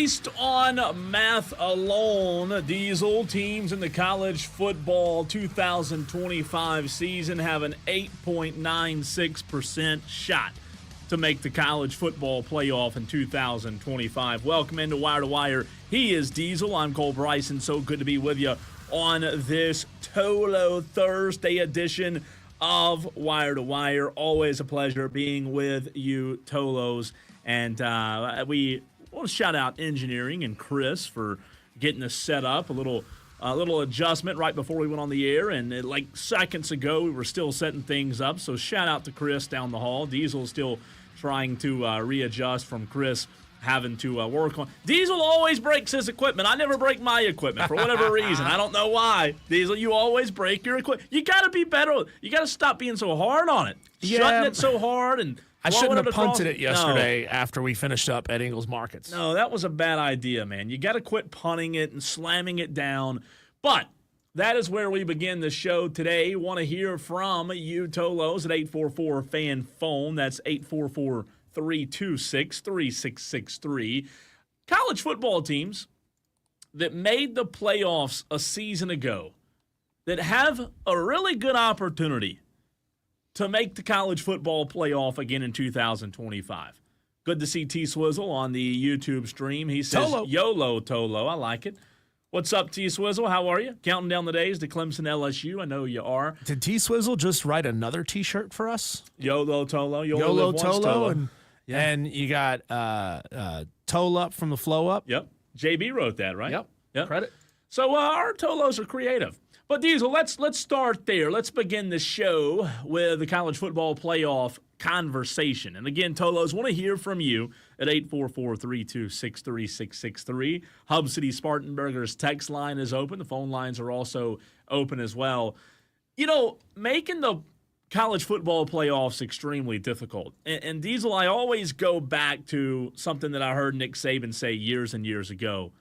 Based on math alone, Diesel teams in the college football 2025 season have an 8.96% shot to make the college football playoff in 2025. Welcome into Wire to Wire. He is Diesel. I'm Cole Bryson. So good to be with you on this Tolo Thursday edition of Wire to Wire. Always a pleasure being with you, Tolos. And we want to shout out engineering and Chris for getting us set up. A little adjustment right before we went on the air, and like seconds ago we were still setting things up. So shout out to Chris down the hall. Diesel's still trying to readjust from Chris having to work on. Diesel always breaks his equipment. I never break my equipment for whatever reason. I don't know why. Diesel, you always break your equipment. You got to be better. You got to stop being so hard on it. Yeah. Shutting it so hard and I shouldn't have punted it yesterday after we finished up at Ingles Markets. No, that was a bad idea, man. You got to quit punting it and slamming it down. But that is where we begin the show today. Want to hear from you, Tolos, at 844-FAN-PHONE. That's 844-326-3663. College football teams that made the playoffs a season ago that have a really good opportunity to make the college football playoff again in 2025. Good to see T-Swizzle on the YouTube stream. He says, Tolo. YOLO, Tolo. I like it. What's up, T-Swizzle? How are you? Counting down the days to Clemson LSU. I know you are. Did T-Swizzle just write another T-shirt for us? YOLO, Tolo. You only YOLO, live once, Tolo. And you got Tole Up from the Flow Up. Yep. JB wrote that, right? Yep. Credit. So our Tolos are creative. But Diesel, let's start there. Let's begin the show with the college football playoff conversation. And again, Tolos, want to hear from you at 844-326-3663. Hub City Spartanburgers text line is open. The phone lines are also open as well. You know, making the college football playoffs extremely difficult. And Diesel, I always go back to something that I heard Nick Saban say years and years ago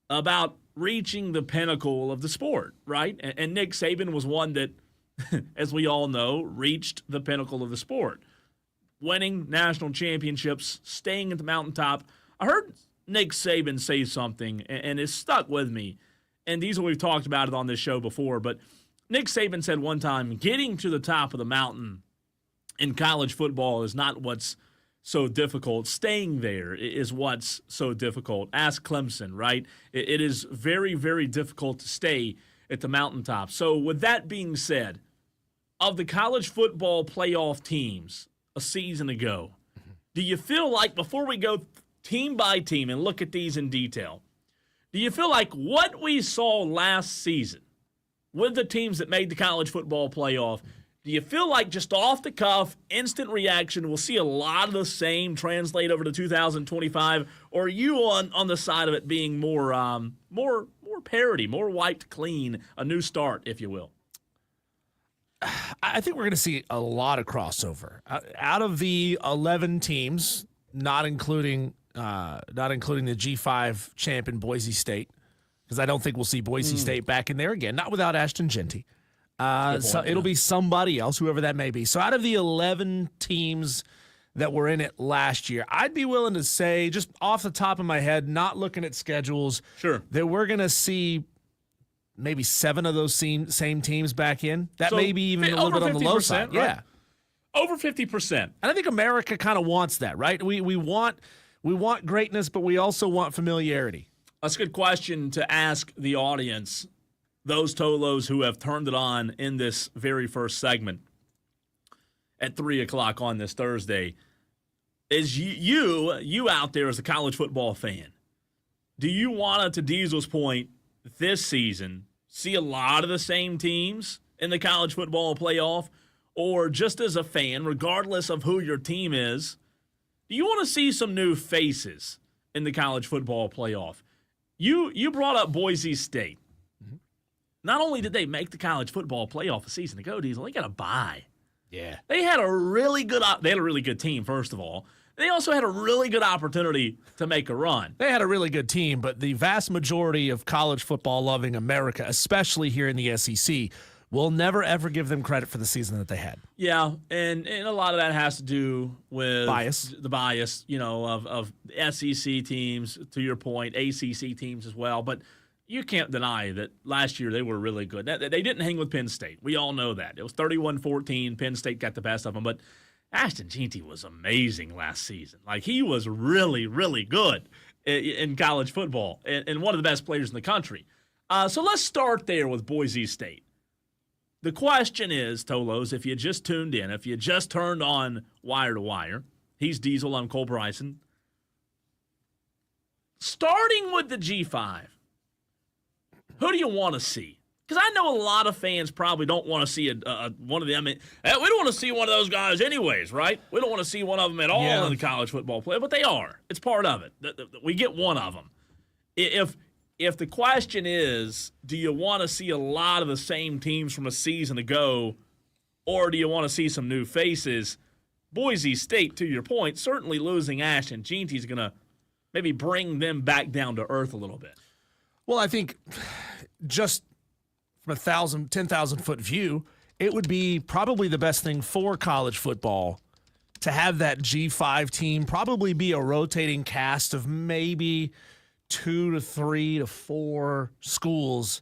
about reaching the pinnacle of the sport, right? And Nick Saban was one that, as we all know, reached the pinnacle of the sport. Winning national championships, staying at the mountaintop. I heard Nick Saban say something, and it stuck with me. And Diesel, we've talked about it on this show before, but Nick Saban said one time, getting to the top of the mountain in college football is not what's so difficult. Staying there is what's so difficult. Ask Clemson, right? It is very, very difficult to stay at the mountaintop. So with that being said, of the college football playoff teams a season ago, do you feel like, before we go team by team and look at these in detail, do you feel like what we saw last season with the teams that made the college football playoff, do you feel like just off the cuff, instant reaction, we'll see a lot of the same translate over to 2025? Or are you on the side of it being more parity, more wiped clean, a new start, if you will? I think we're going to see a lot of crossover. Out of the 11 teams, not including the G5 champion Boise State, because I don't think we'll see Boise State back in there again, not without Ashton Genty. It'll be somebody else, whoever that may be. So out of the 11 teams that were in it last year, I'd be willing to say, just off the top of my head, not looking at schedules, sure, that we're going to see maybe 7 of those same teams back in. That may be even a little bit on the low side. Right? Yeah. Over 50%. And I think America kind of wants that, right? We want greatness, but we also want familiarity. That's a good question to ask the audience, those Tolos who have turned it on in this very first segment at 3 o'clock on this Thursday. Is you out there as a college football fan, do you want to Diesel's point, this season, see a lot of the same teams in the college football playoff? Or just as a fan, regardless of who your team is, do you want to see some new faces in the college football playoff? You brought up Boise State. Mm-hmm. Not only did they make the college football playoff a season ago, Diesel, they got a bye. Yeah. They had a really good team, first of all. They also had a really good opportunity to make a run. They had a really good team, but the vast majority of college football loving America, especially here in the SEC, We'll never, ever give them credit for the season that they had. Yeah, and a lot of that has to do with the bias, of SEC teams, to your point, ACC teams as well. But you can't deny that last year they were really good. They didn't hang with Penn State. We all know that. It was 31-14. Penn State got the best of them. But Ashton Jeanty was amazing last season. Like, he was really, really good in college football and one of the best players in the country. So let's start there with Boise State. The question is, Tolos, if you just tuned in, if you just turned on Wire to Wire, he's Diesel, I'm Cole Bryson. Starting with the G5, who do you want to see? Because I know a lot of fans probably don't want to see one of them. We don't want to see one of those guys anyways, right? We don't want to see one of them at all in the college football play, but they are. It's part of it. We get one of them. If the question is, do you want to see a lot of the same teams from a season ago, or do you want to see some new faces? Boise State, to your point, certainly losing Ashton Jeanty is going to maybe bring them back down to earth a little bit. Well, I think just from a 10,000-foot view, it would be probably the best thing for college football to have that G5 team probably be a rotating cast of maybe 2 to 3 to 4 schools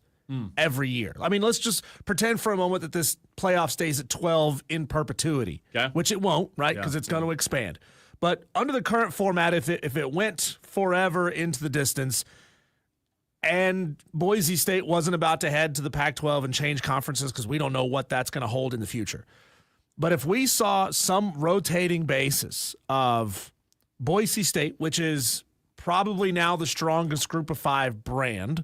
every year. I mean, let's just pretend for a moment that this playoff stays at 12 in perpetuity, which it won't, right? Because it's going to expand. But under the current format, if it went forever into the distance and Boise State wasn't about to head to the Pac-12 and change conferences because we don't know what that's going to hold in the future. But if we saw some rotating basis of Boise State, which is probably now the strongest group of 5 brand.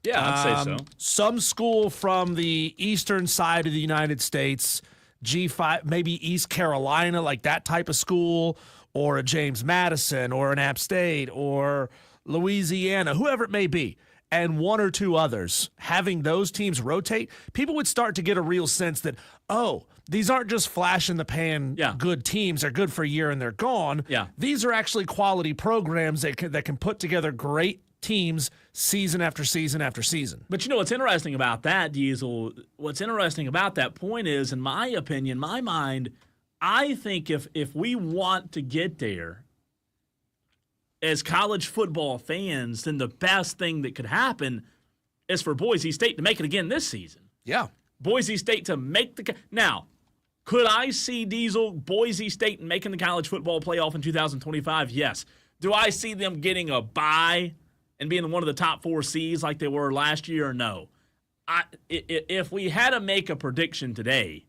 Yeah, I'd say so. Some school from the eastern side of the United States, G5, maybe East Carolina, like that type of school, or a James Madison, or an App State, or Louisiana, whoever it may be, and 1 or 2 others, having those teams rotate, people would start to get a real sense that, oh, these aren't just flash in the pan good teams. They're good for a year and they're gone. Yeah. These are actually quality programs that can put together great teams season after season after season. But you know what's interesting about that, Diesel? What's interesting about that point is, in my opinion, my mind, I think if we want to get there as college football fans, then the best thing that could happen is for Boise State to make it again this season. Yeah. Boise State to make the – now, could I see Diesel, Boise State making the college football playoff in 2025? Yes. Do I see them getting a bye and being one of the top 4 seeds like they were last year? No. If we had to make a prediction today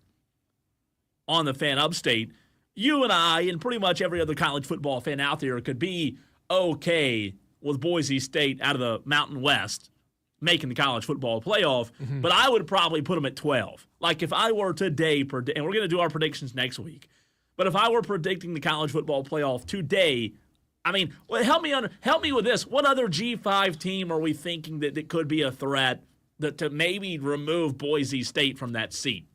on the Fan Upstate, you and I and pretty much every other college football fan out there could be okay with Boise State out of the Mountain West making the college football playoff, but I would probably put them at 12. Like if I were today, and we're going to do our predictions next week, but if I were predicting the college football playoff today, I mean, well, help me with this. What other G5 team are we thinking that could be a threat to maybe remove Boise State from that seat?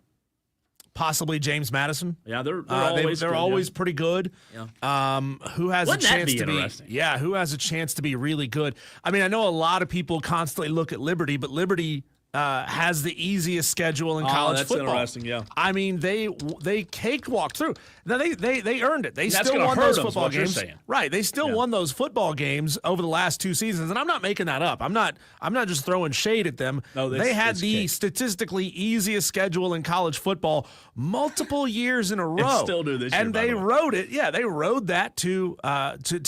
Possibly James Madison. Yeah, they're always pretty good. Yeah. Who has Wouldn't a chance that be to interesting? who has a chance to be really good? I mean, I know a lot of people constantly look at Liberty, but Liberty has the easiest schedule in college football. That's interesting, yeah. I mean, they cakewalked through. Now they earned it. They That's still won hurt those them, football is what you're games. saying. Right. They still won those football games over the last 2 seasons, and I'm not making that up. I'm not just throwing shade at them. No, they had the statistically easiest schedule in college football multiple years in a row. And still do this year, and they rode it. Yeah, they rode that to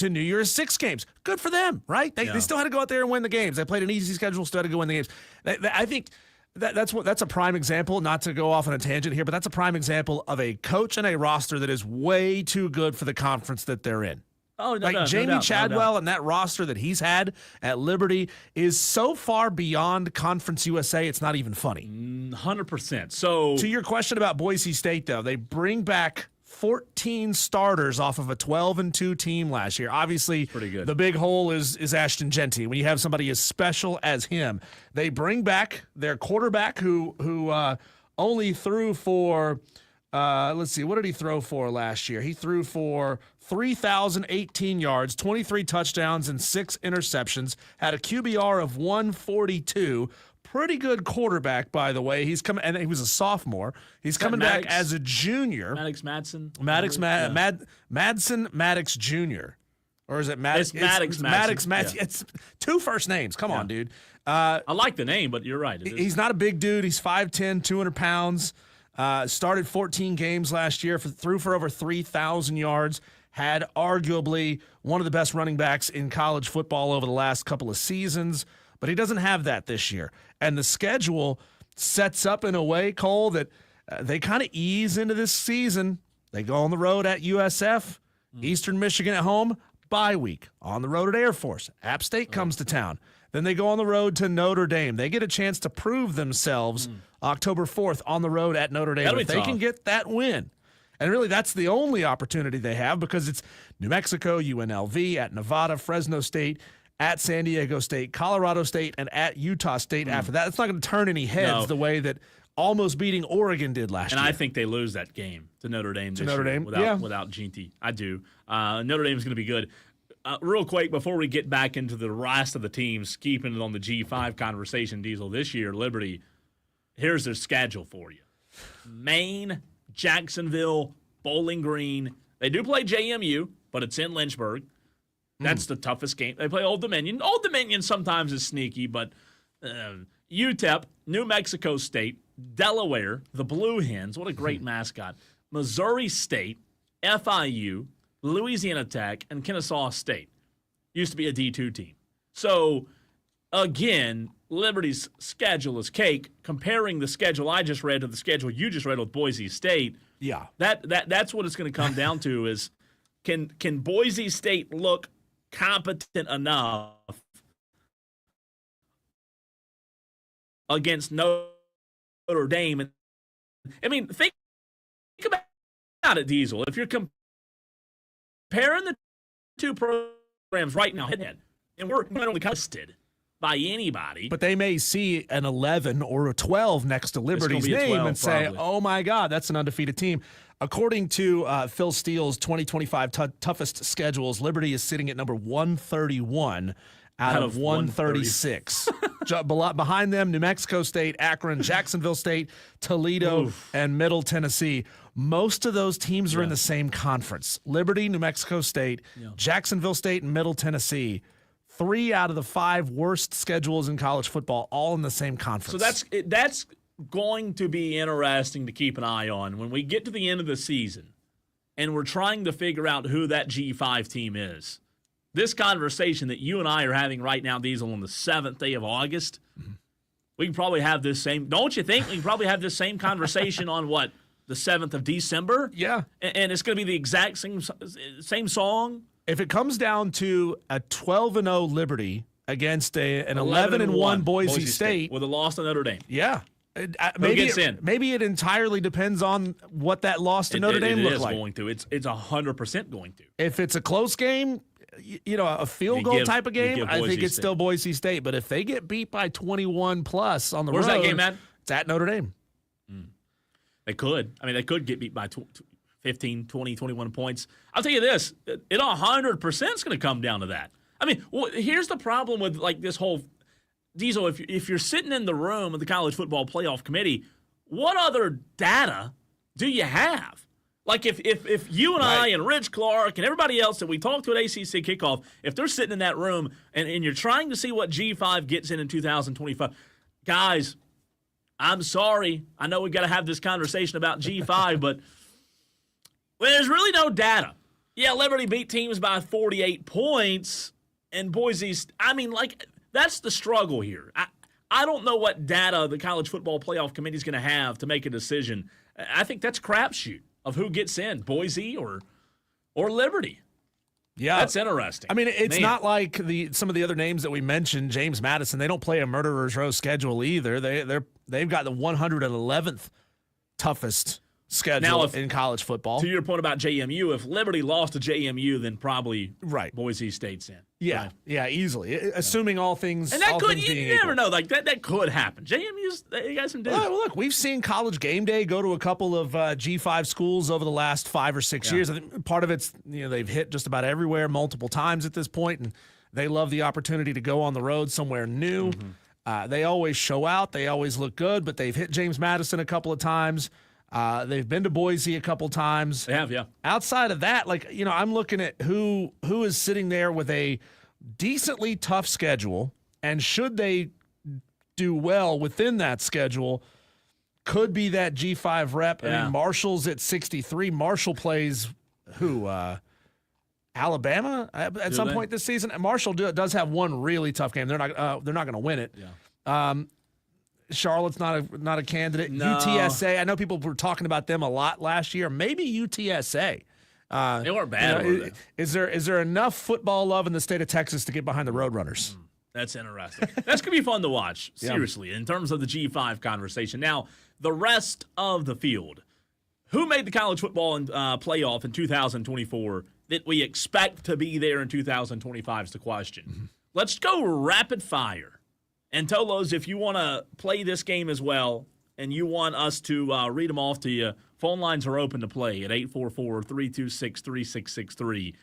New Year's 6 games. Good for them, right? They still had to go out there and win the games. They played an easy schedule, still had to go win the games. I think that's a prime example, not to go off on a tangent here, but that's a prime example of a coach and a roster that is way too good for the conference that they're in. Oh, no, like Jamie Chadwell and that roster that he's had at Liberty is so far beyond Conference USA, it's not even funny. 100%. So to your question about Boise State, though, they bring back 14 starters off of a 12-2 team last year. Obviously, pretty good. The big hole is Ashton Jeanty. When you have somebody as special as him, they bring back their quarterback who only threw for let's see, what did he throw for last year? He threw for 3,018 yards, 23 touchdowns, and 6 interceptions. Had a QBR of 142. pretty good quarterback, by the way. He's coming, and he was a sophomore. He's coming back as a junior. Maddox Maddox Jr. Or is it Maddox? It's Maddox. Maddox. Yeah. It's two first names. Come on, dude. I like the name, but you're right. He's not a big dude. He's 5'10", 200 pounds. Started 14 games last year, threw for over 3,000 yards. Had arguably one of the best running backs in college football over the last couple of seasons. But he doesn't have that this year. And the schedule sets up in a way, Cole, that they kind of ease into this season. They go on the road at USF, Eastern Michigan at home, bye week. On the road at Air Force. App State comes to town. Then they go on the road to Notre Dame. They get a chance to prove themselves October 4th on the road at Notre Dame. If they can get that win. And really, that's the only opportunity they have because it's New Mexico, UNLV, at Nevada, Fresno State, at San Diego State, Colorado State, and at Utah State after that. It's not going to turn any heads the way that almost beating Oregon did last year. And I think they lose that game to Notre Dame this year without Ginty. I do. Notre Dame is going to be good. Real quick, before we get back into the rest of the teams, keeping it on the G5 conversation, Diesel, this year, Liberty, here's their schedule for you. Maine, Jacksonville, Bowling Green. They do play JMU, but it's in Lynchburg. That's the toughest game. They play Old Dominion. Old Dominion sometimes is sneaky, but UTEP, New Mexico State, Delaware, the Blue Hens, what a great mascot, Missouri State, FIU, Louisiana Tech, and Kennesaw State. Used to be a D2 team. So, again, Liberty's schedule is cake. Comparing the schedule I just read to the schedule you just read with Boise State, that's what it's going to come down to is can Boise State look competent enough against Notre Dame? I mean, think about it, Diesel. If you're comparing the two programs right now, head-to-head, and we're not only listed by anybody. But they may see an 11 or a 12 next to Liberty's name 12, and say, probably. oh, my God, that's an undefeated team. According to Phil Steele's 2025 toughest schedules, Liberty is sitting at number 131 out of 136. Behind them, New Mexico State, Akron, Jacksonville State, Toledo, and Middle Tennessee. Most of those teams are in the same conference. Liberty, New Mexico State, Jacksonville State, and Middle Tennessee. 3 out of the 5 worst schedules in college football, all in the same conference. So that's going to be interesting to keep an eye on when we get to the end of the season and we're trying to figure out who that G5 team is. This conversation that you and I are having right now, Diesel, on the 7th day of August, we can probably have this same, don't you think? We can probably have this same conversation on what, the 7th of December? Yeah. And it's going to be the exact same song? If it comes down to a 12-0 Liberty against an 11-1 Boise State with a loss to Notre Dame. Yeah. Maybe it entirely depends on what that loss to Notre Dame looks like. Going to. It's 100% going to. If it's a close game, a field goal type of game, I think it's still Boise State. But if they get beat by 21 plus on the road. Where's that game at? It's at Notre Dame. They could. I mean, they could get beat by 15, 20, 21 points. I'll tell you this, it 100% is going to come down to that. I mean, here's the problem with like this whole Diesel. If you're sitting in the room of the College Football Playoff Committee, what other data do you have? Like if you and I and Rich Clark and everybody else that we talked to at ACC Kickoff, if they're sitting in that room and you're trying to see what G5 gets in 2025, guys, I'm sorry. I know we've got to have this conversation about G5, but there's really no data. Yeah, Liberty beat teams by 48 points, and Boise's, that's the struggle here. I don't know what data the College Football Playoff Committee is going to have to make a decision. I think that's crapshoot of who gets in, Boise or Liberty. Yeah. That's interesting. I mean, it's not like some of the other names that we mentioned, James Madison, they don't play a murderer's row schedule either. They've got the 111th toughest schedule in college football. To your point about JMU, if Liberty lost to JMU, then probably Boise State's in. Yeah, right? Yeah, easily. Assuming all things. And that all could, things you never know. Like that could happen. JMU's, they got some dudes. Well, look, we've seen College Game Day go to a couple of G5 schools over the last 5 or 6 years. I think part of it's, they've hit just about everywhere multiple times at this point, and they love the opportunity to go on the road somewhere new. They always show out. They always look good, but they've hit James Madison a couple of times. They've been to Boise a couple times. They have, yeah. Outside of that, I'm looking at who is sitting there with a decently tough schedule, and should they do well within that schedule, could be that G5 rep. Yeah. I mean, Marshall's at 63. Marshall plays who? Alabama at some point this season. And Marshall does have one really tough game. They're not going to win it. Yeah. Charlotte's not a candidate. No. UTSA. I know people were talking about them a lot last year. Maybe UTSA. They weren't bad. Is there enough football love in the state of Texas to get behind the Roadrunners? That's interesting. That's going to be fun to watch, seriously, in terms of the G5 conversation. Now, the rest of the field. Who made the college football playoff in 2024 that we expect to be there in 2025 is the question. Mm-hmm. Let's go rapid fire. And Tolos, if you want to play this game as well and you want us to read them off to you, phone lines are open to play at 844-326-3663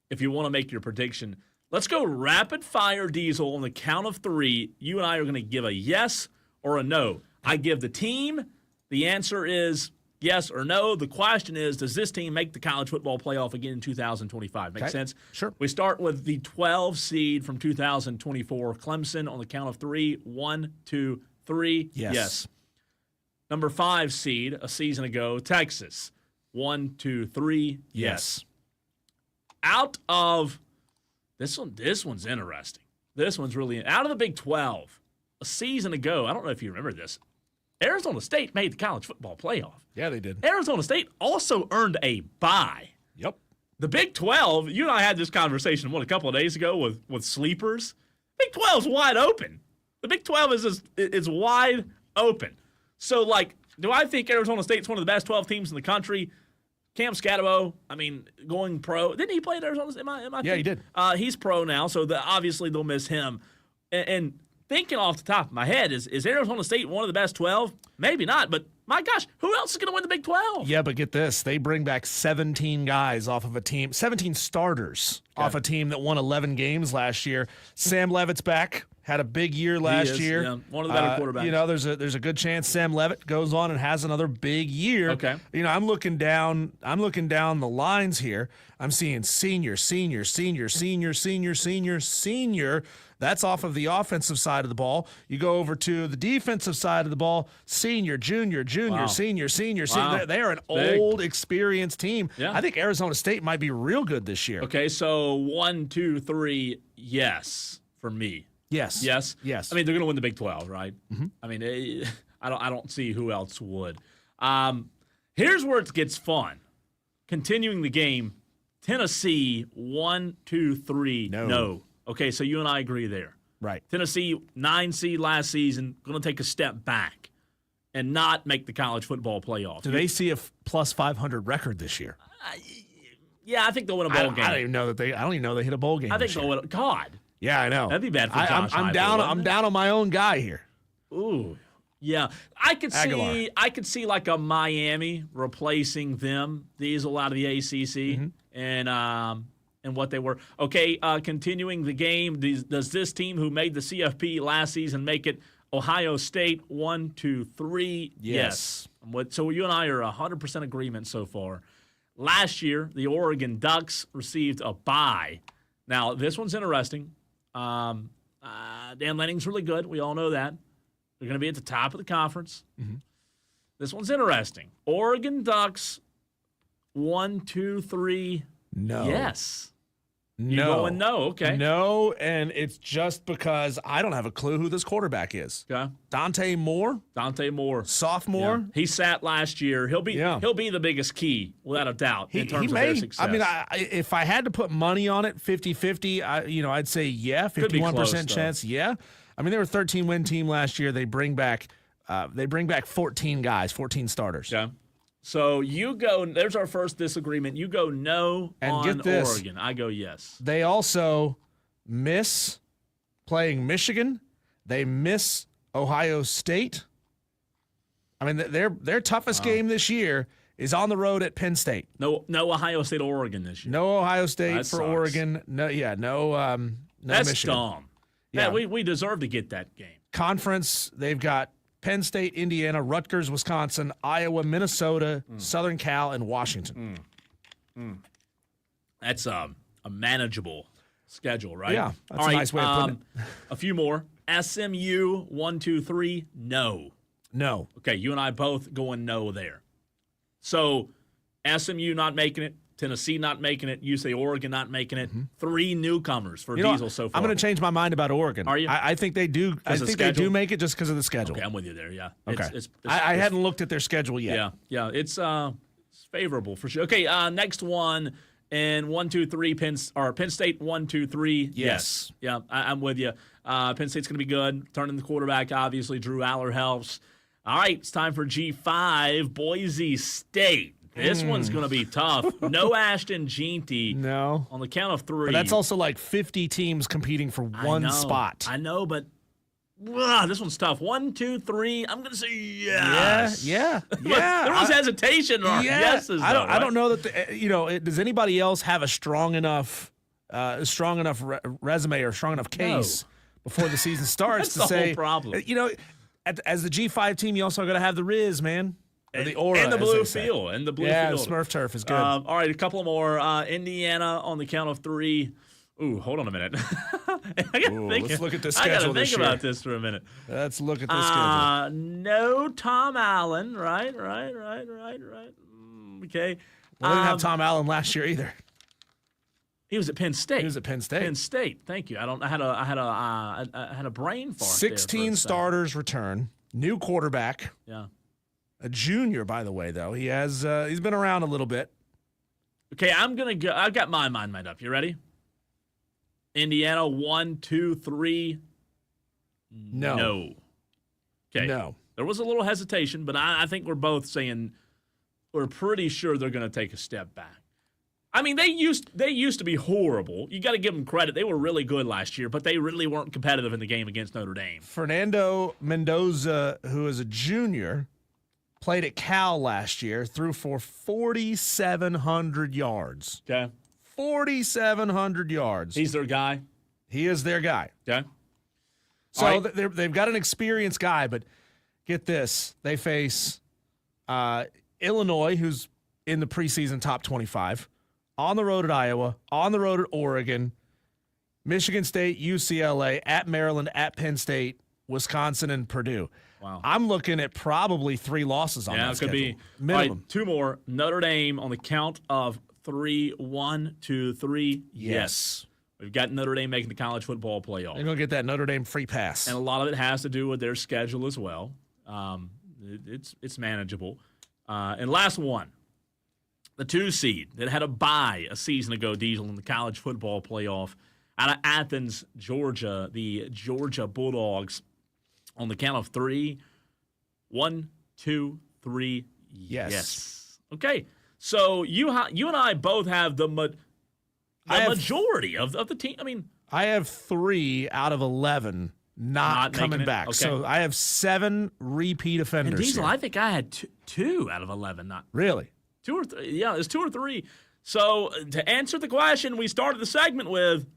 if you want to make your prediction. Let's go rapid fire, Diesel, on the count of three. You and I are going to give a yes or a no. I give the team. The answer is yes or no. The question is, does this team make the college football playoff again in 2025? Make sense? Sure. We start with the 12 seed from 2024, Clemson, on the count of three. 1, 2, 3. Yes. Number 5 seed a season ago, Texas. 1, 2, 3. Yes. Out of this one's interesting. This one's really out of the Big 12 a season ago. I don't know if you remember this. Arizona State made the college football playoff. Yeah, they did. Arizona State also earned a bye. Yep. The Big 12, you and I had this conversation a couple of days ago with sleepers. Big 12's wide open. The Big 12 is wide open. So, do I think Arizona State's one of the best 12 teams in the country? Cam Scatabo, going pro. Didn't he play at Arizona State? Yeah, he did. He's pro now, so obviously they'll miss him. And thinking off the top of my head, is Arizona State one of the best 12? Maybe not, but my gosh, who else is going to win the Big 12? Yeah, but get this. They bring back 17 guys off of a team, 17 starters off a team that won 11 games last year. Sam Levitt's back. Had a big year last year. Yeah, one of the better quarterbacks. There's a good chance Sam Levitt goes on and has another big year. Okay. I'm looking down the lines here. I'm seeing senior. That's off of the offensive side of the ball. You go over to the defensive side of the ball, senior, junior, Wow. senior. Wow. They are an Big. old, experienced team. Yeah. I think Arizona State might be real good this year. Okay, so 1, 2, 3, yes for me. Yes. Yes? Yes. They're going to win the Big 12, right? Mm-hmm. I don't see who else would. Here's where it gets fun. Continuing the game, Tennessee, 1, 2, 3, no. Okay, so you and I agree there. Right. Tennessee, 9 seed last season, going to take a step back and not make the college football playoff. Do they see a plus 500 record this year? Yeah, I think they'll win a bowl game. I don't even know they hit a bowl game. I think they'll win. God. Yeah, I know. That'd be bad for Josh I'm Heupel, down. wouldn't I'm it? down on my own guy here. Ooh, yeah. I could see like a Miami replacing them. Diesel out of the ACC and what they were. Okay, continuing the game. Does this team who made the CFP last season make it? Ohio State, 1, 2, 3. Yes. So you and I are 100% agreement so far. Last year, the Oregon Ducks received a bye. Now this one's interesting. Dan Lanning's really good. We all know that. They're going to be at the top of the conference. Mm-hmm. This one's interesting. Oregon Ducks, 1, 2, 3. No. Yes. No. You're going no. Okay. No, and it's just because I don't have a clue who this quarterback is. Okay. Dante Moore, sophomore. Yeah. He sat last year. He'll be the biggest key, without a doubt, in terms of their success. If I had to put money on it, 50-50, I'd say yeah, 51% chance, yeah. They were a 13-win team last year. They bring back 14 guys, 14 starters. Yeah. So you go. There's our first disagreement. You go no on get this, Oregon. I go yes. They also miss playing Michigan. They miss Ohio State. Their toughest game this year is on the road at Penn State. No Ohio State or Oregon this year. No Ohio State that for sucks. Oregon. No That's Michigan. dumb. Yeah, we deserve to get that game. Conference, they've got Penn State, Indiana, Rutgers, Wisconsin, Iowa, Minnesota, Southern Cal, and Washington. That's a manageable schedule, right? Yeah, that's a nice way of putting it. A few more. SMU, 1, 2, 3, no. No. Okay, you and I both going no there. So SMU not making it, Tennessee not making it, UC Oregon not making it. 3 newcomers for Diesel so far. I'm going to change my mind about Oregon. Are you? I think they do. I think they do make it just because of the schedule. Okay, I'm with you there. Yeah. Okay. I hadn't looked at their schedule yet. Yeah. It's favorable for sure. Okay, next one. And 1, 2, 3, Penn State, 1, 2, 3. Yes. Yeah, I'm with you. Penn State's going to be good. Turning the quarterback, obviously. Drew Aller helps. All right, it's time for G5, Boise State. This one's going to be tough. No Ashton Jeanty. No. On the count of 3. But that's also like 50 teams competing for one spot. I know, but this one's tough. 1, 2, 3. I'm going to say yes. Yeah. There was hesitation or yeses. I don't know that does anybody else have a strong enough resume or strong enough case before the season starts That's to the say whole problem. As the G5 team, you also got to have the Riz, man. Or the aura, and the blue field. And the blue field. field. Smurf turf is good. All right, a couple more. Indiana on the count of 3. Ooh, hold on a minute. Let's look at the schedule. I got to think year. about this for a minute. Let's look at the schedule. No Tom Allen. Right. Okay. Well, they didn't have Tom Allen last year either. He was at Penn State. Penn State. Thank you. I had a brain fart. 16 starters return. New quarterback. Yeah. A junior, by the way, though. He's been around a little bit. Okay, I'm gonna go. I've got my mind made up. You ready? Indiana, 1, 2, 3. No. Okay. No. There was a little hesitation, but I think we're both saying we're pretty sure they're going to take a step back. I mean, they used to be horrible. You got to give them credit. They were really good last year, but they really weren't competitive in the game against Notre Dame. Fernando Mendoza, who is a junior, played at Cal last year, threw for 4,700 yards. Okay. 4,700 yards. He's their guy? He is their guy. Okay. So they've got an experienced guy, but get this. They face Illinois, who's in the preseason top 25, on the road at Iowa, on the road at Oregon, Michigan State, UCLA, at Maryland, at Penn State, Wisconsin, and Purdue. Wow. I'm looking at probably 3 losses on that schedule. Yeah, it could be. Minimum. All right, 2 more. Notre Dame on the count of 3. 1, 2, 3. Yes. We've got Notre Dame making the college football playoff. They're going to get that Notre Dame free pass. And a lot of it has to do with their schedule as well. It's manageable. And last one, the 2 seed that had a bye a season ago, Diesel, in the college football playoff out of Athens, Georgia, the Georgia Bulldogs on the count of 3. 1, 2, 3. Yes. Okay. So you and I both have the majority of the team. I mean, I have 3 out of 11 not coming back. Okay. So I have 7 repeat offenders. And Diesel, here. I think I had 2 out of 11 not. Really? 2 or 3. Yeah, it's 2 or 3. So to answer the question we started the segment with,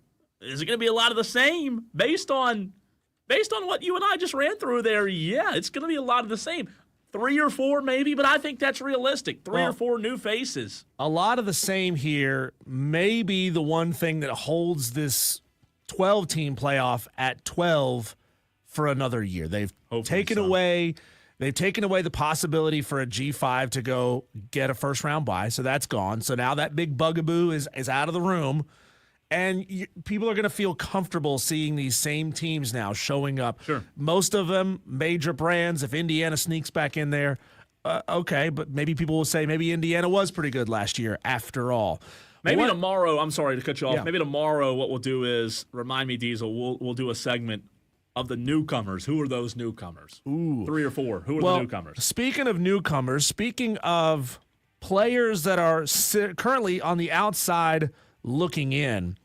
is it going to be a lot of the same based on what you and I just ran through there? Yeah, it's going to be a lot of the same. 3 or 4 maybe, but I think that's realistic. 3 or 4 new faces. A lot of the same here. Maybe the one thing that holds this 12-team playoff at 12 for another year. They've taken away the possibility for a G5 to go get a first-round bye, so that's gone. So now that big bugaboo is out of the room. And people are going to feel comfortable seeing these same teams now showing up. Sure. Most of them major brands. If Indiana sneaks back in there, okay. But maybe people will say maybe Indiana was pretty good last year after all. Maybe tomorrow, I'm sorry to cut you off. Yeah. Maybe tomorrow what we'll do is, remind me, Diesel, we'll do a segment of the newcomers. Who are those newcomers? Ooh. 3 or 4. Who are the newcomers? Speaking of newcomers, speaking of players that are currently on the outside looking in,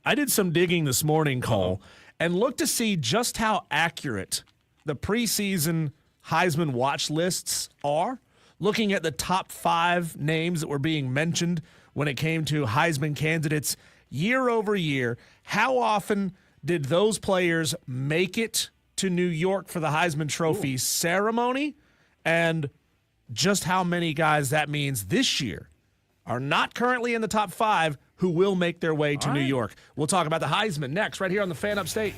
I did some digging this morning, Cole, and looked to see just how accurate the preseason Heisman watch lists are, looking at the top 5 names that were being mentioned when it came to Heisman candidates year over year. How often did those players make it to New York for the Heisman Trophy ceremony, and just how many guys that means this year are not currently in the top 5 who will make their way to New York. We'll talk about the Heisman next, right here on the Fan Upstate.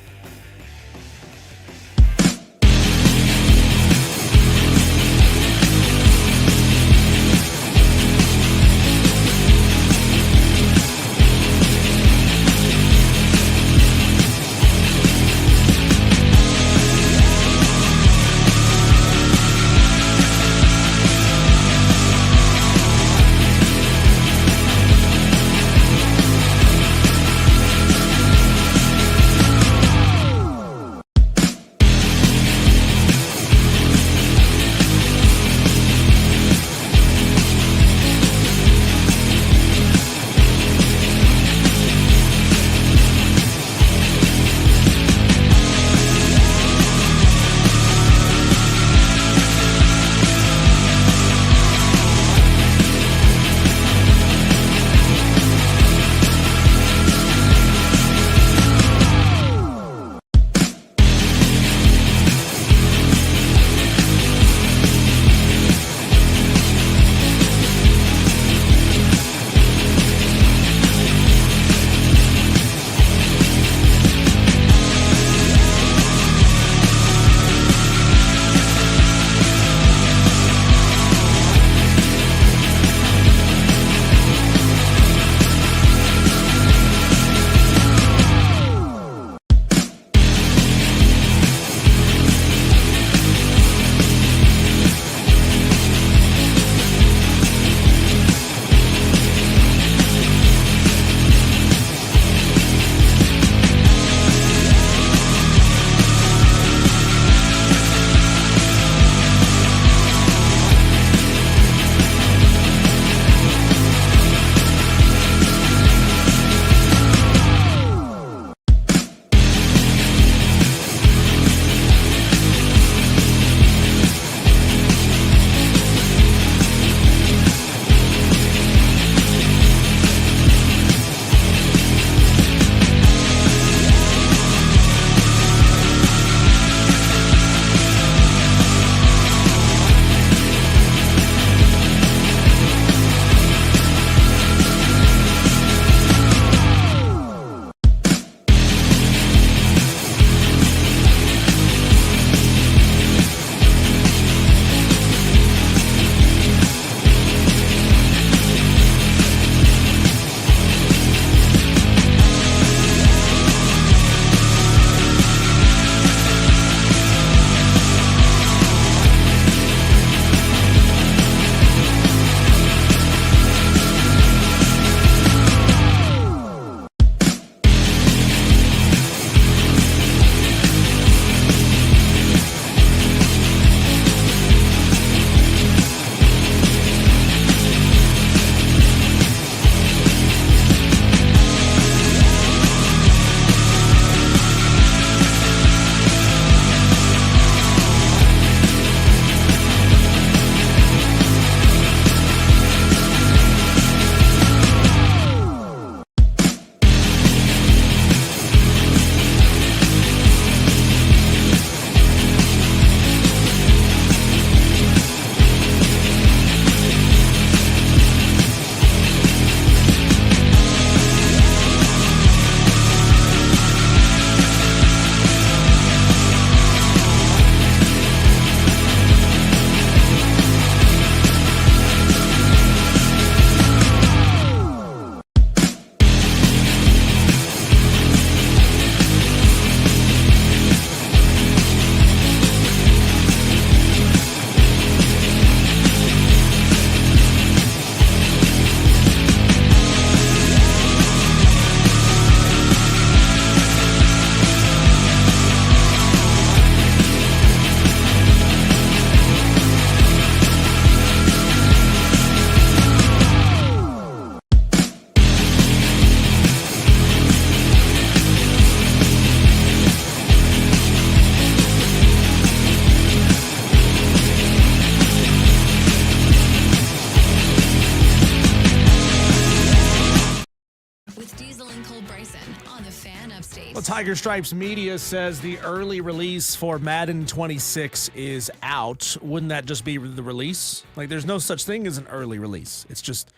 Tiger Stripes Media says the early release for Madden 26 is out. Wouldn't that just be the release? Like, there's no such thing as an early release. It's just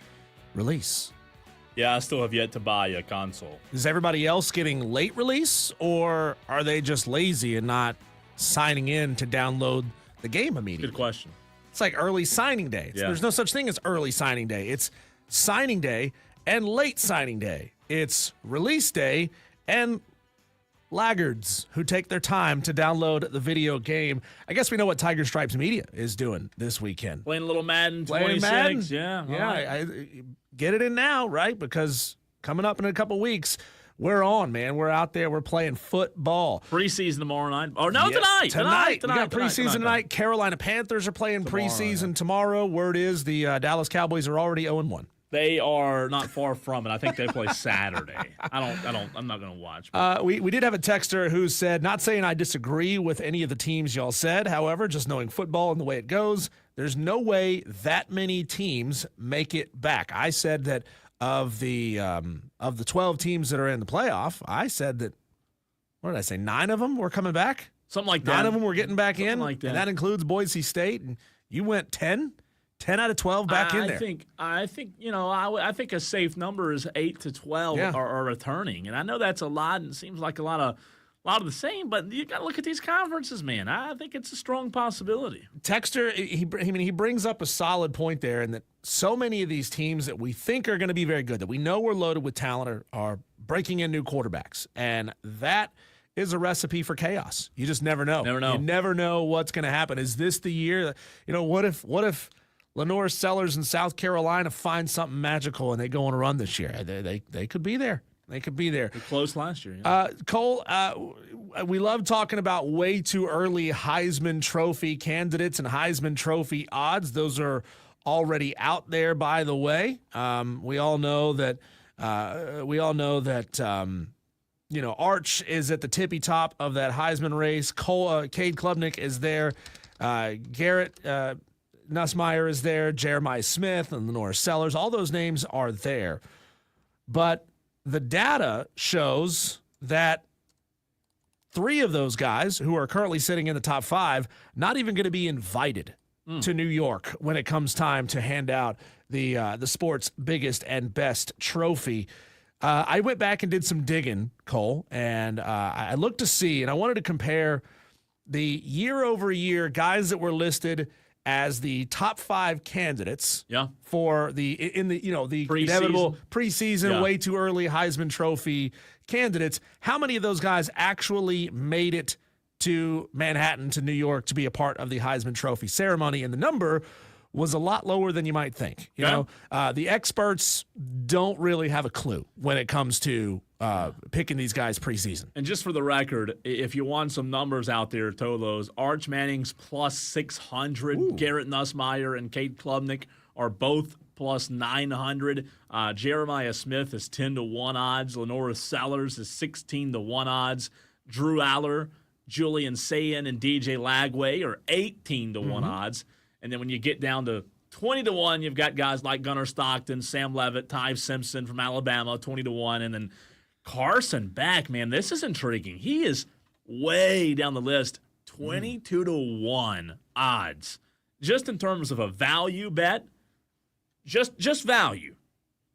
release. Yeah, I still have yet to buy a console. Is everybody else getting late release, or are they just lazy and not signing in to download the game immediately? Good question. It's like early signing day. Yeah. There's no such thing as early signing day. It's signing day and late signing day. It's release day and laggards who take their time to download the video game. I guess we know what Tiger Stripes Media is doing this weekend. Playing a little Madden 26. Madden? Yeah. Yeah, Right. I get it in now, right? Because coming up in a couple weeks, we're on, man. We're out there. We're playing football. Preseason tomorrow night. Oh, no, Yeah, tonight. We got preseason tonight. Carolina Panthers are playing preseason tomorrow. Word is the Dallas Cowboys are already 0-1. They are not far from it. I think they play Saturday. I'm not going to watch. We did have a texter who said, not saying I disagree with any of the teams y'all said. However, just knowing football and the way it goes, there's no way that many teams make it back. I said that of the 12 teams that are in the playoff, I said that, what did I say, 9 of them were coming back? Something like that. 9 of them were getting back in, like that. and that includes Boise State. And you went 10 out of 12 back in there. I think a safe number is 8 to 12 are returning, and I know that's a lot, and it seems like a lot of the same. But you got to look at these conferences, man. I think it's a strong possibility. Texter, he brings up a solid point there, and that so many of these teams that we think are going to be very good, that we know we're loaded with talent, are breaking in new quarterbacks, and that is a recipe for chaos. You just never know. You never know what's going to happen. Is this the year? What if Lenore Sellers in South Carolina find something magical and they go on a run this year? They could be there. They could be there. They're close last year. Yeah. Cole, we love talking about way too early Heisman Trophy candidates and Heisman Trophy odds. Those are already out there, by the way. We all know that. Arch is at the tippy top of that Heisman race. Cade Klubnik is there. Garrett Nussmeier is there. Jeremiah Smith and Lenore Sellers. All those names are there. But the data shows that 3 of those guys who are currently sitting in the top 5 not even going to be invited to New York when it comes time to hand out the sport's biggest and best trophy. I went back and did some digging, Cole, and I looked to see, and I wanted to compare the year-over-year guys that were listed as the top 5 candidates for the inevitable preseason, way too early Heisman Trophy candidates. How many of those guys actually made it to Manhattan, to New York, to be a part of the Heisman Trophy ceremony? And the number was a lot lower than you might think. The experts don't really have a clue when it comes to picking these guys preseason. And just for the record, if you want some numbers out there, Tolos, Arch Manning's plus 600. Ooh. Garrett Nussmeier and Cade Klubnik are both plus 900. Jeremiah Smith is 10-1 odds. Lenore Sellers is 16-1 odds. Drew Aller, Julian Sayin, and DJ Lagway are 18-1 odds. And then when you get down to 20-1, you've got guys like Gunnar Stockton, Sam Levitt, Ty Simpson from Alabama, 20-1, and then Carson Beck. Man, this is intriguing. He is way down the list, 22-1 odds. Just in terms of a value bet, just value,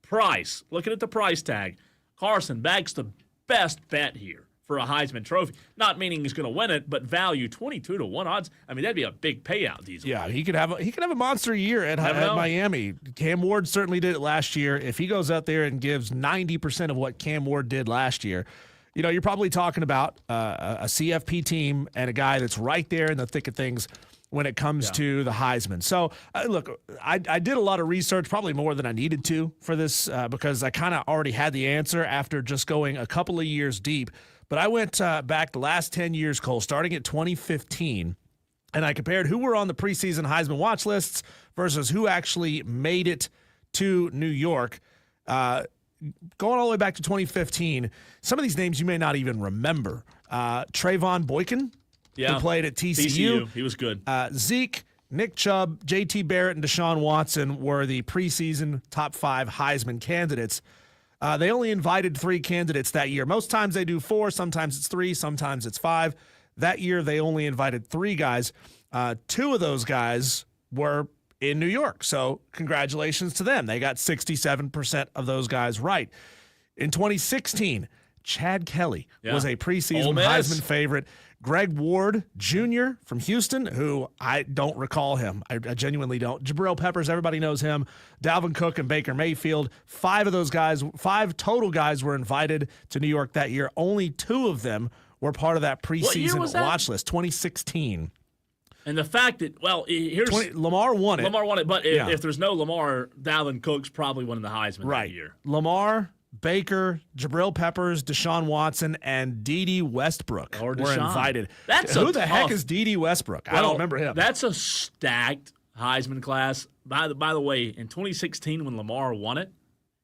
price. Looking at the price tag, Carson Beck's the best bet here for a Heisman Trophy. Not meaning he's going to win it, but value 22-1 odds. I mean, that'd be a big payout these days. Yeah, he could have a monster year at Miami. Cam Ward certainly did it last year. If he goes out there and gives 90% of what Cam Ward did last year, you're probably talking about a CFP team and a guy that's right there in the thick of things when it comes to the Heisman. So, look, I did a lot of research, probably more than I needed to for this because I kind of already had the answer after just going a couple of years deep. But I went back the last 10 years, Cole, starting at 2015, and I compared who were on the preseason Heisman watch lists versus who actually made it to New York. Going all the way back to 2015, some of these names you may not even remember. Trayvon Boykin, who played at TCU. He was good. Zeke, Nick Chubb, J.T. Barrett, and Deshaun Watson were the preseason top 5 Heisman candidates. They only invited 3 candidates that year. Most times they do 4, sometimes it's 3, sometimes it's 5. That year they only invited 3 guys. 2 of those guys were in New York, so congratulations to them. They got 67% of those guys right. In 2016, Chad Kelly was a preseason Heisman favorite. Greg Ward Jr. from Houston, who I don't recall him. I genuinely don't. Jabril Peppers, everybody knows him. Dalvin Cook and Baker Mayfield. 5 of those guys, 5 total guys were invited to New York that year. Only 2 of them were part of that preseason watch list, 2016. And the fact that, here's Lamar won it. Lamar won it, but if there's no Lamar, Dalvin Cook's probably winning the Heisman that year. Lamar, Baker, Jabril Peppers, Deshaun Watson, and Dede Westbrook were invited. Who the heck is Dede Westbrook? I don't remember him. That's a stacked Heisman class. By the way, in 2016 when Lamar won it,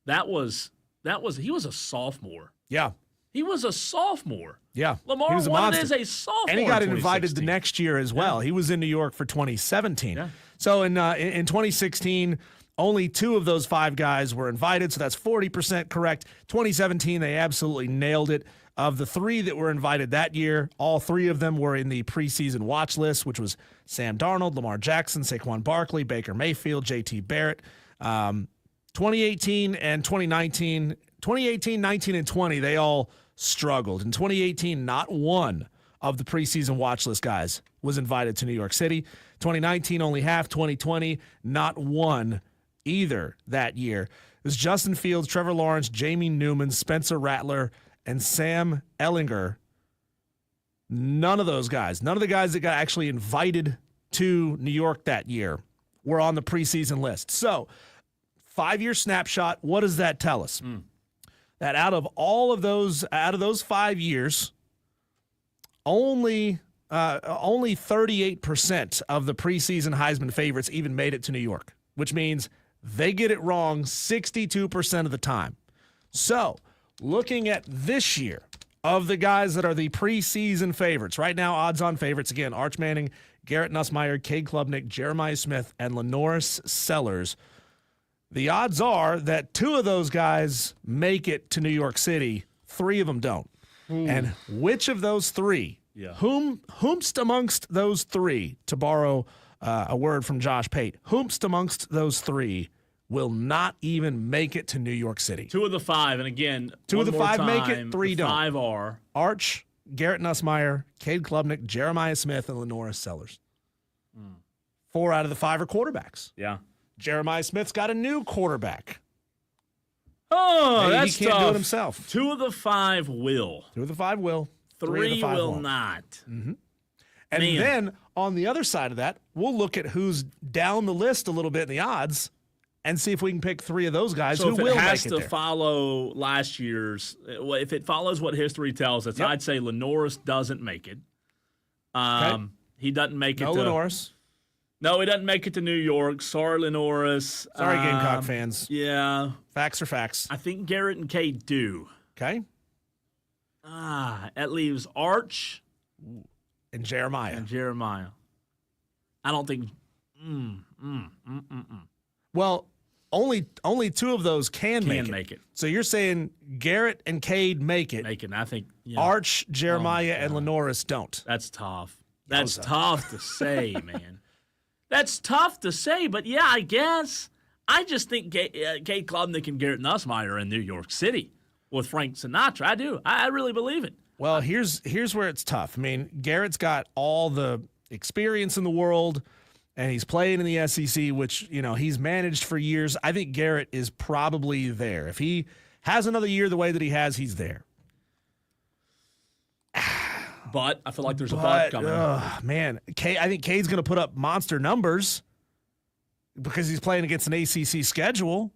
he was a sophomore. Yeah. He was a sophomore. Yeah. Lamar won it as a sophomore. And he got invited the next year as well. He was in New York for 2017. Yeah. So in 2016, only 2 of those 5 guys were invited, so that's 40% correct. 2017, they absolutely nailed it. Of the 3 that were invited that year, all 3 of them were in the preseason watch list, which was Sam Darnold, Lamar Jackson, Saquon Barkley, Baker Mayfield, J.T. Barrett. 2018 and 2019, 2018, 19, and 20, they all struggled. In 2018, not one of the preseason watch list guys was invited to New York City. 2019, only half. 2020, not one either that year. It was Justin Fields, Trevor Lawrence, Jamie Newman, Spencer Rattler, and Sam Ehlinger. None of those guys, none of the guys that got actually invited to New York that year were on the preseason list. So, 5-year snapshot, what does that tell us? That out of those 5 years, only 38% of the preseason Heisman favorites even made it to New York, which means they get it wrong 62% of the time. So, looking at this year of the guys that are the preseason favorites, right now odds-on favorites, again, Arch Manning, Garrett Nussmeier, Cade Klubnik, Jeremiah Smith, and Lenoris Sellers. The odds are that 2 of those guys make it to New York City, 3 of them don't. And which of those 3, whomst amongst those 3, to borrow a word from Josh Pate, whomst amongst those 3 will not even make it to New York City? 2 of the 5, and again, 2 of the 5 make it, 3 don't. 5 are Arch, Garrett Nussmeier, Cade Klubnik, Jeremiah Smith, and Lenoris Sellers. 4 out of the 5 are quarterbacks. Yeah. Jeremiah Smith's got a new quarterback. Oh, Maybe that's he can't tough. do it himself. 2 of the 5 will. 2 of the 5 will. 3 of the 5 will won't. not. And then on the other side of that, we'll look at who's down the list a little bit in the odds and see if we can pick 3 of those guys who will make it there. So if it has to follow last year's, if it follows what history tells us, I'd say Lenoris doesn't make it. He doesn't make it to Lenoris. No, he doesn't make it to New York. Sorry, Lenoris. Sorry, Gamecock fans. Yeah. Facts are facts. I think Garrett and Cade do. Okay. That leaves Arch and Jeremiah. I don't think. Well, only 2 of those can make it. So you're saying Garrett and Cade make it. I think Arch, Jeremiah, and Lenoris don't. That's tough. That's tough to say, man. That's tough to say, but yeah, I guess. I just think Cade Klubnik and Garrett Nussmeier are in New York City with Frank Sinatra. I do. I really believe it. Well, here's where it's tough. I mean, Garrett's got all the experience in the world, and he's playing in the SEC, which, he's managed for years. I think Garrett is probably there. If he has another year the way that he has, he's there. But I feel like there's a but coming. Man, I think Cade's going to put up monster numbers because he's playing against an ACC schedule.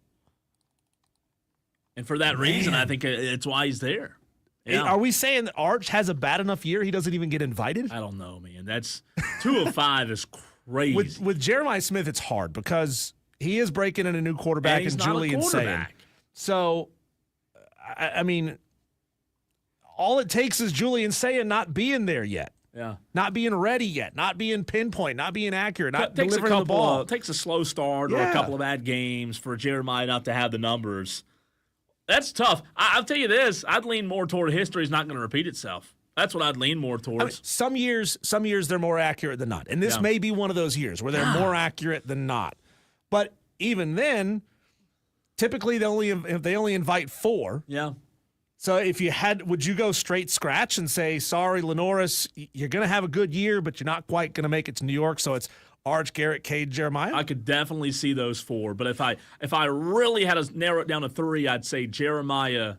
And for that reason, I think it's why he's there. Yeah. Are we saying that Arch has a bad enough year he doesn't even get invited? I don't know, man. That's 2 of 5 is crazy. With Jeremiah Smith, it's hard because he is breaking in a new quarterback and Julian Sayin. So, I mean, all it takes is Julian Sayin not being there yet. Yeah. Not being ready yet. Not being pinpoint. Not being accurate. Not delivering the ball. It takes a slow start or a couple of bad games for Jeremiah not to have the numbers. That's tough. I'll tell you this. I'd lean more toward history's not going to repeat itself. That's what I'd lean more towards. I mean, some years they're more accurate than not. And this may be one of those years where they're more accurate than not. But even then, typically they only invite 4. Yeah. So would you go straight scratch and say, sorry, Lenoris, you're going to have a good year, but you're not quite going to make it to New York, so it's Arch, Garrett, Cade, Jeremiah? I could definitely see those 4, but if I really had to narrow it down to 3, I'd say Jeremiah,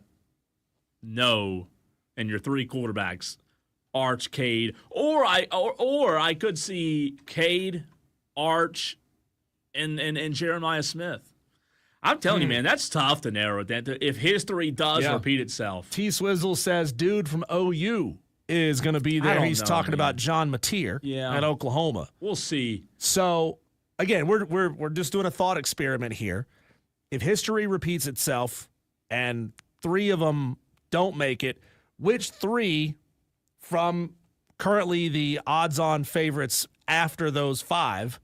no, and your 3 quarterbacks, Arch, Cade, or I could see Cade, Arch, and Jeremiah Smith. I'm telling you, man, that's tough to narrow it down to if history does repeat itself. T-Swizzle says, dude from OU is going to be there. He's talking about John Mateer at Oklahoma. We'll see. So, again, we're just doing a thought experiment here. If history repeats itself and 3 of them don't make it, which 3 from currently the odds-on favorites after those 5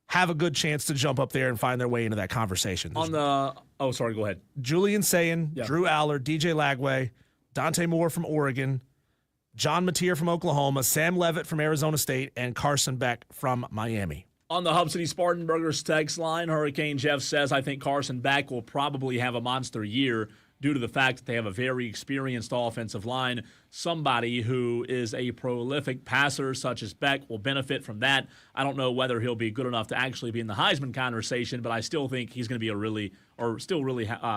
have a good chance to jump up there and find their way into that conversation? Go ahead. Julian Sayin, Drew Aller, DJ Lagway, Dante Moore from Oregon, John Mateer from Oklahoma, Sam Levitt from Arizona State, and Carson Beck from Miami. On the Hub City Spartanburgers text line, Hurricane Jeff says, I think Carson Beck will probably have a monster year due to the fact that they have a very experienced offensive line. Somebody who is a prolific passer, such as Beck, will benefit from that. I don't know whether he'll be good enough to actually be in the Heisman conversation, but I still think he's going to be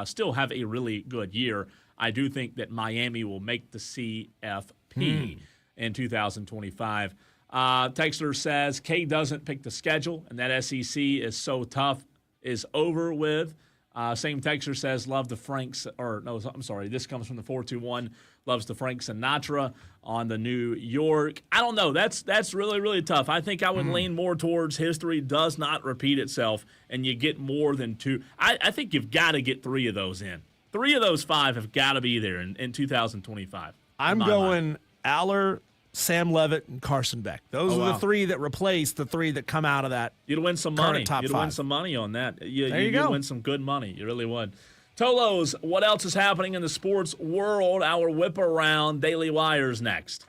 still have a really good year. I do think that Miami will make the CFP in 2025. Texter says, K doesn't pick the schedule, and that SEC is so tough, is over with. Same texter says, love the Franks, this comes from the 421, loves the Frank Sinatra on the New York. I don't know. That's really, really tough. I think I would lean more towards history does not repeat itself, and you get more than 2. I think you've got to get 3 of those in. 3 of those 5 have got to be there in 2025. I'm going Aller, Sam Levitt, and Carson Beck. Those are the 3 that replace the 3 that come out of that. You'd win some money. Top You'd 5. win some money on that. You'd go. Win some good money. You really would. Tolos, what else is happening in the sports world? Our whip around Daily Wires next.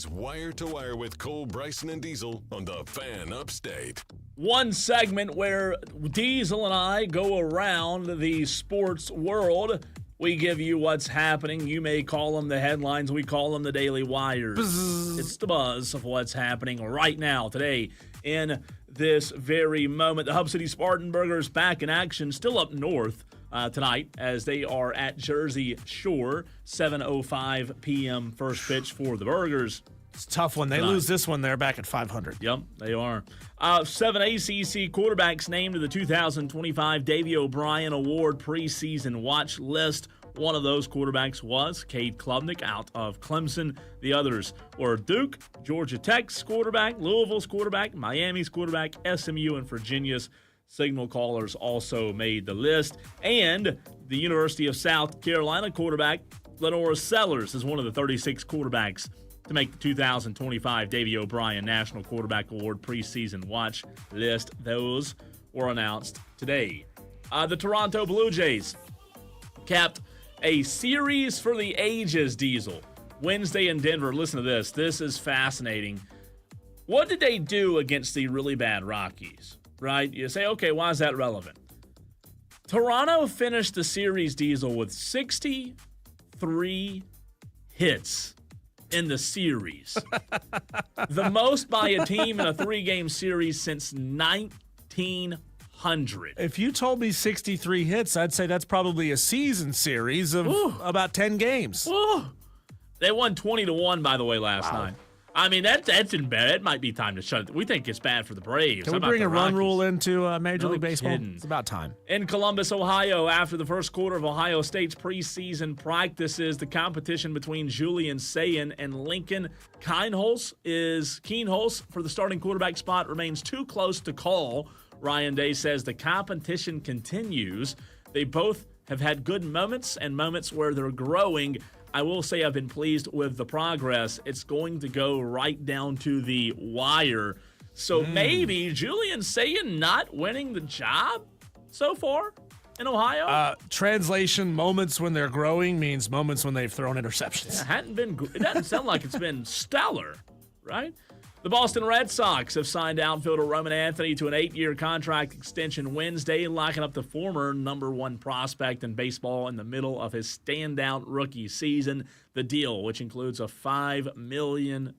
Today's Wire to Wire with Cole, Bryson, and Diesel on the Fan Upstate. One segment where Diesel and I go around the sports world. We give you what's happening. You may call them the headlines. We call them the Daily Wires. It's the buzz of what's happening right now, today, in this very moment. The Hub City Spartanburgers back in action, still up north tonight as they are at Jersey Shore. 7:05 p.m. first pitch for the Burgers. It's a tough one. They tonight. lose this one, they're back at 500. Yep, they are. 7 ACC quarterbacks named to the 2025 Davey O'Brien Award preseason watch list. One of those quarterbacks was Cade Klubnik out of Clemson. The others were Duke, Georgia Tech's quarterback, Louisville's quarterback, Miami's quarterback, SMU, and Virginia's signal callers also made the list. And the University of South Carolina quarterback, Lenora Sellers, is one of the 36 quarterbacks to make the 2025 Davey O'Brien National Quarterback Award preseason watch list. Those were announced today. The Toronto Blue Jays capped a series for the ages, Diesel. Wednesday in Denver. Listen to this. This is fascinating. What did they do against the really bad Rockies? Right? You say, okay, why is that relevant? Toronto finished the series, Diesel, with 63 hits in the series. The most by a team in a 3-game series since 1900. If you told me 63 hits, I'd say that's probably a season series of about 10 games. Ooh. They won 20-1, by the way, last night. I mean, that's in bad. It might be time to shut it. We think it's bad for the Braves. Can we bring a run rule into Major League Baseball? Kidding. It's about time. In Columbus, Ohio, after the first quarter of Ohio State's preseason practices, the competition between Julian Sayin and Lincoln Kienholz for the starting quarterback spot remains too close to call. Ryan Day says the competition continues. They both have had good moments and moments where they're growing. I will say I've been pleased with the progress. It's going to go right down to the wire. So maybe Julian Sayin not winning the job so far in Ohio? Translation, moments when they're growing means moments when they've thrown interceptions. It doesn't sound like it's been stellar, right? The Boston Red Sox have signed outfielder Roman Anthony to an 8-year contract extension Wednesday, locking up the former #1 prospect in baseball in the middle of his standout rookie season. The deal, which includes a $5 million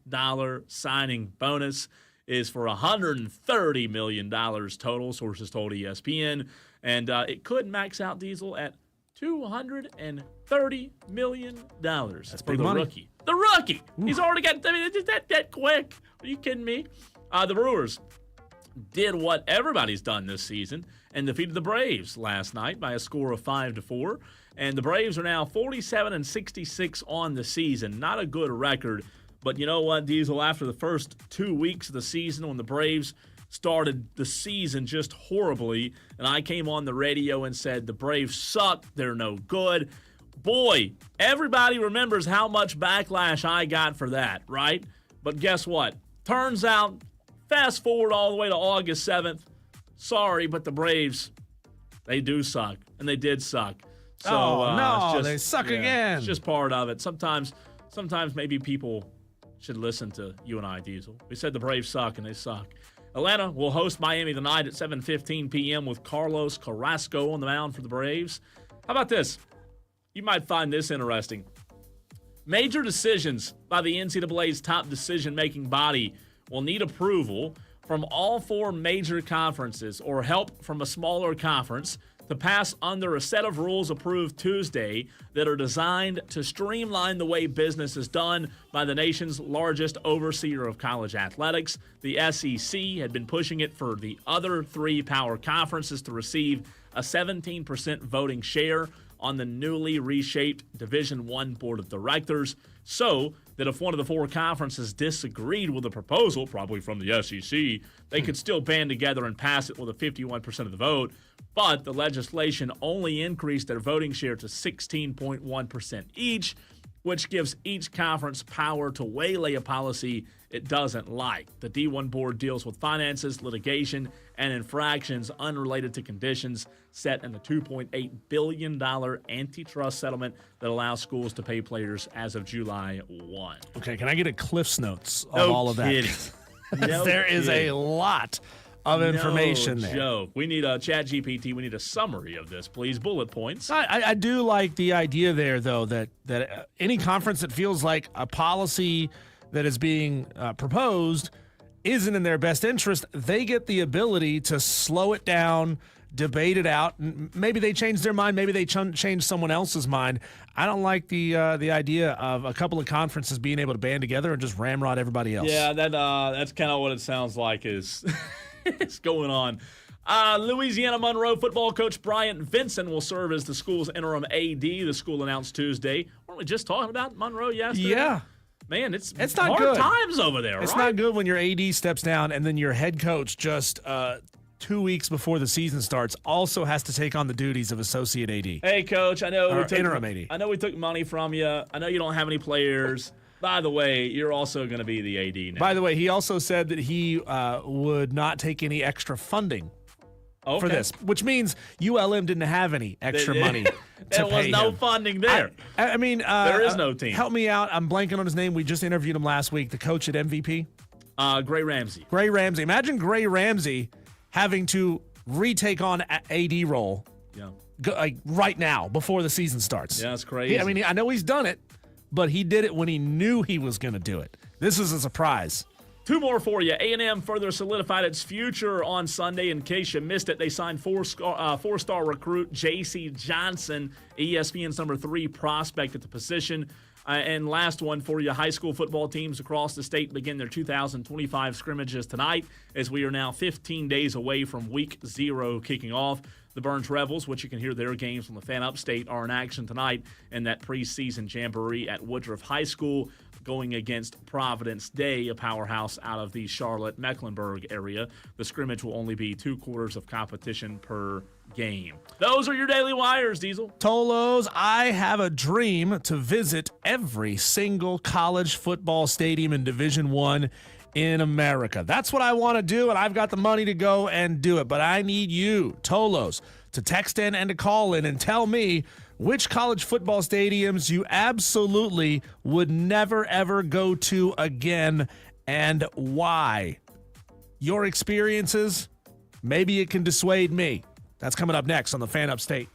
signing bonus, is for $130 million total, sources told ESPN. And it could max out, Diesel, at $230 million. That's big the money. rookie. The rookie! He's already got, that quick. Are you kidding me? The Brewers did what everybody's done this season and defeated the Braves last night by a score of 5-4. And the Braves are now 47-66 on the season. Not a good record, but you know what, Diesel? After the first 2 weeks of the season, when the Braves started the season just horribly, and I came on the radio and said the Braves suck, they're no good. Boy, everybody remembers how much backlash I got for that, right? But guess what? Turns out, fast forward all the way to August 7th, sorry, but the Braves, they do suck, and they did suck. So, they suck again. It's just part of it. Sometimes maybe people should listen to you and I, Diesel. We said the Braves suck, and they suck. Atlanta will host Miami tonight at 7:15 p.m. with Carlos Carrasco on the mound for the Braves. How about this? You might find this interesting. Major decisions by the NCAA's top decision-making body will need approval from all 4 major conferences or help from a smaller conference to pass under a set of rules approved Tuesday that are designed to streamline the way business is done by the nation's largest overseer of college athletics. The SEC had been pushing it for the other 3 power conferences to receive a 17% voting share on the newly reshaped Division I Board of Directors, so that if one of the 4 conferences disagreed with the proposal, probably from the SEC, they could still band together and pass it with a 51% of the vote. But the legislation only increased their voting share to 16.1% each. which gives each conference power to waylay a policy it doesn't like. The D1 board deals with finances, litigation, and infractions unrelated to conditions set in the $2.8 billion antitrust settlement that allows schools to pay players as of July 1. Okay, can I get a Cliff's Notes of No all of that? kidding. No There is a kidding. lot of information No there. joke. We need a ChatGPT. We need a summary of this, please. Bullet points. I do like the idea there, though, that any conference that feels like a policy that is being proposed isn't in their best interest, they get the ability to slow it down, debate it out. Maybe they change their mind. Maybe they change someone else's mind. I don't like the idea of a couple of conferences being able to band together and just ramrod everybody else. Yeah, that's kind of what it sounds like is going on. Louisiana Monroe football coach Bryant Vinson will serve as the school's interim AD. The school announced Tuesday. Weren't we just talking about Monroe yesterday? Yeah. Man, it's not hard good. times over there, It's right? not good when your AD steps down and then your head coach just 2 weeks before the season starts also has to take on the duties of associate AD. Hey, coach, I know Or we took, interim AD. I know we took money from you. I know you don't have any players. By the way, you're also going to be the AD now. By the way, he also said that he would not take any extra funding for this, which means ULM didn't have any extra money to There was pay no him. funding there. I mean, There is no team. Help me out. I'm blanking on his name. We just interviewed him last week, the coach at MVP. Gray Ramsey. Gray Ramsey. Imagine Gray Ramsey having to retake on AD role Yeah. like right now before the season starts. Yeah, that's crazy. I mean, I know he's done it, but he did it when he knew he was going to do it. This is a surprise. Two more for you. A&M further solidified its future on Sunday. In case you missed it, they signed four-star recruit J.C. Johnson, ESPN's number 3 prospect at the position. And last one for you, high school football teams across the state begin their 2025 scrimmages tonight as we are now 15 days away from Week 0 kicking off. The Burns Rebels, which you can hear their games from the Fan Upstate, are in action tonight in that preseason jamboree at Woodruff High School, going against Providence Day, a powerhouse out of the Charlotte-Mecklenburg area. The scrimmage will only be 2 quarters of competition per game. Those are your Daily Wires, Diesel. Tolos, I have a dream to visit every single college football stadium in Division I in America. That's what I want to do, and I've got the money to go and do it. But I need you, Tolos, to text in and to call in and tell me which college football stadiums you absolutely would never, ever go to again and why. Your experiences, maybe it can dissuade me. That's coming up next on the Fan Upstate.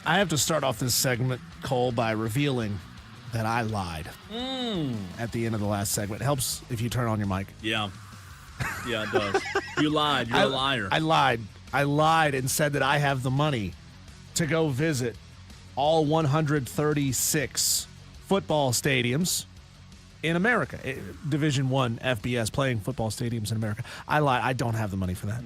I have to start off this segment, Cole, by revealing that I lied at the end of the last segment. It helps if you turn on your mic. Yeah. Yeah, it does. You lied. You're a liar. I lied. I lied and said that I have the money to go visit all 136 football stadiums in America. Division I FBS playing football stadiums in America. I lied. I don't have the money for that.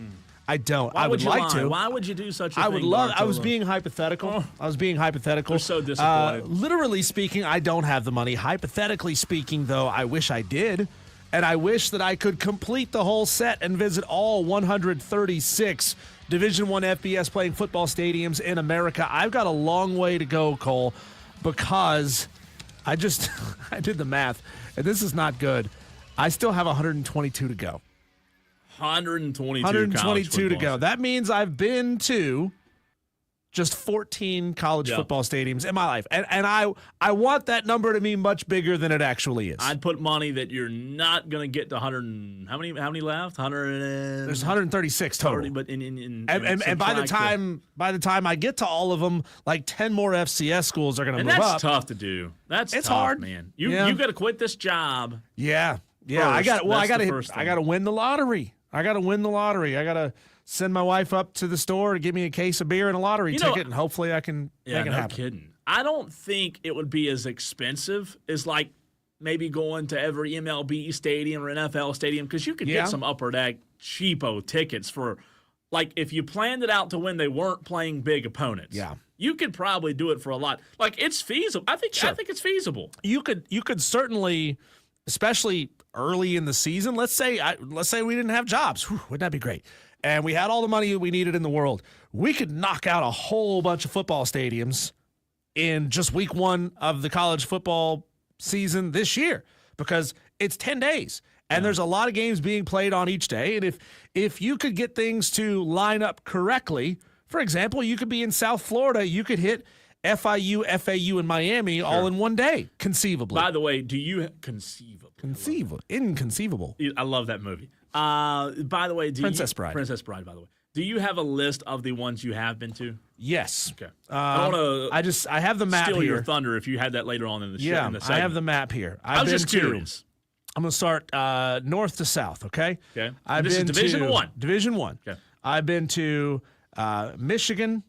I don't. Why I would you like lie? to. Why would you do such a I thing? would love. I was Bartolo? being hypothetical. I was being hypothetical. You're so disappointed. Literally speaking, I don't have the money. Hypothetically speaking, though, I wish I did. And I wish that I could complete the whole set and visit all 136 Division I FBS playing football stadiums in America. I've got a long way to go, Cole, because I did the math, and this is not good. I still have 122 to go. 122 to go. That means I've been to just 14 college football stadiums in my life. And I want that number to be much bigger than it actually is. I'd put money that you're not going to get to 100. How many left? 100. There's 136 total. 30, but and by the time I get to all of them, like 10 more FCS schools are going to move up. And that's tough to do. It's tough, hard, man. You got to quit this job. Yeah. I got to win the lottery. I got to send my wife up to the store to give me a case of beer and a lottery ticket, and hopefully I can make it happen. Kidding. I don't think it would be as expensive as like maybe going to every MLB stadium or NFL stadium, because you could get some upper deck cheapo tickets for, like, if you planned it out to when they weren't playing big opponents. Yeah. You could probably do it for a lot. Like, it's feasible. I think it's feasible. You could certainly, especially early in the season. Let's say we didn't have jobs. Whew, wouldn't that be great? And we had all the money we needed in the world. We could knock out a whole bunch of football stadiums in just week 1 of the college football season this year, because it's 10 days. And there's a lot of games being played on each day. And if you could get things to line up correctly, for example, you could be in South Florida. You could hit FIU, FAU, and Miami all in one day, conceivably. By the way, do you conceivable? Inconceivable. I love that movie. By the way, Princess Bride. Princess Bride, by the way. Do you have a list of the ones you have been to? Yes. Okay. I don't want to. I have the map steal here. your thunder if you had that later on in the show. Yeah, in the I have the map here. I was just curious. I'm going to start north to south, okay? Okay. This is Division I. Division I. Okay. I've been to Michigan,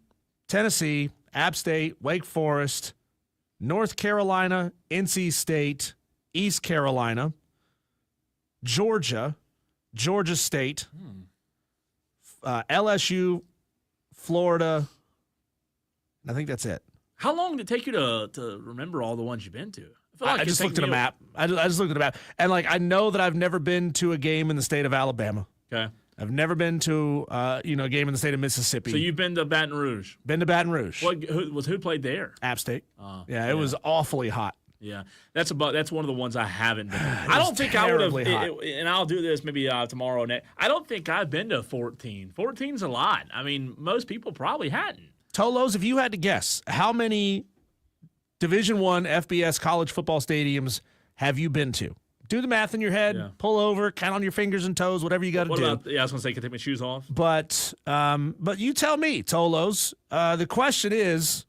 Tennessee, App State, Wake Forest, North Carolina, NC State, East Carolina, Georgia, Georgia State, LSU, Florida. I think that's it. How long did it take you to remember all the ones you've been to? I just looked at a map. I just looked at a map. And, like, I know that I've never been to a game in the state of Alabama. Okay. I've never been to a game in the state of Mississippi. So you've been to Baton Rouge? Been to Baton Rouge. Who played there? App State. It was awfully hot. Yeah, that's one of the ones I haven't been to. I don't think I would have, and I'll do this maybe tomorrow. I don't think I've been to 14. 14's a lot. I mean, most people probably hadn't. Tolos, if you had to guess, how many Division I FBS college football stadiums have you been to? Do the math in your head. Yeah. Pull over, count on your fingers and toes, whatever you got to do. I was going to say, can I take my shoes off? But you tell me, Tolos. The question is,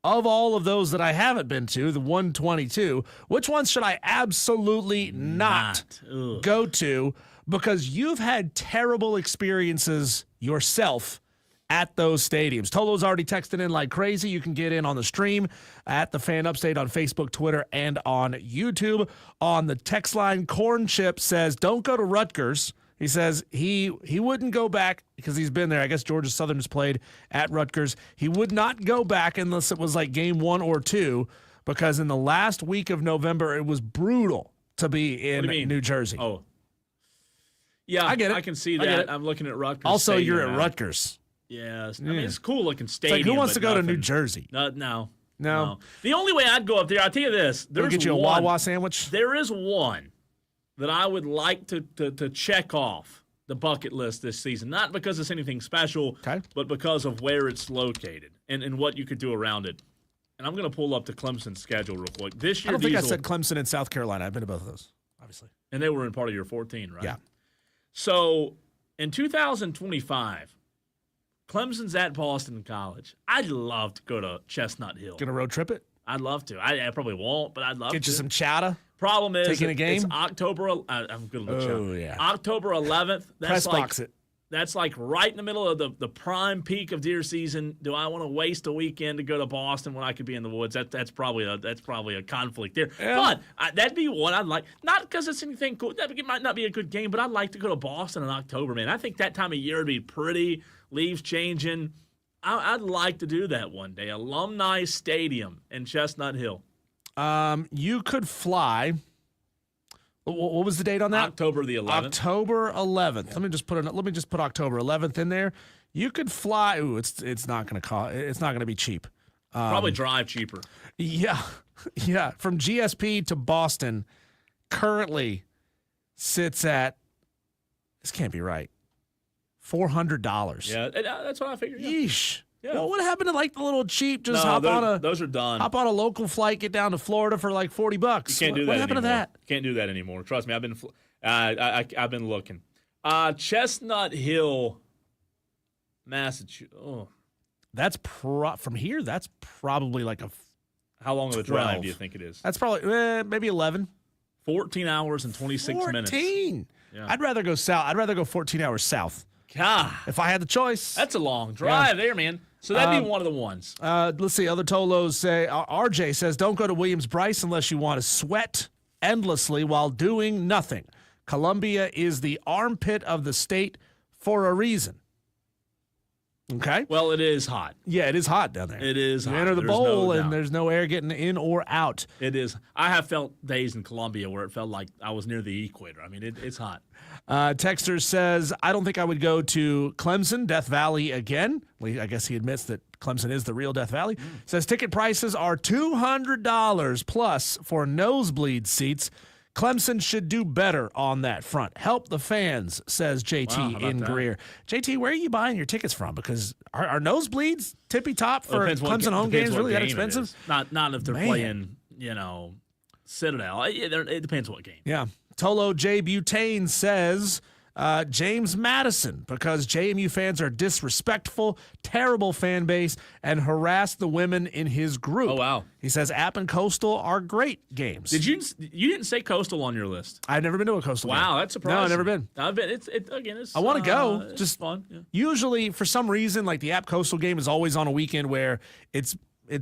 of all of those that I haven't been to, the 122, which ones should I absolutely not go to? Because you've had terrible experiences yourself at those stadiums. Tolo's already texted in like crazy. You can get in on the stream at the Fan Upstate on Facebook, Twitter, and on YouTube. On the text line, Corn Chip says, don't go to Rutgers. He says he wouldn't go back because he's been there. I guess Georgia Southern's played at Rutgers. He would not go back unless it was like game 1 or 2, because in the last week of November, it was brutal to be in New Jersey. Oh, yeah, I get it. I can see that. I'm looking at Rutgers. Also, Stadium you're at Rutgers. Yes. I mean, it's a cool looking stadium. It's like, who wants to go to New Jersey? No. The only way I'd go up there, I'll tell you this. There's get you a Wawa sandwich? There is one that I would like to check off the bucket list this season. Not because it's anything special, but because of where it's located and what you could do around it. And I'm going to pull up the Clemson schedule real quick. This year, I don't think I said Clemson and South Carolina. I've been to both of those, obviously. And they were in part of your 14, right? Yeah. So in 2025, Clemson's at Boston College. I'd love to go to Chestnut Hill. Gonna road trip it? I'd love to. I probably won't, but I'd love to. Get you some chowder? Problem is, Taking a game? it's October. I'm going to look Oh, yeah. October 11th. Press box it. That's like right in the middle of the prime peak of deer season. Do I want to waste a weekend to go to Boston when I could be in the woods? That's probably a conflict there. Yeah. But that'd be one I'd like. Not because it's anything cool. It might not be a good game, but I'd like to go to Boston in October, man. I think that time of year would be pretty. Leaves changing. I'd like to do that one day. Alumni Stadium in Chestnut Hill. You could fly. What was the date on that? October the 11th. October 11th. Yeah. Let me just put October 11th in there. You could fly. Ooh, it's not going to cost. It's not going to be cheap. Probably drive cheaper. Yeah, yeah. From GSP to Boston, currently sits at. This can't be right. $400. Yeah, that's what I figured. Yeah. Yeesh. Yeah. Well, what happened to like the little cheap? Just those are done. Hop on a local flight, get down to Florida for like $40. You can't do that. What happened anymore. to that? Can't do that anymore. Trust me, I've been looking. Chestnut Hill, Massachusetts. Oh. That's from here. That's probably like a. How long of a drive do you think it is? That's probably maybe 11. 14 hours and 26 minutes. 14. Yeah. I'd rather go south. I'd rather go 14 hours south. God, if I had the choice. That's a long drive there, man. So that'd be one of the ones. Let's see. Other Tolos say, RJ says, don't go to Williams-Brice unless you want to sweat endlessly while doing nothing. Columbia is the armpit of the state for a reason. Okay? Well, it is hot. Yeah, it is hot down there. It is hot. You enter the There's bowl, no and doubt. there's no air getting in or out. It is. I have felt days in Columbia where it felt like I was near the equator. I mean, it's hot. Texter says, I don't think I would go to Clemson, Death Valley again. I guess he admits that Clemson is the real Death Valley. Says ticket prices are $200 plus for nosebleed seats. Clemson should do better on that front. Help the fans, says JT in Greer. JT, where are you buying your tickets from? Because are nosebleeds tippy top for Clemson home games really that expensive? Not if they're playing, Citadel. It depends what game. Yeah. Tolo J. Butane says James Madison, because JMU fans are disrespectful, terrible fan base, and harass the women in his group. Oh, wow. He says App and Coastal are great games. You didn't say Coastal on your list? I've never been to a Coastal game. Wow, that's surprising. No, I've never been. I've been. It's I want to go. It's just fun. Yeah. Usually, for some reason, like the App Coastal game is always on a weekend where it's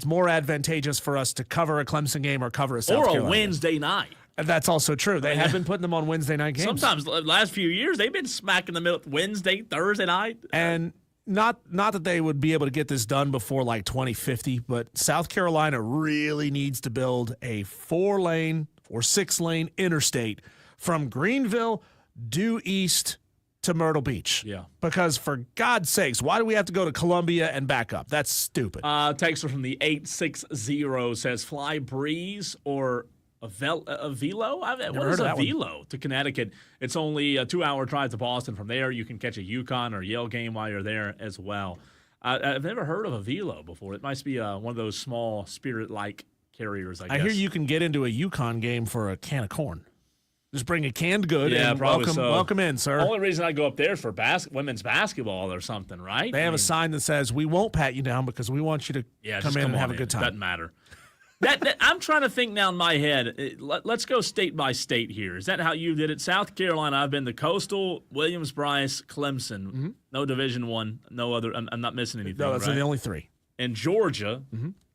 more advantageous for us to cover a Clemson game or cover a South Carolina a Wednesday night. And that's also true. They have been putting them on Wednesday night games. Sometimes the last few years they've been smacking the middle Wednesday, Thursday night. And not that they would be able to get this done before like 2050, but South Carolina really needs to build a 4-lane or 6-lane interstate from Greenville due east to Myrtle Beach. Yeah. Because for God's sakes, why do we have to go to Columbia and back up? That's stupid. Texter from the 860 says fly breeze or a velo? What is a velo to Connecticut? It's only a 2-hour drive to Boston. From there, you can catch a UConn or Yale game while you're there as well. I've never heard of a velo before. It must be one of those small Spirit-like carriers, I guess. I hear you can get into a UConn game for a can of corn. Just bring a canned good and welcome in, sir. The only reason I go up there is for women's basketball or something, right? They have a sign that says, we won't pat you down because we want you to come in and have a good time. Doesn't matter. I'm trying to think now in my head. Let's go state by state here. Is that how you did it? South Carolina, I've been to Coastal, Williams-Brice, Clemson. Mm-hmm. No Division I, no other. I'm not missing anything. No, that's right? the only three. And Georgia,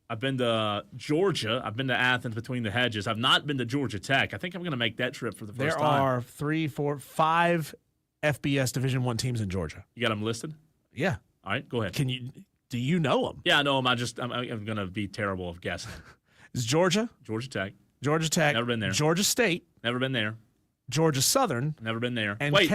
I've been to Georgia. I've been to Athens between the hedges. I've not been to Georgia Tech. I think I'm going to make that trip for the first time. There are 3, 4, 5 FBS Division I teams in Georgia. You got them listed? Yeah. All right, go ahead. Do you know them? Yeah, I know them. I'm going to be terrible of guessing. Is Georgia? Georgia Tech. Georgia Tech. Never been there. Georgia State. Never been there. Georgia Southern. Never been there. And wait,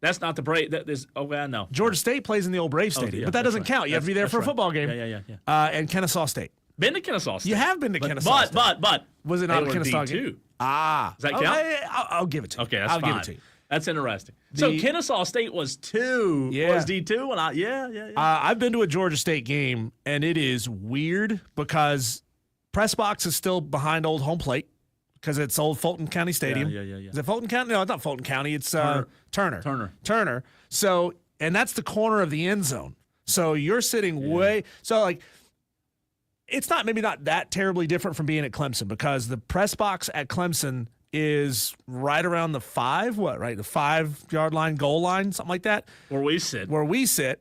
that's not the Brave. No. Georgia State plays in the old Brave Stadium, yeah, but that doesn't count. You have to be there for a football game. Yeah. And Kennesaw State. Been to Kennesaw State. You have been to Kennesaw State. But was it not a Kennesaw D2? Game? Does that count? I'll give it to you. Okay, I'll give it to you. That's interesting. So Kennesaw State was 2. Yeah. Was D2? And yeah. I've been to a Georgia State game, and it is weird because press box is still behind old home plate because it's old Fulton County Stadium. Yeah. Is it Fulton County? No, it's not Fulton County. It's Turner. Turner. So, and that's the corner of the end zone. So you're sitting so like it's maybe not that terribly different from being at Clemson, because the press box at Clemson is right around the 5-yard line, goal line, something like that. Where we sit.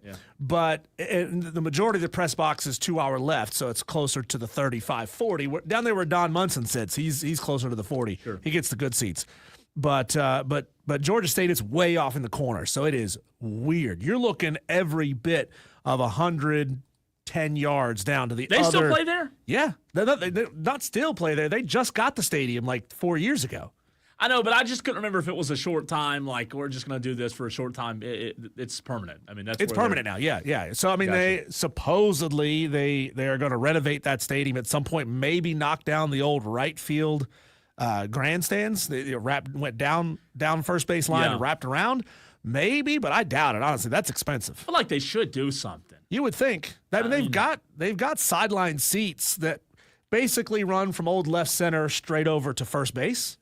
Yeah. But the majority of the press box is to our left, so it's closer to the 35, 40. Down there where Don Munson sits, he's closer to the 40. Sure. He gets the good seats. But Georgia State is way off in the corner, so it is weird. You're looking every bit of 110 yards down to the They still play there? Yeah. They not still play there. They just got the stadium like 4 years ago. I know, but I just couldn't remember if it was a short time, like we're just going to do this for a short time. It's permanent. I mean, it's permanent now. Yeah. So I mean, they supposedly they are going to renovate that stadium at some point. Maybe knock down the old right field grandstands. They went down first base line and wrapped around. Maybe, but I doubt it. Honestly, that's expensive. I feel like they should do something. You would think. They've got sideline seats that basically run from old left center straight over to first base.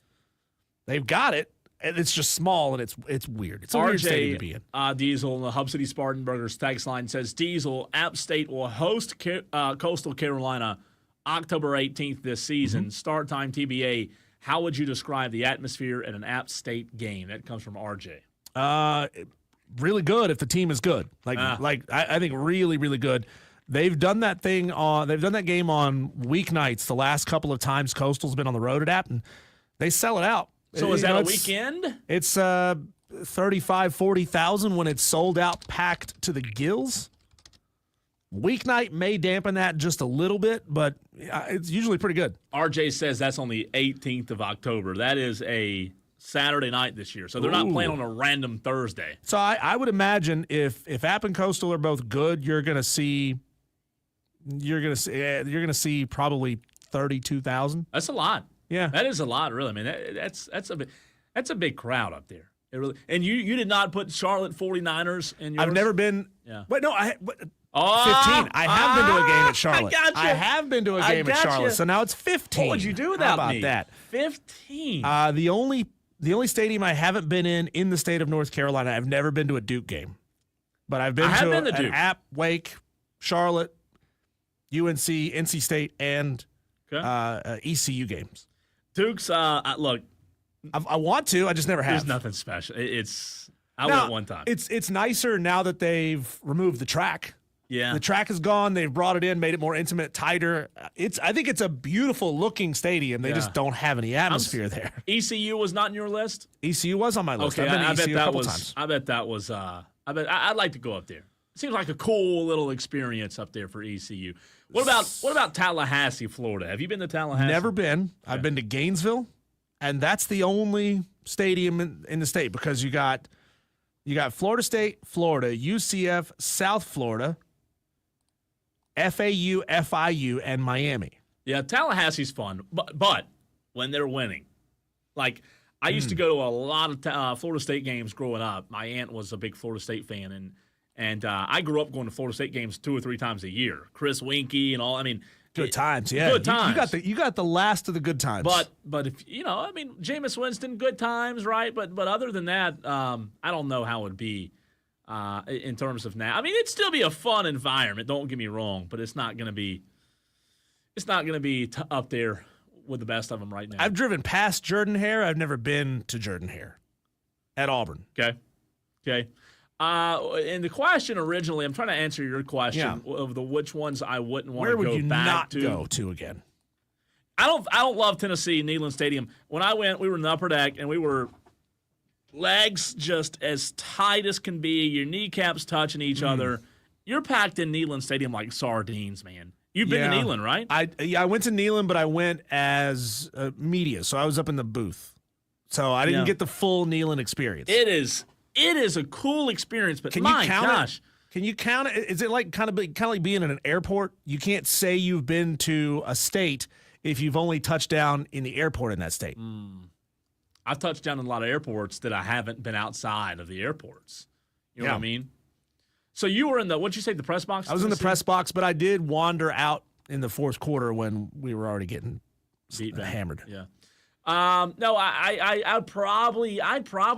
They've got it, and it's just small, and it's weird. It's a weird stadium to be in. Diesel in the Hub City Spartanburgers text line says, Diesel, App State will host Coastal Carolina October 18th this season. Start time TBA. How would you describe the atmosphere at an App State game? That comes from RJ. Really good if the team is good. I think really, really good. They've done that game on weeknights the last couple of times Coastal's been on the road at App, and they sell it out. So is that a weekend? It's 35,000, 40,000 when it's sold out, packed to the gills. Weeknight may dampen that just a little bit, but it's usually pretty good. RJ says that's on the 18th of October. That is a Saturday night this year, so they're not playing on a random Thursday. So I would imagine if App and Coastal are both good, you're gonna see probably 32,000. That's a lot. Yeah, that is a lot, really. I mean, that's a big crowd up there. It really, and you did not put Charlotte 49ers in yours? I've never been. Yeah. Wait, no, 15. I have been to a game at Charlotte. I have been to a game at Charlotte. So now it's 15. What would you do without me? How about that? 15. The only stadium I haven't been in the state of North Carolina, I've never been to a Duke game. But I've been to an App, Wake, Charlotte, UNC, NC State, and ECU games. Duke's, look. I want to. I just never have. There's nothing special. I went one time. It's nicer now that they've removed the track. Yeah. The track is gone. They've brought it in, made it more intimate, tighter. I think it's a beautiful looking stadium. They just don't have any atmosphere there. ECU was not in your list? ECU was on my list. Okay, I've been to ECU bet a couple that was times. I bet that was I'd like to go up there. It seems like a cool little experience up there for ECU. What about Tallahassee, Florida? Have you been to Tallahassee? Never been. Okay. I've been to Gainesville, and that's the only stadium in the state, because you got Florida State, Florida, UCF, South Florida, FAU, FIU, and Miami. Yeah, Tallahassee's fun, but when they're winning. Like, I used to go to a lot of Florida State games growing up. My aunt was a big Florida State fan, and I grew up going to Florida State games 2 or 3 times a year. Chris Winkie and all. I mean, good times, yeah. Good times. You got the last of the good times. But if Jameis Winston, good times, right? But other than that, I don't know how it would be in terms of now. I mean, it'd still be a fun environment. Don't get me wrong, but it's not going to be. It's not going to be up there with the best of them right now. I've driven past Jordan-Hare. I've never been to Jordan-Hare at Auburn. Okay. And the question originally, I'm trying to answer your question of the which ones I wouldn't want to go back to. Where would you not go to again? I don't love Tennessee, Neyland Stadium. When I went, we were in the upper deck, and we were legs just as tight as can be, your kneecaps touching each other. You're packed in Neyland Stadium like sardines, man. You've been to Neyland, right? I went to Neyland, but I went as media, so I was up in the booth. So I didn't get the full Neyland experience. It is a cool experience, but Can my you count gosh. It? Can you count it? Is it like kind of like being in an airport? You can't say you've been to a state if you've only touched down in the airport in that state. I've touched down in a lot of airports that I haven't been outside of the airports. You know what I mean? So you were in what'd you say, the press box? I was in the press box, but I did wander out in the fourth quarter when we were already getting hammered. Yeah. No, I'd probably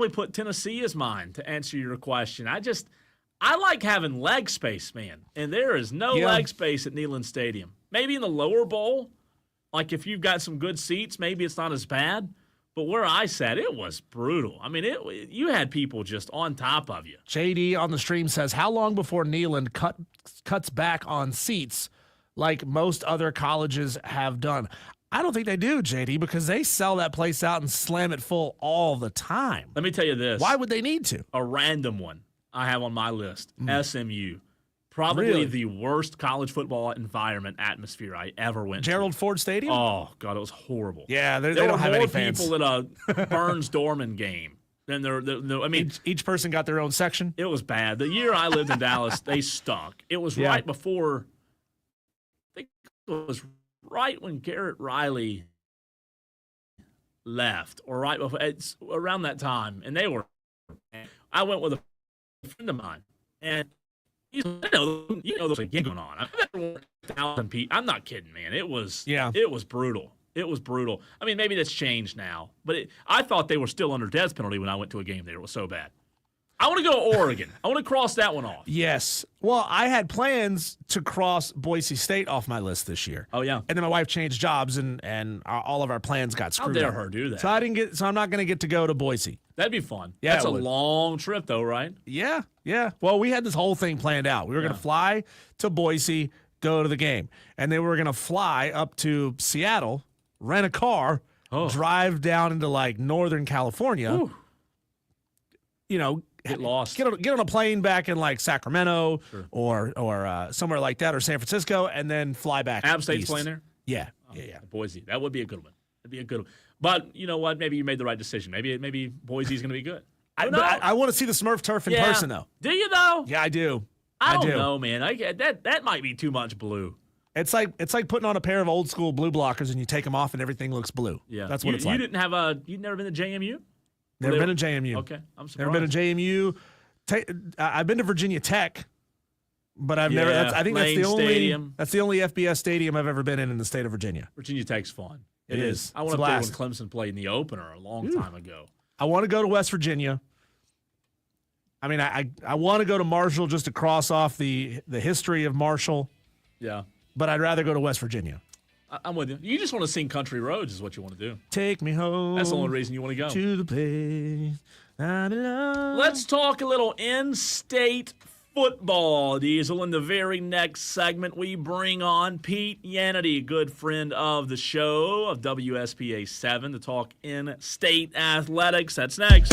put Tennessee as mine to answer your question. I like having leg space, man. And there is no leg space at Neyland Stadium. Maybe in the lower bowl, like if you've got some good seats, maybe it's not as bad. But where I sat, it was brutal. I mean, you had people just on top of you. JD on the stream says, how long before Neyland cuts back on seats like most other colleges have done? I don't think they do, JD, because they sell that place out and slam it full all the time. Let me tell you this. Why would they need to? A random one I have on my list, SMU. Probably Really? the worst college football environment atmosphere I ever went Gerald to. Ford Stadium? Oh, God, it was horrible. Yeah, they there don't were have more any fans. people at a Burns-Dorman game than there. I mean, Each person got their own section? it was bad. The year I lived in Dallas, they stunk. It was right before, I think it was right when Garrett Riley left, or right before, it's around that time, and they were. I went with a friend of mine, and you know, there's a game going on. I've never worn 1,000 people. I'm not kidding, man. It was brutal. It was brutal. I mean, maybe that's changed now, but I thought they were still under death penalty when I went to a game there. It was so bad. I want to go to Oregon. I want to cross that one off. Yes. Well, I had plans to cross Boise State off my list this year. Oh, yeah. And then my wife changed jobs, and all of our plans got screwed How dare up. her do that? So I'm not going to get to go to Boise. That'd be fun. Yeah, That's it a would. long trip, though, right? Yeah. Well, we had this whole thing planned out. We were going to fly to Boise, go to the game, and then we were going to fly up to Seattle, rent a car, drive down into like Northern California. Ooh. You know, Get lost. Get on a plane back in like Sacramento or somewhere like that, or San Francisco, and then fly back. App State's east. playing there? Yeah. Boise. That would be a good one. That'd be a good one. But you know what? Maybe you made the right decision. Maybe Boise's going to be good. I want to see the Smurf turf in person, though. Do you, though? Yeah, I do. I don't know, man. That might be too much blue. It's like putting on a pair of old school blue blockers and you take them off and everything looks blue. Yeah, that's what it's like. You've never been to JMU? Never been to JMU. Okay, I'm surprised. Never been to JMU. I've been to Virginia Tech, but I've never. I think that's the only Stadium. That's the only FBS stadium I've ever been in the state of Virginia. Virginia Tech's fun. It is. I went up there when Clemson played in the opener a long time ago. I want to go to West Virginia. I mean, I want to go to Marshall just to cross off the history of Marshall. Yeah. But I'd rather go to West Virginia. I'm with you. You just want to sing Country Roads is what you want to do. Take me home. That's the only reason you want to go. To the place I belong. Let's talk a little in-state football, Diesel. In the very next segment, we bring on Pete Yanity, good friend of the show, of WSPA 7, to talk in-state athletics. That's next.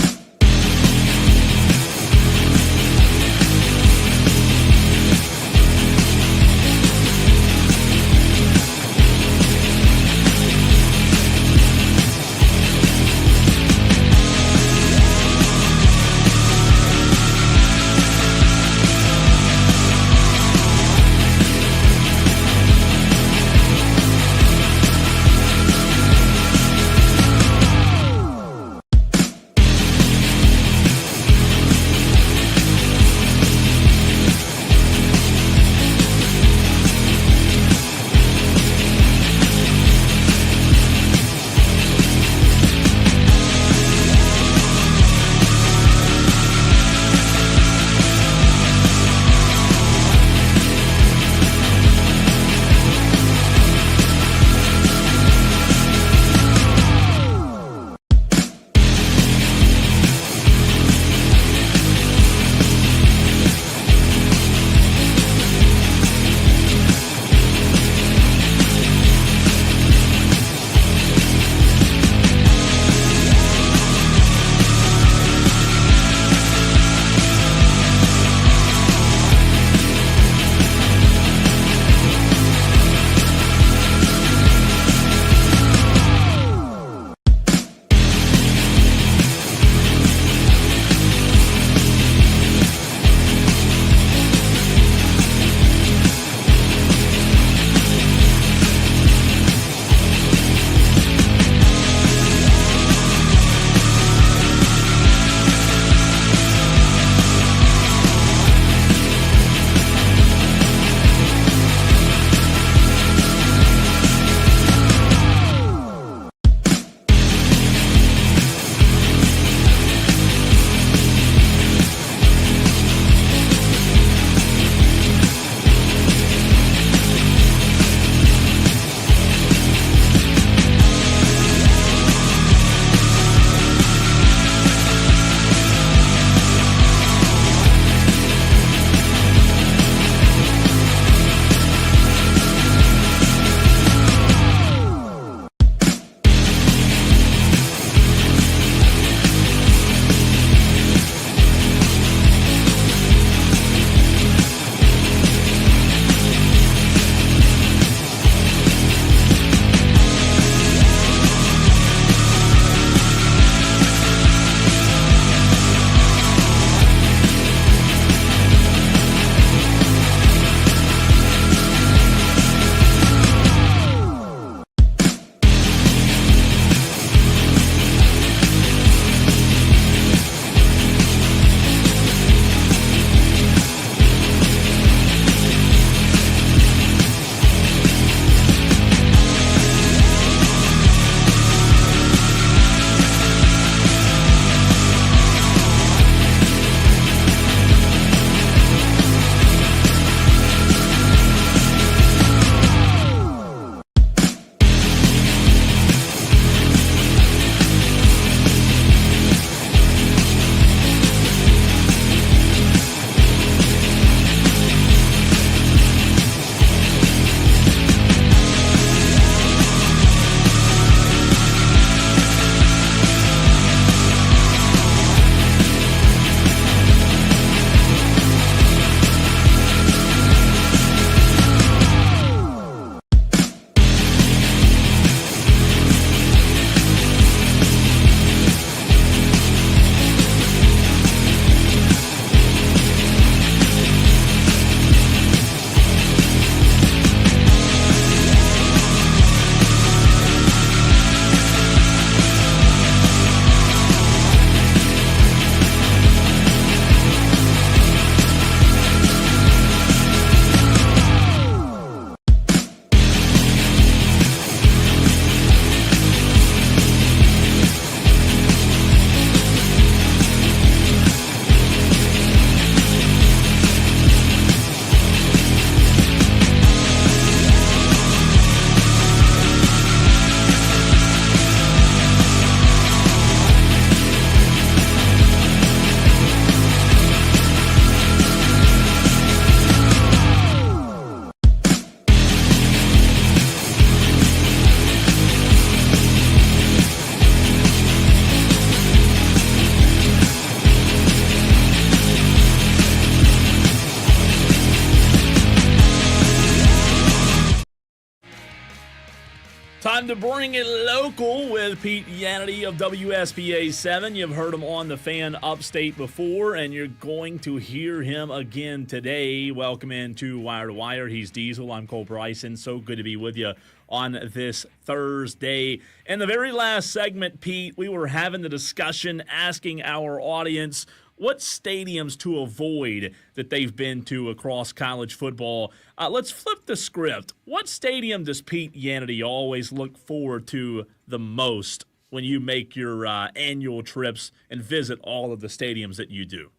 Time to bring it local with Pete Yanity of WSPA 7. You've heard him on the Fan Upstate before, and you're going to hear him again today. Welcome into Wire to Wire. He's Diesel. I'm Cole Bryson. So good to be with you on this Thursday. In the very last segment, Pete, we were having the discussion asking our audience what stadiums to avoid that they've been to across college football. Let's flip the script. What stadium does Pete Yanity always look forward to the most when you make your annual trips and visit all of the stadiums that you do?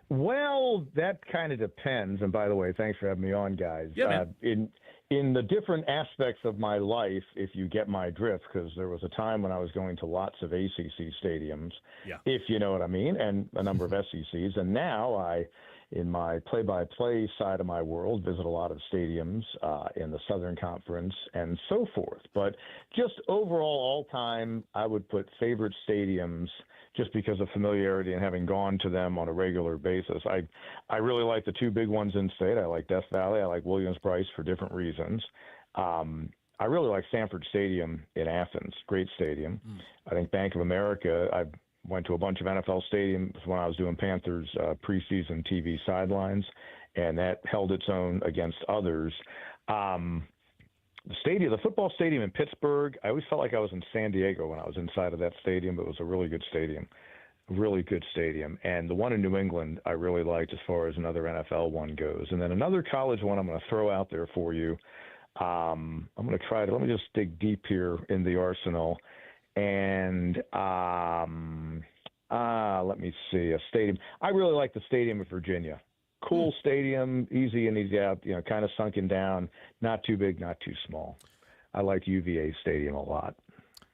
Well, that kind of depends. And by the way, thanks for having me on, guys. Yeah, man. In the different aspects of my life, if you get my drift, because there was a time when I was going to lots of ACC stadiums, if you know what I mean, and a number of SECs. And now in my play-by-play side of my world, visit a lot of stadiums in the Southern Conference and so forth. But just overall, all-time, I would put favorite stadiums just because of familiarity and having gone to them on a regular basis. I really like the two big ones in state. I like Death Valley. I like Williams-Brice for different reasons. I really like Sanford Stadium in Athens. Great stadium. I think Bank of America, I went to a bunch of NFL stadiums when I was doing Panthers preseason TV sidelines, and that held its own against others. The football stadium in Pittsburgh, I always felt like I was in San Diego when I was inside of that stadium, but it was a really good stadium. And the one in New England I really liked as far as another NFL one goes. And then another college one I'm going to throw out there for you. I'm going to let me just dig deep here in the arsenal. And let me see, a stadium. I really like the stadium in Virginia. Cool stadium, easy and easy out, kind of sunken down, not too big, not too small. I like UVA Stadium a lot.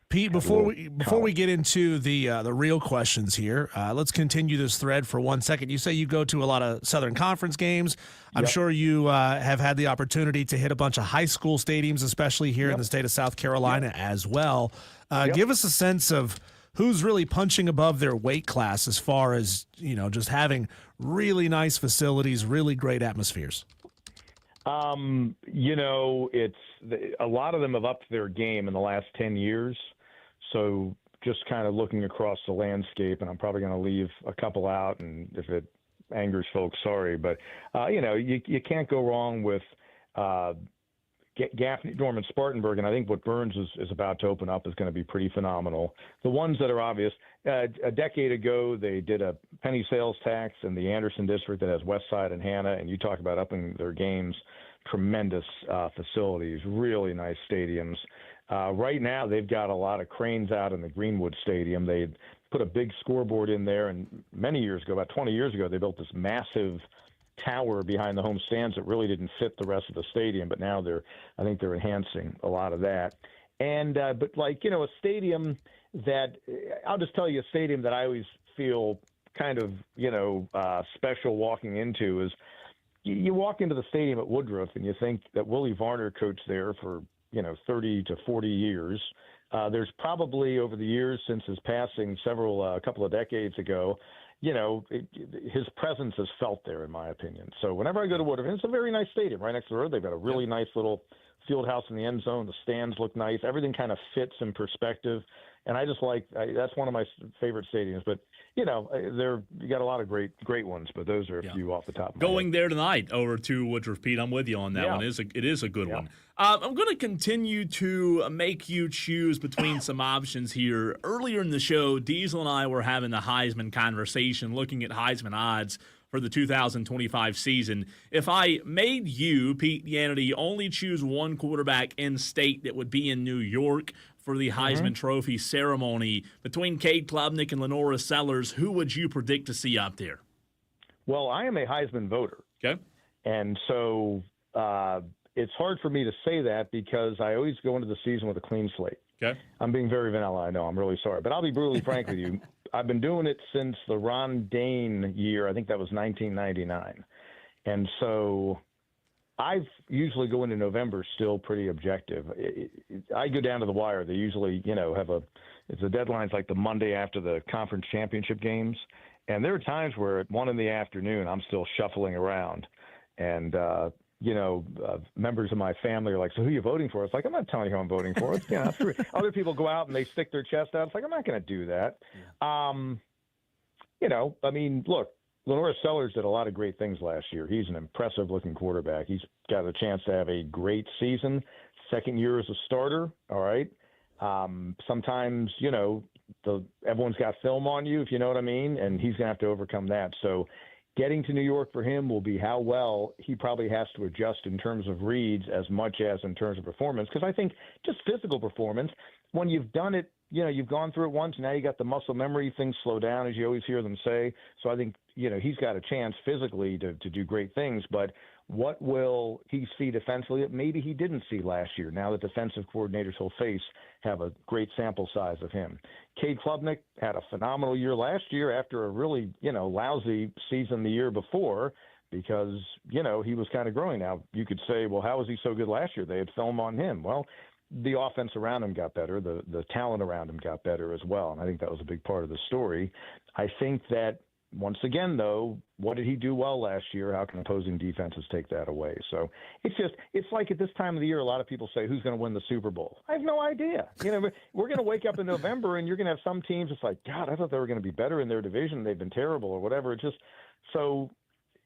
Pete, before we get into the real questions here, let's continue this thread for 1 second. You say you go to a lot of Southern Conference games. I'm sure you have had the opportunity to hit a bunch of high school stadiums, especially here in the state of South Carolina as well. Give us a sense of who's really punching above their weight class as far as, just having really nice facilities, really great atmospheres. It's a lot of them have upped their game in the last 10 years. So just kind of looking across the landscape, and I'm probably going to leave a couple out, and if it angers folks, sorry. But, you can't go wrong with Gaffney, Norman, Spartanburg, and I think what Burns is about to open up is going to be pretty phenomenal. The ones that are obvious, a decade ago, they did a penny sales tax in the Anderson district that has Westside and Hannah, and you talk about upping their games, tremendous facilities, really nice stadiums. Right now, they've got a lot of cranes out in the Greenwood Stadium. They put a big scoreboard in there, and many years ago, about 20 years ago, they built this massive tower behind the home stands that really didn't fit the rest of the stadium, but now I think they're enhancing a lot of that. And but a stadium that I'll just tell you, a stadium that I always feel kind of special walking into is you walk into the stadium at Woodruff and you think that Willie Varner coached there for 30 to 40 years. There's probably over the years since his passing a couple of decades ago, his presence is felt there, in my opinion. So whenever I go to Woodruff, it's a very nice stadium right next to the road. They've got a really nice little field house in the end zone. The stands look nice. Everything kind of fits in perspective. And I just that's one of my favorite stadiums. But, you got a lot of great ones, but those are a few off the top of my Going head. there tonight over to Woodruff, Pete, I'm with you on that one. It is a good one. I'm going to continue to make you choose between some options here. Earlier in the show, Diesel and I were having the Heisman conversation, looking at Heisman odds for the 2025 season. If I made you, Pete Yanity, only choose one quarterback in state that would be in New York for the Heisman Trophy ceremony, between Cade Klubnik and Lenora Sellers, who would you predict to see up there? Well, I am a Heisman voter. Okay. And so it's hard for me to say that because I always go into the season with a clean slate. Okay. I'm being very vanilla, I know. I'm really sorry. But I'll be brutally frank with you. I've been doing it since the Ron Dane year. I think that was 1999. And so I usually go into November still pretty objective. I go down to the wire. They usually, it's the deadline's like the Monday after the conference championship games. And there are times where at 1 PM, I'm still shuffling around. And members of my family are like, so who are you voting for? It's like, I'm not telling you who I'm voting for. Other people go out and they stick their chest out. It's like, I'm not going to do that. Look, Lenore Sellers did a lot of great things last year. He's an impressive-looking quarterback. He's got a chance to have a great season. Second year as a starter, all right? Sometimes, everyone's got film on you, if you know what I mean, and he's going to have to overcome that. So getting to New York for him will be how well he probably has to adjust in terms of reads as much as in terms of performance. Because I think just physical performance, when you've done it, you've gone through it once, now you got the muscle memory, things slow down, as you always hear them say. So I think, he's got a chance physically to do great things. But what will he see defensively that maybe he didn't see last year? Now the defensive coordinators he'll face have a great sample size of him. Cade Klubnik had a phenomenal year last year after a really, lousy season the year before because, he was kind of growing. Now you could say, well, how was he so good last year? They had film on him. Well, the offense around him got better. The talent around him got better as well. And I think that was a big part of the story. I think that once again, though, what did he do well last year? How can opposing defenses take that away? So it's like at this time of the year, a lot of people say, who's going to win the Super Bowl? I have no idea. We're going to wake up in November and you're going to have some teams. It's like, God, I thought they were going to be better in their division. They've been terrible or whatever. It's just so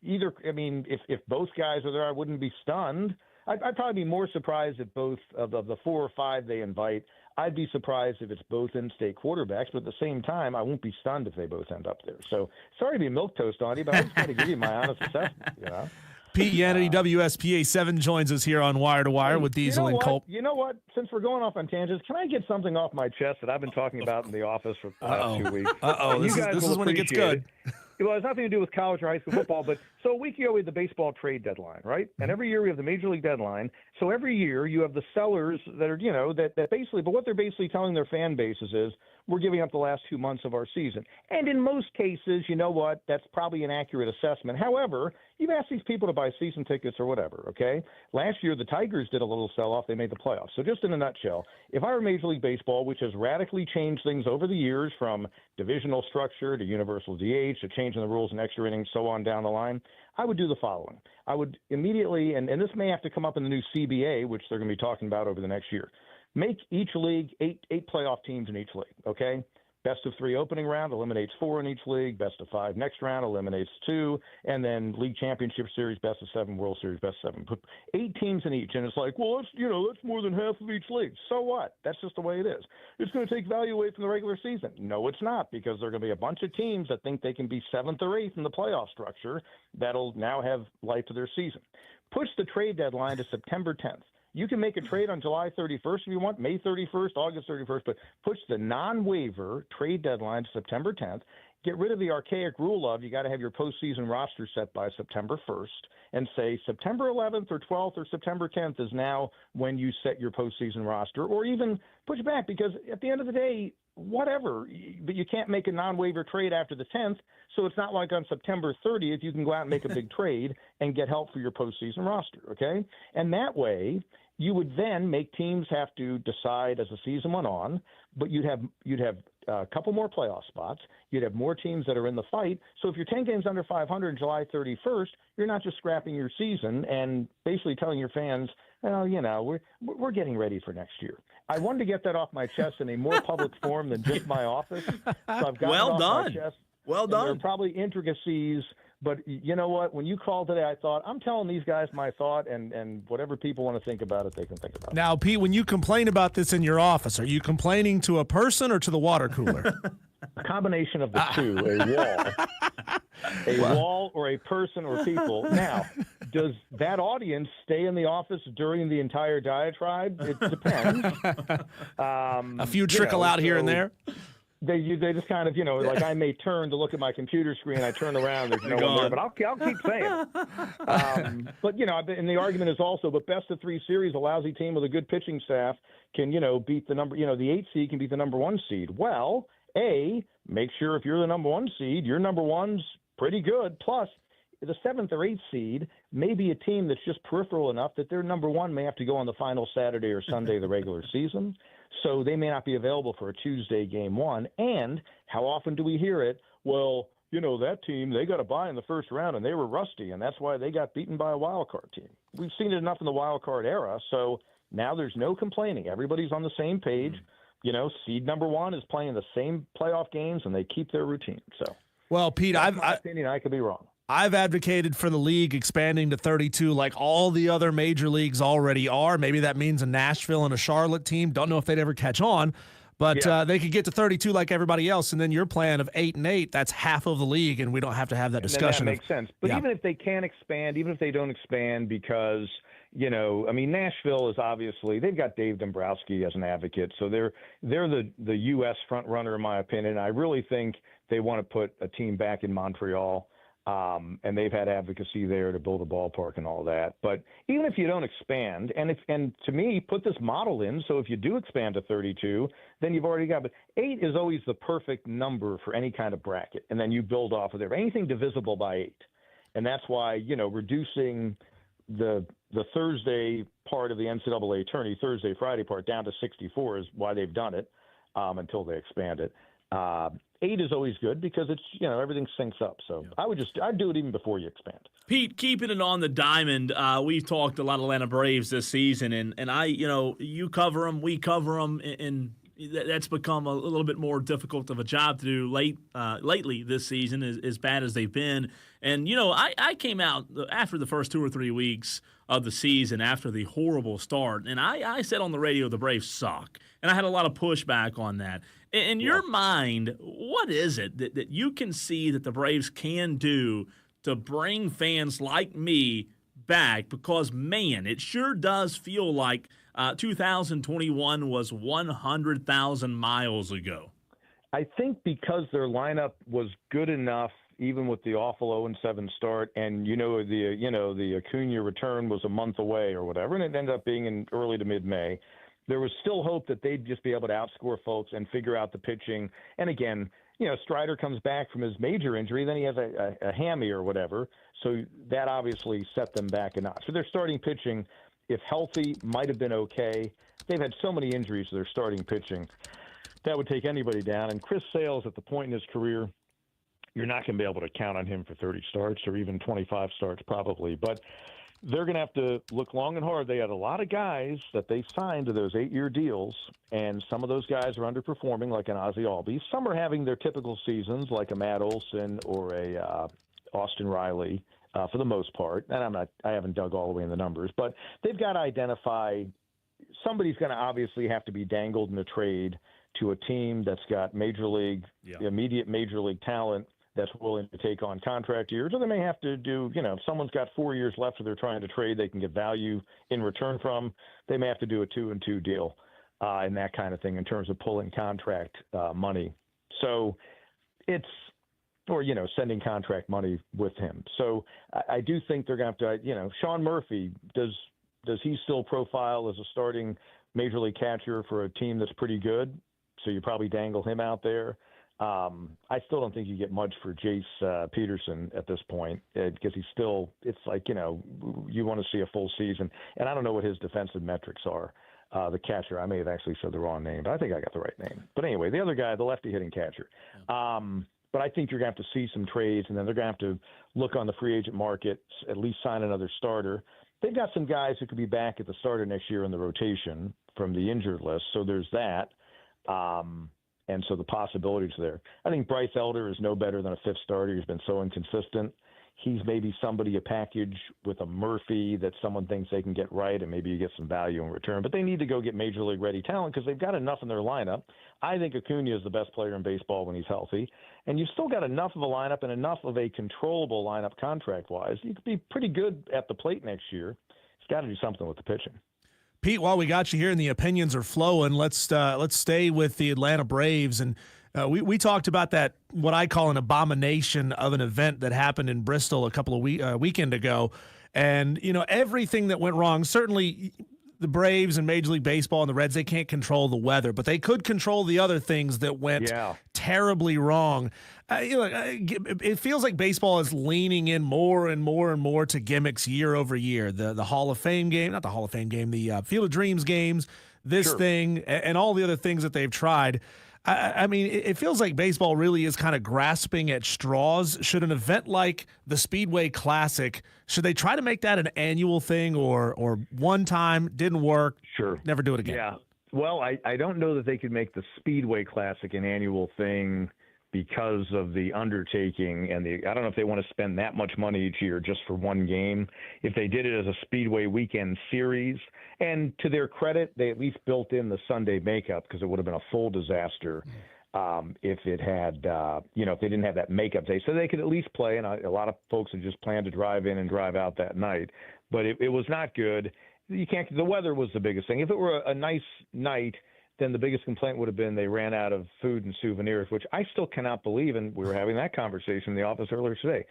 either, if both guys are there, I wouldn't be stunned. I'd probably be more surprised if both of the 4 or 5 they invite. I'd be surprised if it's both in-state quarterbacks, but at the same time, I won't be stunned if they both end up there. So sorry to be milquetoast on you, but I just got to give you my honest assessment, Pete Yanity, WSPA 7 joins us here on Wire to Wire with Diesel and Colt. You know what? Since we're going off on tangents, can I get something off my chest that I've been talking about in the office for the last 2 weeks? This is when it gets good. Well, it has nothing to do with college or high school football, but so a week ago we had the baseball trade deadline, right? And every year we have the Major League deadline. So every year you have the sellers that are, that basically, but what they're basically telling their fan bases is, we're giving up the last 2 months of our season. And in most cases, you know what? That's probably an accurate assessment. However, you've asked these people to buy season tickets or whatever, okay? Last year, the Tigers did a little sell-off. They made the playoffs. So just in a nutshell, if I were Major League Baseball, which has radically changed things over the years from divisional structure to universal DH to changing the rules and extra innings, so on down the line, I would do the following. I would immediately, and this may have to come up in the new CBA, which they're going to be talking about over the next year, make each league eight playoff teams in each league, okay? Best of 3 opening round eliminates 4 in each league. Best of 5 next round eliminates 2. And then league championship series, best of 7, World Series, best of 7. Put 8 teams in each. And it's like, well, that's more than half of each league. So what? That's just the way it is. It's going to take value away from the regular season. No, it's not, because there are going to be a bunch of teams that think they can be 7th or 8th in the playoff structure that'll now have life to their season. Push the trade deadline to September 10th. You can make a trade on July 31st if you want, May 31st, August 31st, but push the non-waiver trade deadline to September 10th. Get rid of the archaic rule of you got to have your postseason roster set by September 1st and say September 11th or 12th or September 10th is now when you set your postseason roster, or even push back, because at the end of the day, whatever, but you can't make a non-waiver trade after the 10th, so it's not like on September 30th you can go out and make a big trade and get help for your postseason roster, okay? And that way, you would then make teams have to decide as the season went on, but you'd have a couple more playoff spots. You'd have more teams that are in the fight. So if you're 10 games under 500 on July 31st, you're not just scrapping your season and basically telling your fans, well, we're getting ready for next year. I wanted to get that off my chest in a more public form than just my office. So I've got it off my chest. Well done. There are probably intricacies, but you know what? When you called today, I thought, I'm telling these guys my thought, and whatever people want to think about it, they can think about it. Now, Pete, when you complain about this in your office, are you complaining to a person or to the water cooler? A combination of the two, a wall or a person or people. Now, does that audience stay in the office during the entire diatribe? It depends. A few trickle out here and there? They just kind of, like I may turn to look at my computer screen. I turn around, there's no one there, but I'll keep saying it. But, and the argument is also, but best of 3 series, a lousy team with a good pitching staff can, beat the the 8 seed can beat the number 1 seed. Well, make sure if you're the number 1 seed, your number 1's pretty good. Plus, the 7th or 8th seed may be a team that's just peripheral enough that their number 1 may have to go on the final Saturday or Sunday of the regular season. So they may not be available for a Tuesday game 1. And how often do we hear it? Well, that team, they got a bye in the first round and they were rusty, and that's why they got beaten by a wild card team. We've seen it enough in the wild card era, so now there's no complaining. Everybody's on the same page. Seed number 1 is playing the same playoff games, and they keep their routine. So, well, Pete, in my opinion, I could be wrong. I've advocated for the league expanding to 32 like all the other major leagues already are. Maybe that means a Nashville and a Charlotte team. Don't know if they'd ever catch on, but they could get to 32 like everybody else. And then your plan of 8 and 8, that's half of the league, and we don't have to have that discussion. That makes sense. But even if they can expand, even if they don't expand because, Nashville is obviously, they've got Dave Dombrowski as an advocate. So they're the U.S. front runner, in my opinion. I really think they want to put a team back in Montreal. And they've had advocacy there to build a ballpark and all that. But even if you don't expand, and to me, put this model in, so if you do expand to 32, then you've already got. But 8 is always the perfect number for any kind of bracket, and then you build off of there. Anything divisible by 8, and that's why reducing the Thursday part of the NCAA tourney, Thursday Friday part down to 64 is why they've done it until they expand it. 8 is always good because it's everything syncs up. So I'd do it even before you expand. Pete, keeping it on the diamond, we've talked a lot of Atlanta Braves this season, and you cover them, we cover them, and that's become a little bit more difficult of a job to do lately this season, as bad as they've been. And I came out after the first 2 or 3 weeks of the season after the horrible start, and I said on the radio the Braves suck, and I had a lot of pushback on that. In your mind, what is it that you can see that the Braves can do to bring fans like me back? Because, man, it sure does feel like 2021 was 100,000 miles ago. I think because their lineup was good enough, even with the awful 0-7 start, and the Acuna return was a month away or whatever, and it ended up being in early to mid-May. There was still hope that they'd just be able to outscore folks and figure out the pitching. And again, Strider comes back from his major injury, then he has a hammy or whatever. So that obviously set them back a notch. So their starting pitching, if healthy, might have been okay. They've had so many injuries to their starting pitching. That would take anybody down. And Chris Sale, at the point in his career, you're not going to be able to count on him for 30 starts or even 25 starts probably. But they're going to have to look long and hard. They had a lot of guys that they signed to those 8-year deals, and some of those guys are underperforming, like an Ozzie Albies. Some are having their typical seasons, like a Matt Olson or a Austin Riley, for the most part. And I haven't dug all the way in the numbers, but they've got to identify somebody's going to obviously have to be dangled in a trade to a team that's got immediate major league talent that's willing to take on contract years, or they may have to do, if someone's got 4 years left or they're trying to trade, they can get value in return from, they may have to do a 2-2 deal and that kind of thing in terms of pulling contract money. So sending contract money with him. So I do think they're going to have to, Sean Murphy, does he still profile as a starting major league catcher for a team that's pretty good? So you probably dangle him out there. I still don't think you get much for Jace Peterson at this point because it's like, you want to see a full season. And I don't know what his defensive metrics are. The catcher, I may have actually said the wrong name, but I think I got the right name. But anyway, the other guy, the lefty hitting catcher. But I think you're going to have to see some trades, and then they're going to have to look on the free agent market, at least sign another starter. They've got some guys who could be back at the starter next year in the rotation from the injured list. So there's that. And so the possibilities there. I think Bryce Elder is no better than a fifth starter. He's been so inconsistent. He's maybe somebody a package with a Murphy that someone thinks they can get right, and maybe you get some value in return. But they need to go get major league ready talent because they've got enough in their lineup. I think Acuna is the best player in baseball when he's healthy. And you've still got enough of a lineup and enough of a controllable lineup contract-wise. You could be pretty good at the plate next year. It's got to do something with the pitching. Pete, while we got you here and the opinions are flowing, let's stay with the Atlanta Braves. And we talked about that, what I call an abomination of an event that happened in Bristol a couple of weekend ago. And, everything that went wrong, certainly the Braves and Major League Baseball and the Reds, they can't control the weather, but they could control the other things that went terribly wrong. It feels like baseball is leaning in more and more and more to gimmicks year over year. The Hall of Fame game, not the Hall of Fame game, the Field of Dreams games, this thing, and all the other things that they've tried. I mean, it feels like baseball really is kind of grasping at straws. Should an event like the Speedway Classic, should they try to make that an annual thing or one time, didn't work, Sure. never do it again? Yeah. Well, I don't know that they could make the Speedway Classic an annual thing because of the undertaking and I don't know if they want to spend that much money each year just for one game. If they did it as a Speedway weekend series, and to their credit, they at least built in the Sunday makeup because it would have been a full disaster if it had, if they didn't have that makeup day. So they could at least play, and a lot of folks had just planned to drive in and drive out that night. But it was not good. The weather was the biggest thing. If it were a nice night, then the biggest complaint would have been they ran out of food and souvenirs, which I still cannot believe. And we were having that conversation in the office earlier today.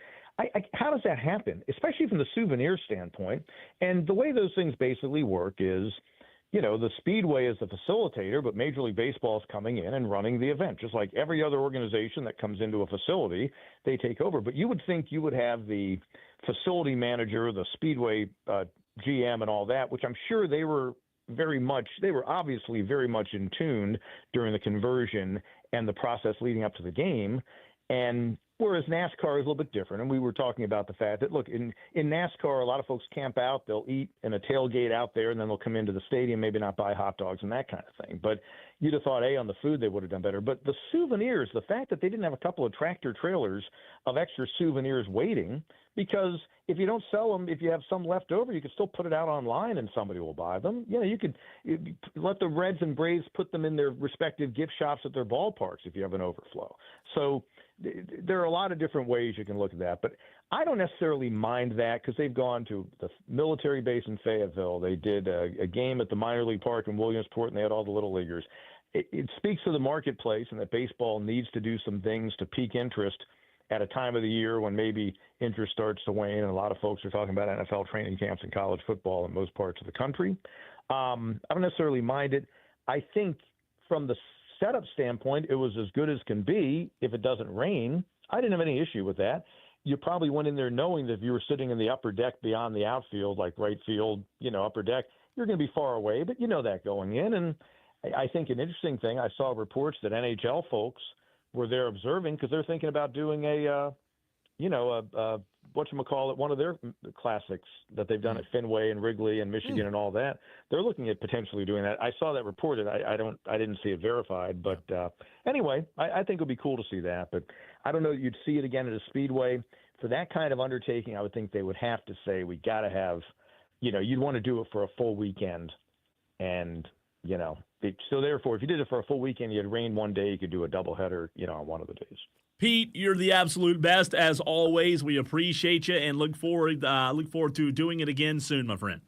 How does that happen, especially from the souvenir standpoint? And the way those things basically work is, the Speedway is the facilitator, but Major League Baseball is coming in and running the event. Just like every other organization that comes into a facility, they take over. But you would think you would have the facility manager, the Speedway GM and all that, which I'm sure they were obviously very much in tune during the conversion and the process leading up to the game. And whereas NASCAR is a little bit different. And we were talking about the fact that, look, in NASCAR, a lot of folks camp out, they'll eat in a tailgate out there, and then they'll come into the stadium, maybe not buy hot dogs and that kind of thing. But you'd have thought, on the food, they would have done better. But the souvenirs, the fact that they didn't have a couple of tractor trailers of extra souvenirs waiting, because if you don't sell them, if you have some left over, you can still put it out online and somebody will buy them. You could let the Reds and Braves put them in their respective gift shops at their ballparks if you have an overflow. So there are a lot of different ways you can look at that. But I don't necessarily mind that because they've gone to the military base in Fayetteville. They did a game at the minor league park in Williamsport, and they had all the little leaguers. It speaks to the marketplace and that baseball needs to do some things to pique interest at a time of the year when maybe interest starts to wane, and a lot of folks are talking about NFL training camps and college football in most parts of the country. I don't necessarily mind it. I think from the setup standpoint, it was as good as can be if it doesn't rain. I didn't have any issue with that. You probably went in there knowing that if you were sitting in the upper deck beyond the outfield, like right field, upper deck, you're going to be far away, but you know that going in. And I think an interesting thing, I saw reports that NHL folks were there observing because they're thinking about doing one of their classics that they've done at Fenway and Wrigley and Michigan and all that. They're looking at potentially doing that. I saw that reported. I didn't see it verified, but anyway, I think it would be cool to see that. But I don't know that you'd see it again at a Speedway for that kind of undertaking. I would think they would have to say we got to have, you'd want to do it for a full weekend, and so therefore, if you did it for a full weekend, you had rain one day, you could do a doubleheader, on one of the days. Pete, you're the absolute best as always. We appreciate you and look forward to doing it again soon, my friend.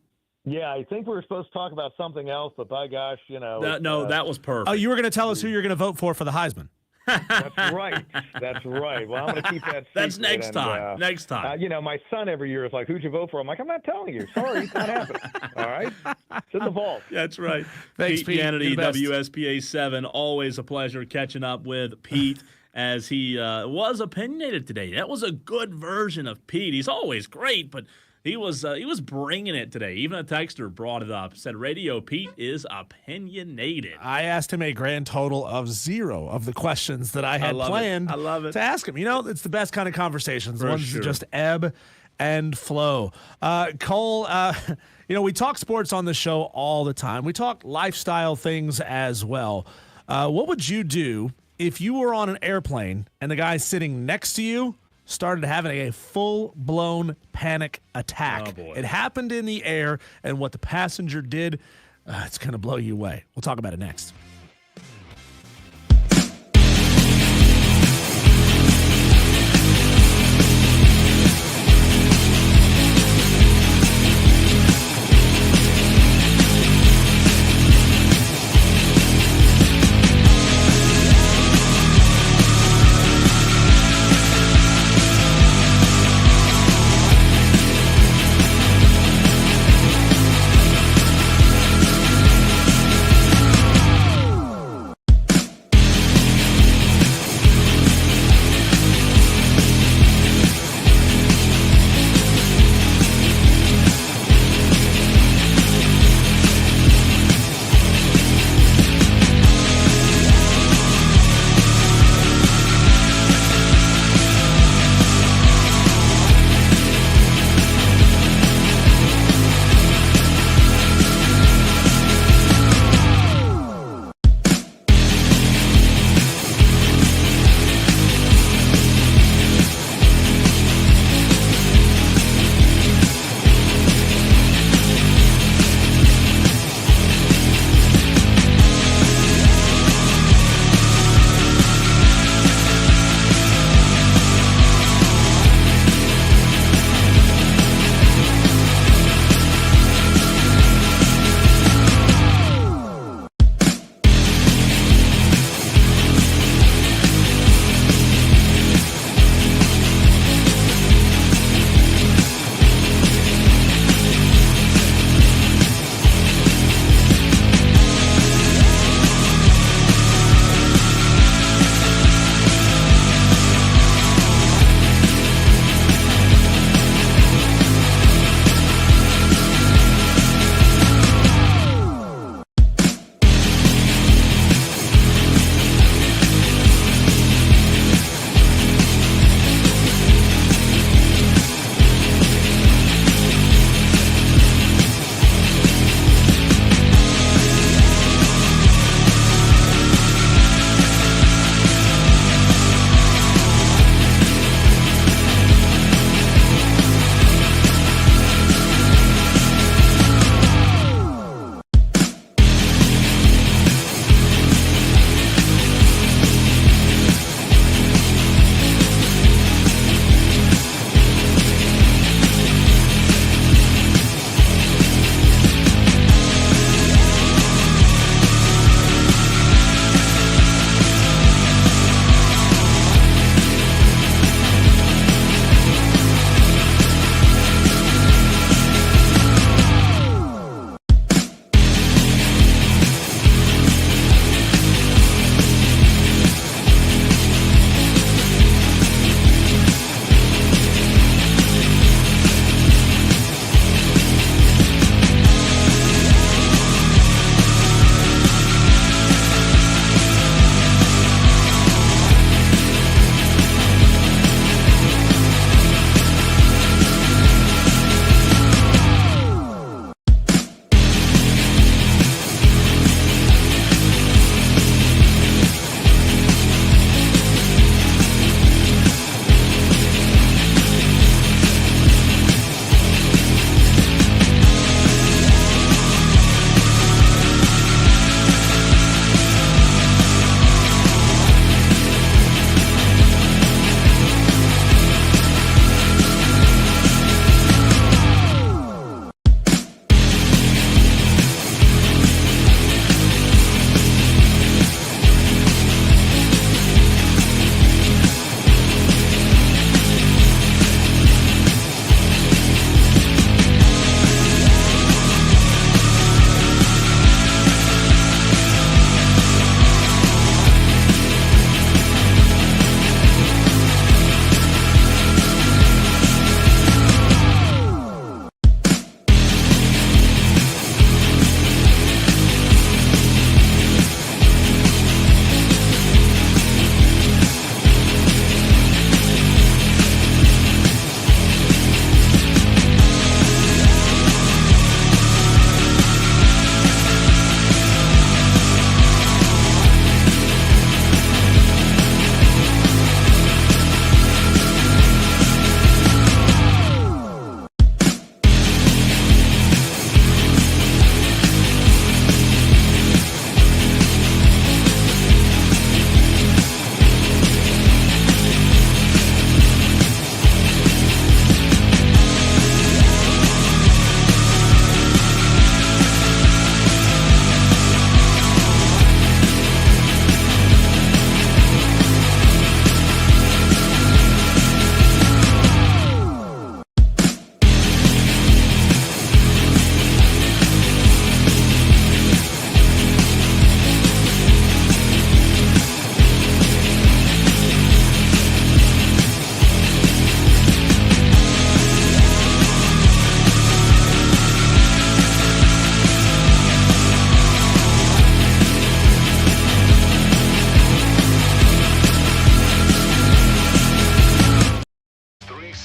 Yeah, I think we were supposed to talk about something else, but by gosh, that was perfect. Oh, you were going to tell us who you're going to vote for the Heisman. That's right. That's right. Well, I'm going to keep that secret. That's next time. Next time. My son every year is like, "Who'd you vote for?" I'm like, "I'm not telling you. Sorry, it's not happening." All right, it's in the vault. That's right. Thanks, Pete. Yanity, WSPA 7. Always a pleasure catching up with Pete as he was opinionated today. That was a good version of Pete. He's always great, but he was bringing it today. Even a texter brought it up. Said Radio Pete is opinionated. I asked him a grand total of 0 of the questions that I had planned to ask him. It's the best kind of conversations. The ones that just ebb and flow. Cole, we talk sports on the show all the time. We talk lifestyle things as well. What would you do if you were on an airplane and the guy sitting next to you started having a full-blown panic attack? Oh, boy. It happened in the air, and what the passenger did, it's going to blow you away. We'll talk about it next.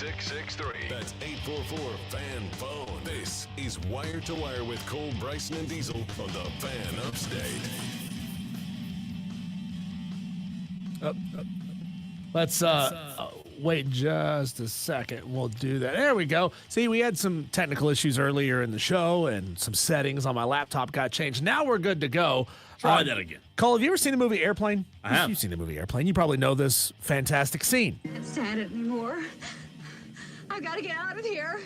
8663. That's 844-FAN-PHONE. This is Wire to Wire with Cole, Bryson, and Diesel on the Fan Upstate. Let's wait just a second. We'll do that. There we go. See, we had some technical issues earlier in the show, and some settings on my laptop got changed. Now we're good to go. Try that again. Cole, have you ever seen the movie Airplane? I have. You've seen the movie Airplane. You probably know this fantastic scene. I can't stand it anymore. I've got to get out of here.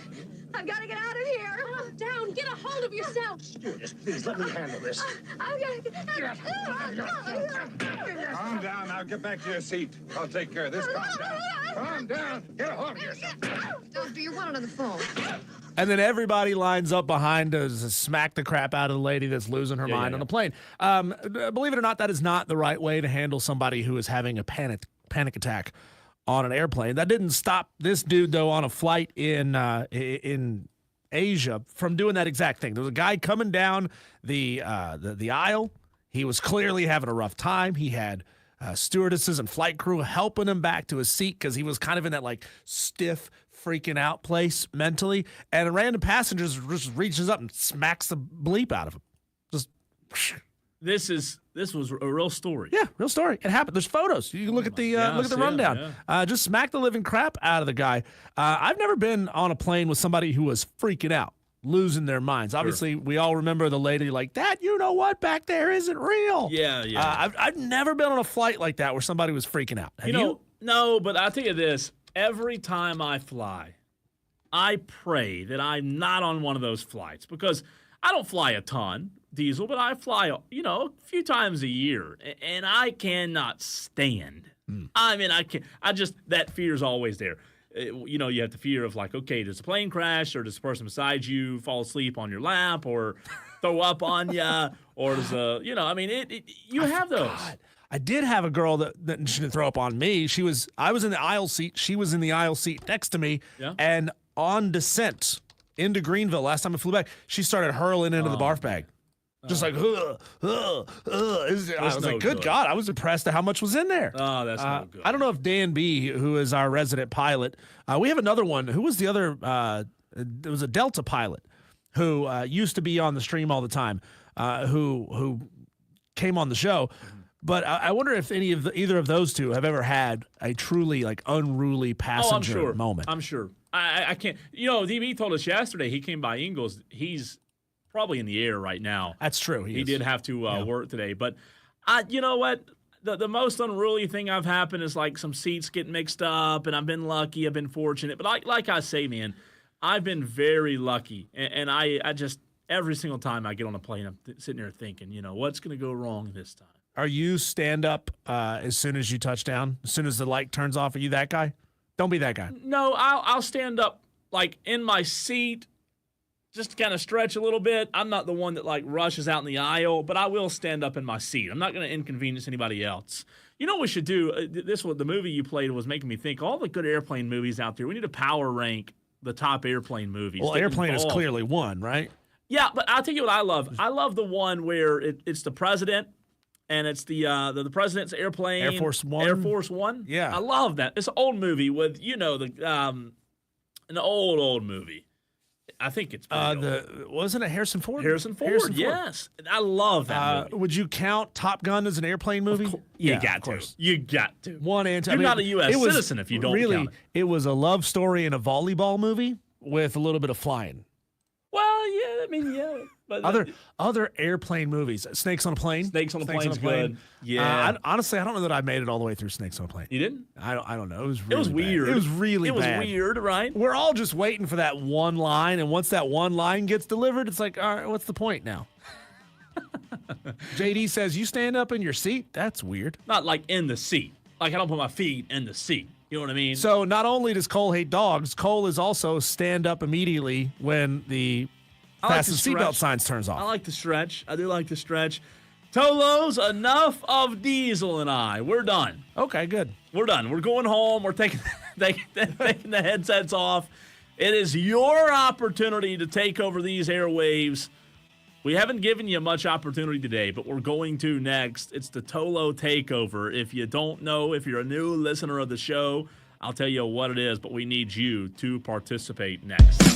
I've got to get out of here. Calm down. Get a hold of yourself. Stewardess, please let me handle this. I've got to get Calm down. Now get back to your seat. I'll take care of this. Calm down. Calm down. Get a hold of yourself. Doctor, you're one on the phone. And then everybody lines up behind to smack the crap out of the lady that's losing her mind on the plane. Believe it or not, that is not the right way to handle somebody who is having a panic attack on an airplane. That didn't stop this dude, though, on a flight in Asia from doing that exact thing. There was a guy coming down the aisle. He was clearly having a rough time. He had stewardesses and flight crew helping him back to his seat because he was kind of in that like stiff, freaking out place mentally. And a random passenger just reaches up and smacks the bleep out of him. Just. This was a real story. Yeah, real story. It happened. There's photos. You can look at the rundown. Yeah. Just smack the living crap out of the guy. I've never been on a plane with somebody who was freaking out, losing their minds. Obviously, we all remember the lady like, Dad, you know what? Back there isn't real. Yeah. I've never been on a flight like that where somebody was freaking out. Have you? No, but I'll tell you this. Every time I fly, I pray that I'm not on one of those flights because I don't fly a ton, Diesel, but I fly, a few times a year, and I cannot stand. I mean, that fear is always there. You have the fear of like, okay, does the plane crash or does the person beside you fall asleep on your lap or throw up on you or does you have those. God. I did have a girl that she didn't throw up on me. I was in the aisle seat. She was in the aisle seat next to me. Yeah. And on descent into Greenville, last time I flew back, she started hurling into the barf bag. Just like, I was like, good God. I was impressed at how much was in there. Oh, that's no good. I don't know if Dan B., who is our resident pilot, we have another one. Who was the other? There was a Delta pilot who used to be on the stream all the time, who came on the show. But I wonder if either of those two have ever had a truly like unruly passenger moment. I'm sure. I can't. DB told us yesterday he came by Ingles. He's probably in the air right now. That's true. He did have to work today. But you know what? The most unruly thing I've happened is like some seats get mixed up, and I've been lucky. I've been fortunate. But like I say, man, I've been very lucky. And I just every single time I get on a plane, I'm sitting there thinking, what's going to go wrong this time? Are you stand up as soon as you touch down? As soon as the light turns off? Are you that guy? Don't be that guy. No, I'll stand up like in my seat, just to kind of stretch a little bit. I'm not the one that like rushes out in the aisle, but I will stand up in my seat. I'm not going to inconvenience anybody else. You know what we should do? The movie you played was making me think all the good airplane movies out there. We need to power rank the top airplane movies. Well, Airplane is clearly one, right? Yeah, but I'll tell you what I love. I love the one where it's the president. And it's the president's airplane. Air Force One. Air Force One. Yeah. I love that. It's an old movie with, an old movie. I think it's pretty old. Wasn't it Harrison Ford? Harrison Ford, yes. I love that movie. Would you count Top Gun as an airplane movie? You got to. One answer. You're not a U.S. citizen if you don't count it. It was a love story in a volleyball movie with a little bit of flying. Well, yeah. But other airplane movies. Snakes on a Plane. Snakes on a Plane's good. Yeah. Honestly, I don't know that I made it all the way through Snakes on a Plane. You didn't? I don't know. It was weird. Bad. It was really bad. It was weird, right? We're all just waiting for that one line, and once that one line gets delivered, it's like, all right, what's the point now? JD says, you stand up in your seat? That's weird. Not like in the seat. Like I don't put my feet in the seat. You know what I mean? So not only does Cole hate dogs, Cole is also stand up immediately when the fasten seatbelt signs turns off. I like to stretch. I do like to stretch. Tolos, enough of Diesel and I. We're done. Okay, good. We're done. We're going home. We're taking the headsets off. It is your opportunity to take over these airwaves. We haven't given you much opportunity today, but we're going to next. It's the Tolo Takeover. If you don't know, if you're a new listener of the show, I'll tell you what it is, but we need you to participate next.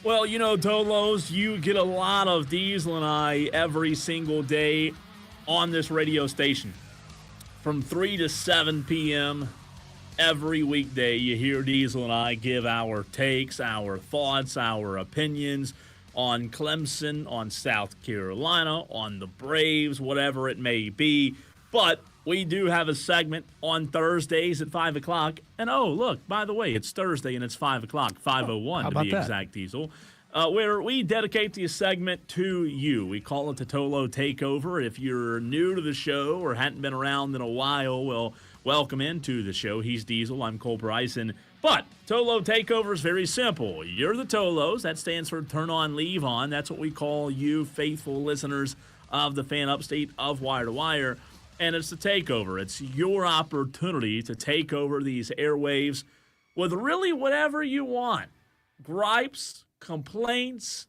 Well, Tolos, you get a lot of Diesel and I every single day on this radio station. From 3 to 7 p.m. every weekday, you hear Diesel and I give our takes, our thoughts, our opinions on Clemson, on South Carolina, on the Braves, whatever it may be. But we do have a segment on Thursdays at 5 o'clock. And, oh, look, by the way, it's Thursday and it's 5 o'clock, 5:01 to be exact, Diesel, where we dedicate the segment to you. We call it the Tolo Takeover. If you're new to the show or hadn't been around in a while, well, welcome into the show. He's Diesel. I'm Cole Bryson. But Tolo Takeover is very simple. You're the Tolos. That stands for Turn On, Leave On. That's what we call you, faithful listeners of the Fan Upstate of Wire to Wire. And it's the takeover. It's your opportunity to take over these airwaves with really whatever you want. Gripes, complaints,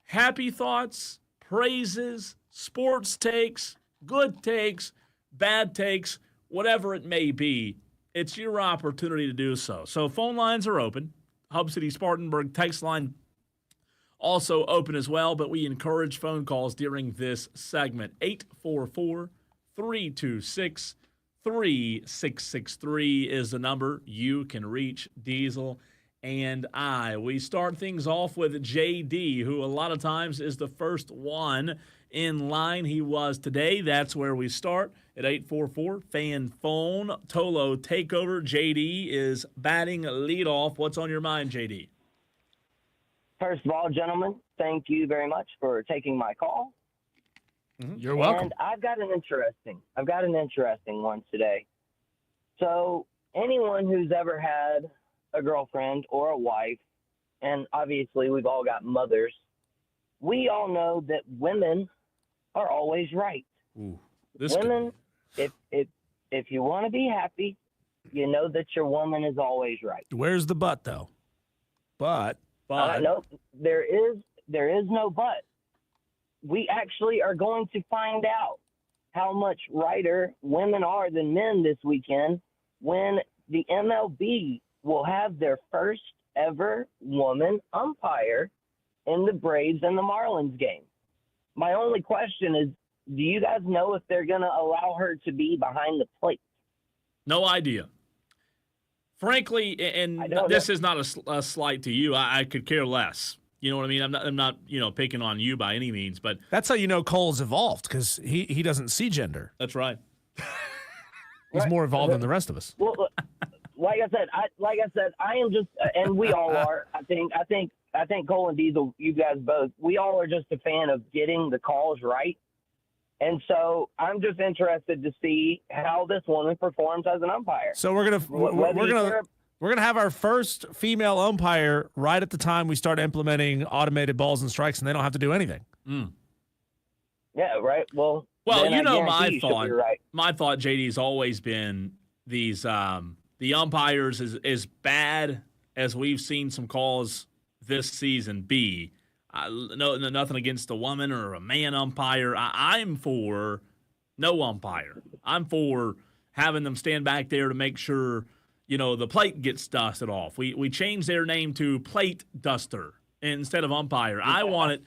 happy thoughts, praises, sports takes, good takes, bad takes, whatever it may be. It's your opportunity to do so. So phone lines are open. Hub City Spartanburg text line also open as well, but we encourage phone calls during this segment. 844-326-3663 is the number you can reach Diesel and I. We start things off with JD, who a lot of times is the first one in line. He was today. That's where we start at 844-FAN-PHONE. Tolo Takeover. JD is batting leadoff. What's on your mind, JD? First of all, gentlemen, thank you very much for taking my call. You're welcome. And I've got an interesting one today. So anyone who's ever had a girlfriend or a wife, and obviously we've all got mothers, we all know that women are always right. Ooh, Women, if you want to be happy, you know that your woman is always right. Where's the but, though? But No, there is no but. We actually are going to find out how much righter women are than men this weekend when the MLB will have their first ever woman umpire in the Braves and the Marlins game. My only question is, do you guys know if they're going to allow her to be behind the plate? No idea. Frankly, and this is not a slight to you. I could care less. You know what I mean? I'm not picking on you by any means, but that's how you know Cole's evolved, because he doesn't see gender. That's right. He's more evolved than the rest of us. Well, like I said, I am just, and we all are. I think Cole and Diesel, you guys both, we all are just a fan of getting the calls right. And so I'm just interested to see how this woman performs as an umpire. So we're gonna have our first female umpire right at the time we start implementing automated balls and strikes, and they don't have to do anything. Yeah, right. Well, my thought. Right. My thought, JD, has always been these the umpires as bad as we've seen some calls this season be. No, nothing against a woman or a man umpire. I'm for no umpire. I'm for having them stand back there to make sure, the plate gets dusted off. We changed their name to plate duster instead of umpire. I want it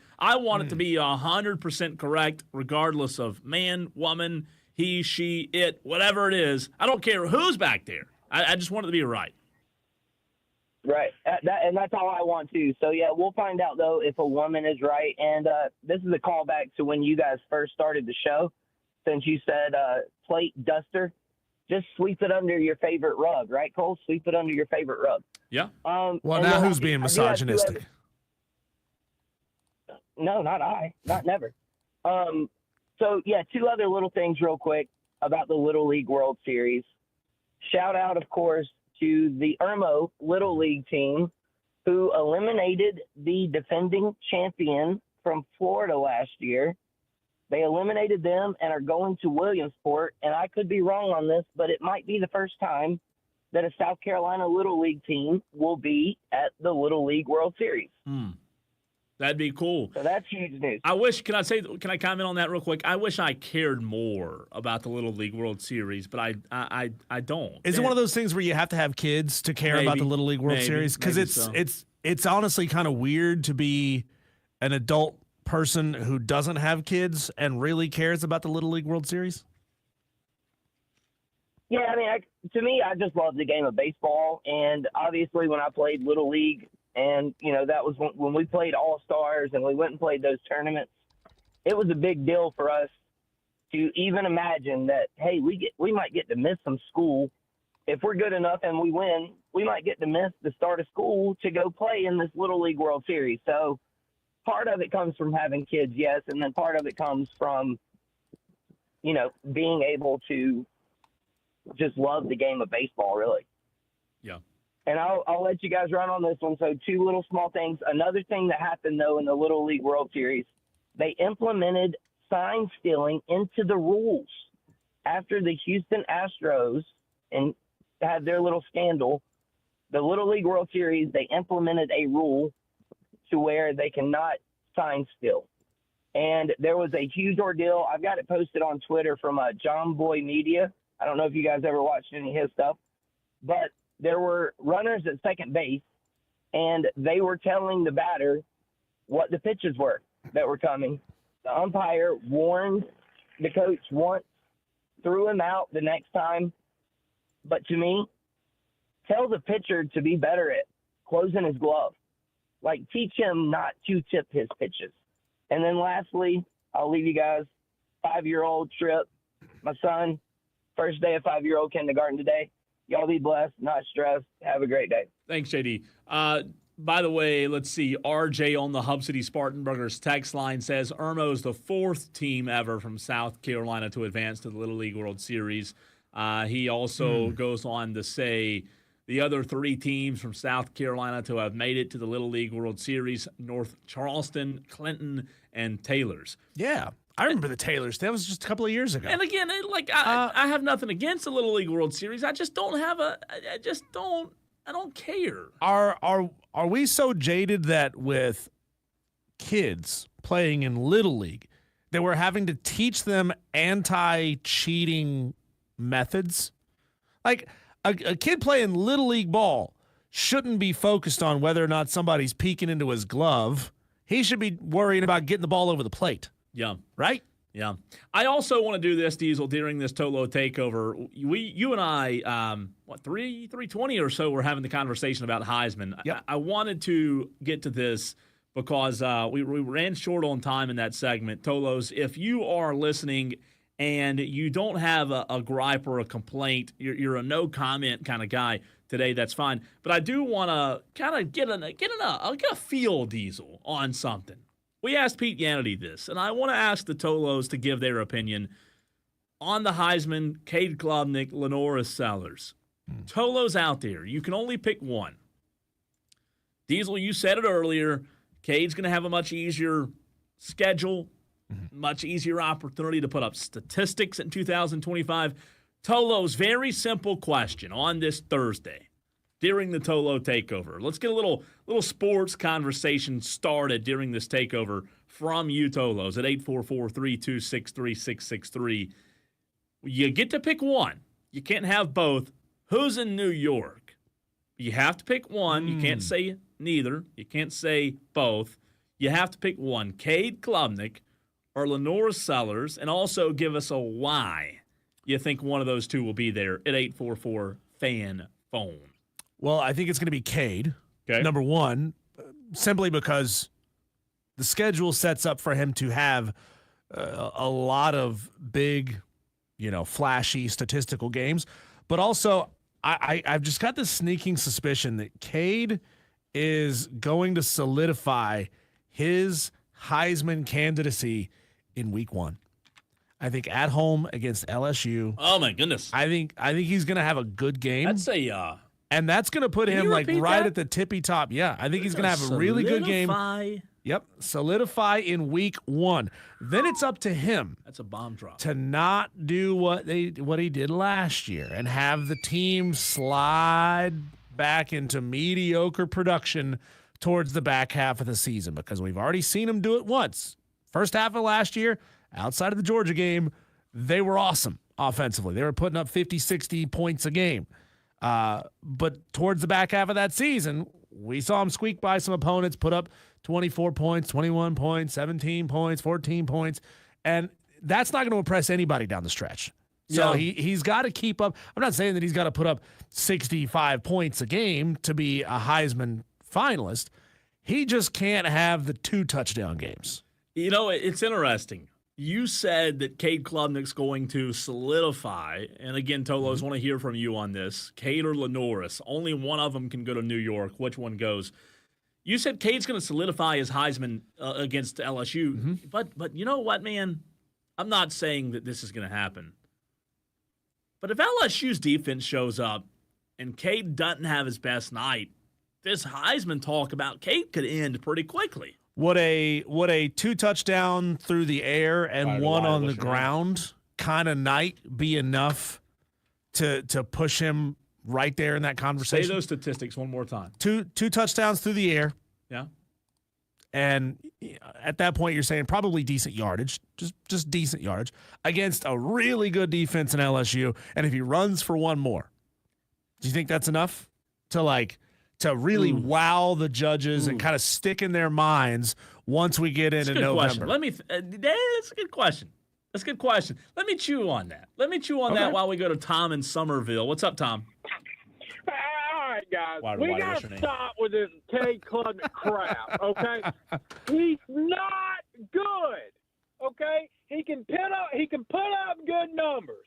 to be 100% correct, regardless of man, woman, he, she, it, whatever it is. I don't care who's back there. I just want it to be right. Right. And that's all I want to. So, yeah, we'll find out, though, if a woman is right. And this is a callback to when you guys first started the show. Since you said plate duster, just sweep it under your favorite rug, right, Cole? Sweep it under your favorite rug. Yeah. Well, now who's being misogynistic? No, not I. Not never. So, yeah, two other little things real quick about the Little League World Series. Shout out, of course, to the Irmo Little League team who eliminated the defending champion from Florida last year. They eliminated them and are going to Williamsport. And I could be wrong on this, but it might be the first time that a South Carolina Little League team will be at the Little League World Series. That'd be cool. So that's huge news. Can I comment on that real quick? I wish I cared more about the Little League World Series, but I don't. Is it one of those things where you have to have kids to care about the Little League World Series? Because it's honestly kind of weird to be an adult person who doesn't have kids and really cares about the Little League World Series. Yeah, I mean, to me, I just love the game of baseball. And obviously, when I played Little League, and, you know, that was when we played All-Stars and we went and played those tournaments, it was a big deal for us to even imagine that, hey, we might get to miss some school. If we're good enough and we win, we might get to miss the start of school to go play in this Little League World Series. So part of it comes from having kids, yes, and then part of it comes from, you know, being able to just love the game of baseball, really. Yeah. And I'll let you guys run on this one. So 2 little small things. Another thing that happened, though, in the Little League World Series, they implemented sign stealing into the rules. After the Houston Astros and had their little scandal, the Little League World Series, they implemented a rule to where they cannot sign steal. And there was a huge ordeal. I've got it posted on Twitter from John Boy Media. I don't know if you guys ever watched any of his stuff, but there were runners at second base, and they were telling the batter what the pitches were that were coming. The umpire warned the coach once, threw him out the next time. But to me, tell the pitcher to be better at closing his glove. Like, teach him not to tip his pitches. And then lastly, I'll leave you guys, 5-year-old trip. My son, first day of 5-year-old kindergarten today. Y'all be blessed, not stressed. Have a great day. Thanks, JD. By the way, let's see. RJ on the Hub City Spartanburgers text line says Irmo's the 4th team ever from South Carolina to advance to the Little League World Series. He also goes on to say the other 3 teams from South Carolina to have made it to the Little League World Series, North Charleston, Clinton, and Taylors. Yeah. I remember the Taylors. That was just a couple of years ago. And again, I have nothing against the Little League World Series. I just don't have I don't care. Are we so jaded that with kids playing in Little League that we're having to teach them anti-cheating methods? Like a kid playing Little League ball shouldn't be focused on whether or not somebody's peeking into his glove. He should be worrying about getting the ball over the plate. Yeah. Right? Yeah. I also want to do this, Diesel, during this Tolo takeover. You and I, 320 or so, were having the conversation about Heisman. Yep. I wanted to get to this because we ran short on time in that segment. Tolos, if you are listening and you don't have a gripe or a complaint, you're a no comment kind of guy today, that's fine. But I do want to kind of get a feel, Diesel, on something. We asked Pete Yanity this, and I want to ask the Tolos to give their opinion on the Heisman, Cade Klubnik, Lenora Sellers. Tolos out there, you can only pick one. Diesel, you said it earlier, Cade's going to have a much easier schedule, much easier opportunity to put up statistics in 2025. Tolos, very simple question on this Thursday during the Tolo takeover. Let's get a little sports conversation started during this takeover from you, Tolos, at 844-326-3663. You get to pick one. You can't have both. Who's in New York? You have to pick one. You can't say neither. You can't say both. You have to pick one. Cade Klubnik or Lenora Sellers, and also give us a why you think one of those two will be there at 844-FAN-PHONE. Well, I think it's going to be Cade, Okay. number one, simply because the schedule sets up for him to have a lot of big, flashy statistical games. But also, I've just got this sneaking suspicion that Cade is going to solidify his Heisman candidacy in week 1. I think at home against LSU. Oh, my goodness. I think he's going to have a good game. I'd say and that's going to put him right at the tippy top. Yeah, I think he's going to have a really good game. Yep, solidify in week 1. Then it's up to him. That's a bomb drop. To not do what he did last year and have the team slide back into mediocre production towards the back half of the season because we've already seen him do it once. First half of last year, outside of the Georgia game, they were awesome offensively. They were putting up 50, 60 points a game. But towards the back half of that season, we saw him squeak by some opponents, put up 24 points, 21 points, 17 points, 14 points. And that's not going to impress anybody down the stretch. So he's got to keep up. I'm not saying that he's got to put up 65 points a game to be a Heisman finalist. He just can't have the 2 touchdown games. You know, it's interesting. You said that Cade Klubnik's going to solidify, and again, Tolos, want to hear from you on this. Cade or Lenoris, only one of them can go to New York. Which one goes? You said Cade's going to solidify his Heisman against LSU, but you know what, man? I'm not saying that this is going to happen. But if LSU's defense shows up and Cade doesn't have his best night, this Heisman talk about Cade could end pretty quickly. Would a 2 touchdown through the air and one on the ground kind of night be enough to push him right there in that conversation? Say those statistics one more time. Two touchdowns through the air. Yeah. And at that point, you're saying probably decent yardage, just decent yardage against a really good defense in LSU. And if he runs for one more, do you think that's enough to really wow the judges and kind of stick in their minds once we get into November? That's a good question. That's a good question. Let me chew on that. That while we go to Tom in Somerville. What's up, Tom? All right, guys. We got to stop with this Cade Klubnik crap, okay? He's not good, okay? He can put up good numbers,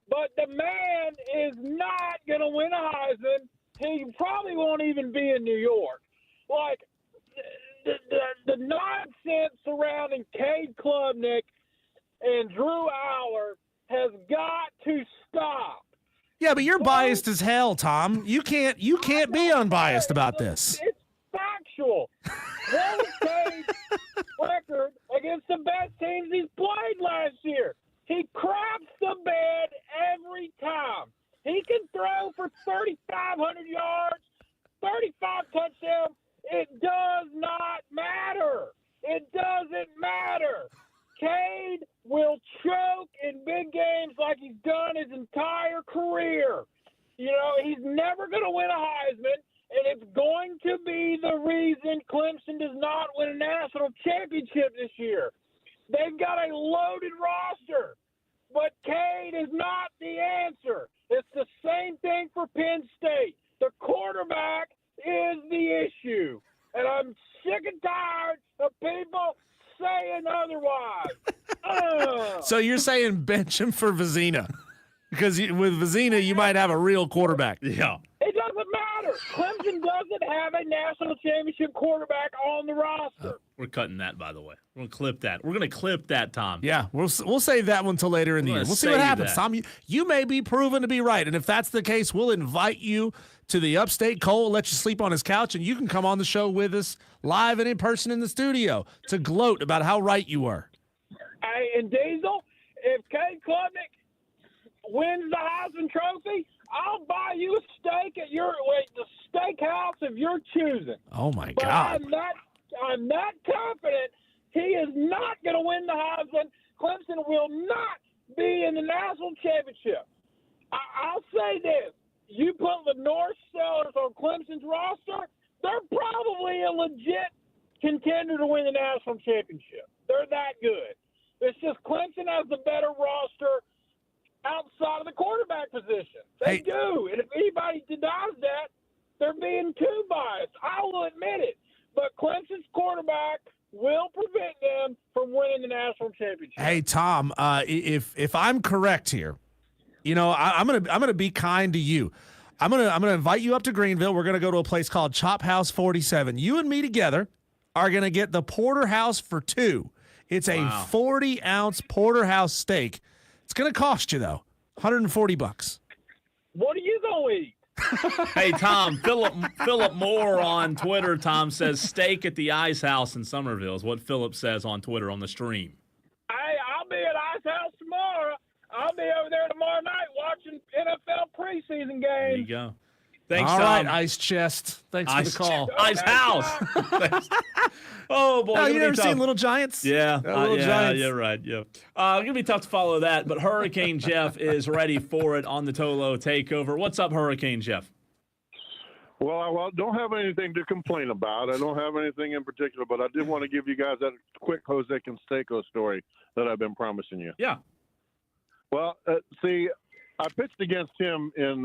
but the man is not going to win a Heisman. He probably won't even be in New York. Like, the nonsense surrounding Cade Klubnik and Drew Aller has got to stop. Yeah, but you're biased as hell, Tom. You can't be unbiased about this. It's factual. What was Cade's record against the best teams he's played last year? He craps the bed every time. He can throw for 3,500 yards, 35 touchdowns. It does not matter. It doesn't matter. Cade will choke in big games like he's done his entire career. You know, he's never going to win a Heisman, and it's going to be the reason Clemson does not win a national championship this year. They've got a loaded roster, but Cade is not the answer. It's the same thing for Penn State. The quarterback is the issue, and I'm sick and tired of people saying otherwise. So you're saying bench him for Vizina? Because with Vizina, you might have a real quarterback. Yeah. It doesn't matter. Clemson doesn't have a national championship quarterback on the roster. We're cutting that, by the way. We're going to clip that. We're going to clip that, Tom. Yeah, we'll save that one till later in the year. We'll see what happens, Tom. You may be proven to be right, and if that's the case, we'll invite you to the Upstate. Cole will let you sleep on his couch, and you can come on the show with us live and in person in the studio to gloat about how right you were. Hey, and Diesel, if Cade Klubnik wins the Heisman Trophy, I'll buy you a steak at the steakhouse of your choosing. Oh, my but God. I'm not confident he is not going to win the Heisman. Clemson will not be in the national championship. I'll say this. You put the North Sellers on Clemson's roster, they're probably a legit contender to win the national championship. They're that good. It's just Clemson has the better roster outside of the quarterback position. They do. And if anybody denies that, they're being too biased. I will admit it. But Clemson's quarterback will prevent them from winning the national championship. Hey, Tom, if I'm correct here, you know, I'm gonna be kind to you. I'm gonna invite you up to Greenville. We're gonna go to a place called Chop House 47. You and me together are gonna get the porterhouse for two. It's a 40-ounce porterhouse steak. It's gonna cost you though, $140. What are you gonna eat? Hey, Tom, Philip Moore on Twitter, Tom, says steak at the Ice House in Somerville is what Philip says on Twitter on the stream. Hey, I'll be at Ice House tomorrow. I'll be over there tomorrow night watching NFL preseason games. There you go. Thanks, All Tom. right, Ice Chest. Thanks for the call. Ice House. Thanks. Oh, boy. Oh, it's you gonna never be tough. seen Little Giants? Yeah, Little Giants. you're right. Yeah, it's gonna be tough to follow that, but Hurricane Jeff is ready for it on the Tolo Takeover. What's up, Hurricane Jeff? Well, I don't have anything to complain about. I don't have anything in particular, but I did want to give you guys that quick Jose Canseco story that I've been promising you. Yeah. Well, see, I pitched against him in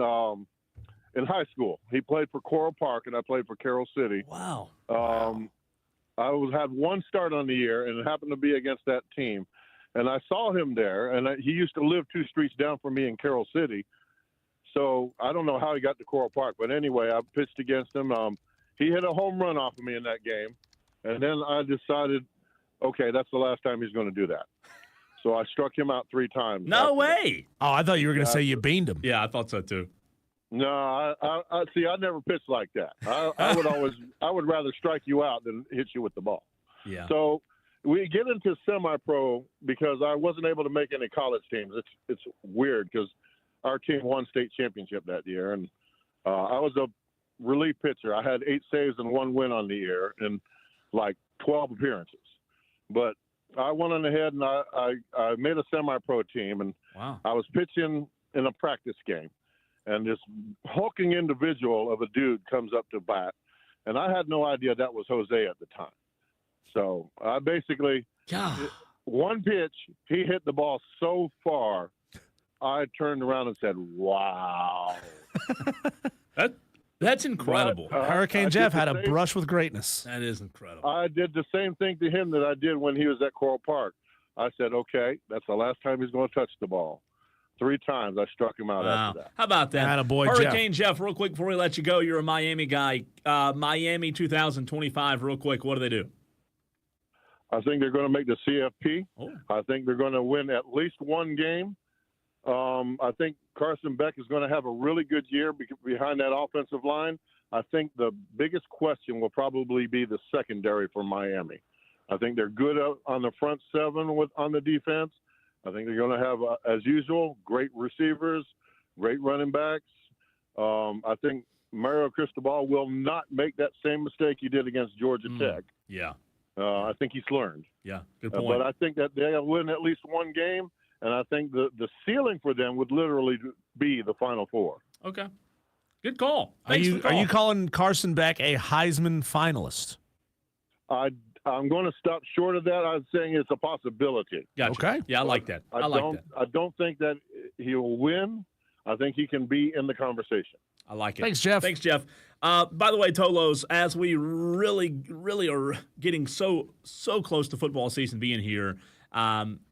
high school. He played for Coral Park, and I played for Carroll City. Wow. I had one start on the year, and it happened to be against that team. And I saw him there, and he used to live 2 streets down from me in Carroll City. So I don't know how he got to Coral Park, but anyway, I pitched against him. He hit a home run off of me in that game, and then I decided, okay, that's the last time he's going to do that. So I struck him out 3 times. No way. Oh, I thought you were going to say you beamed him. Yeah, I thought so too. No, I see. I never pitched like that. I would rather strike you out than hit you with the ball. Yeah. So we get into semi-pro because I wasn't able to make any college teams. It's weird because our team won state championship that year, and I was a relief pitcher. I had 8 saves and 1 win on the year in like 12 appearances. But I went on ahead and I made a semi-pro team, and Wow. I was pitching in a practice game, and this hulking individual of a dude comes up to bat, and I had no idea that was Jose at the time. So I basically, one pitch, he hit the ball so far, I turned around and said, wow. That's incredible. But, Hurricane Jeff had a brush with greatness. That is incredible. I did the same thing to him that I did when he was at Coral Park. I said, okay, that's the last time he's going to touch the ball. 3 times I struck him out after that. How about that? Attaboy, Hurricane Jeff, real quick before we let you go, you're a Miami guy. Miami 2025, real quick, what do they do? I think they're going to make the CFP. Oh. I think they're going to win at least 1 game. I think Carson Beck is going to have a really good year behind that offensive line. I think the biggest question will probably be the secondary for Miami. I think they're good on the front 7 on the defense. I think they're going to have, as usual, great receivers, great running backs. I think Mario Cristobal will not make that same mistake he did against Georgia Tech. Yeah. I think he's learned. Yeah, good point. But I think that they'll win at least 1 game, and I think the ceiling for them would literally be the Final Four. Okay. Good call. Are you calling Carson Beck a Heisman finalist? I'm going to stop short of that. I'm saying it's a possibility. Gotcha. Okay. Yeah, I like that. I like that. I don't think that he will win. I think he can be in the conversation. I like it. Thanks, Jeff. Thanks, Jeff. By the way, Tolos, as we really are getting so close to football season being here,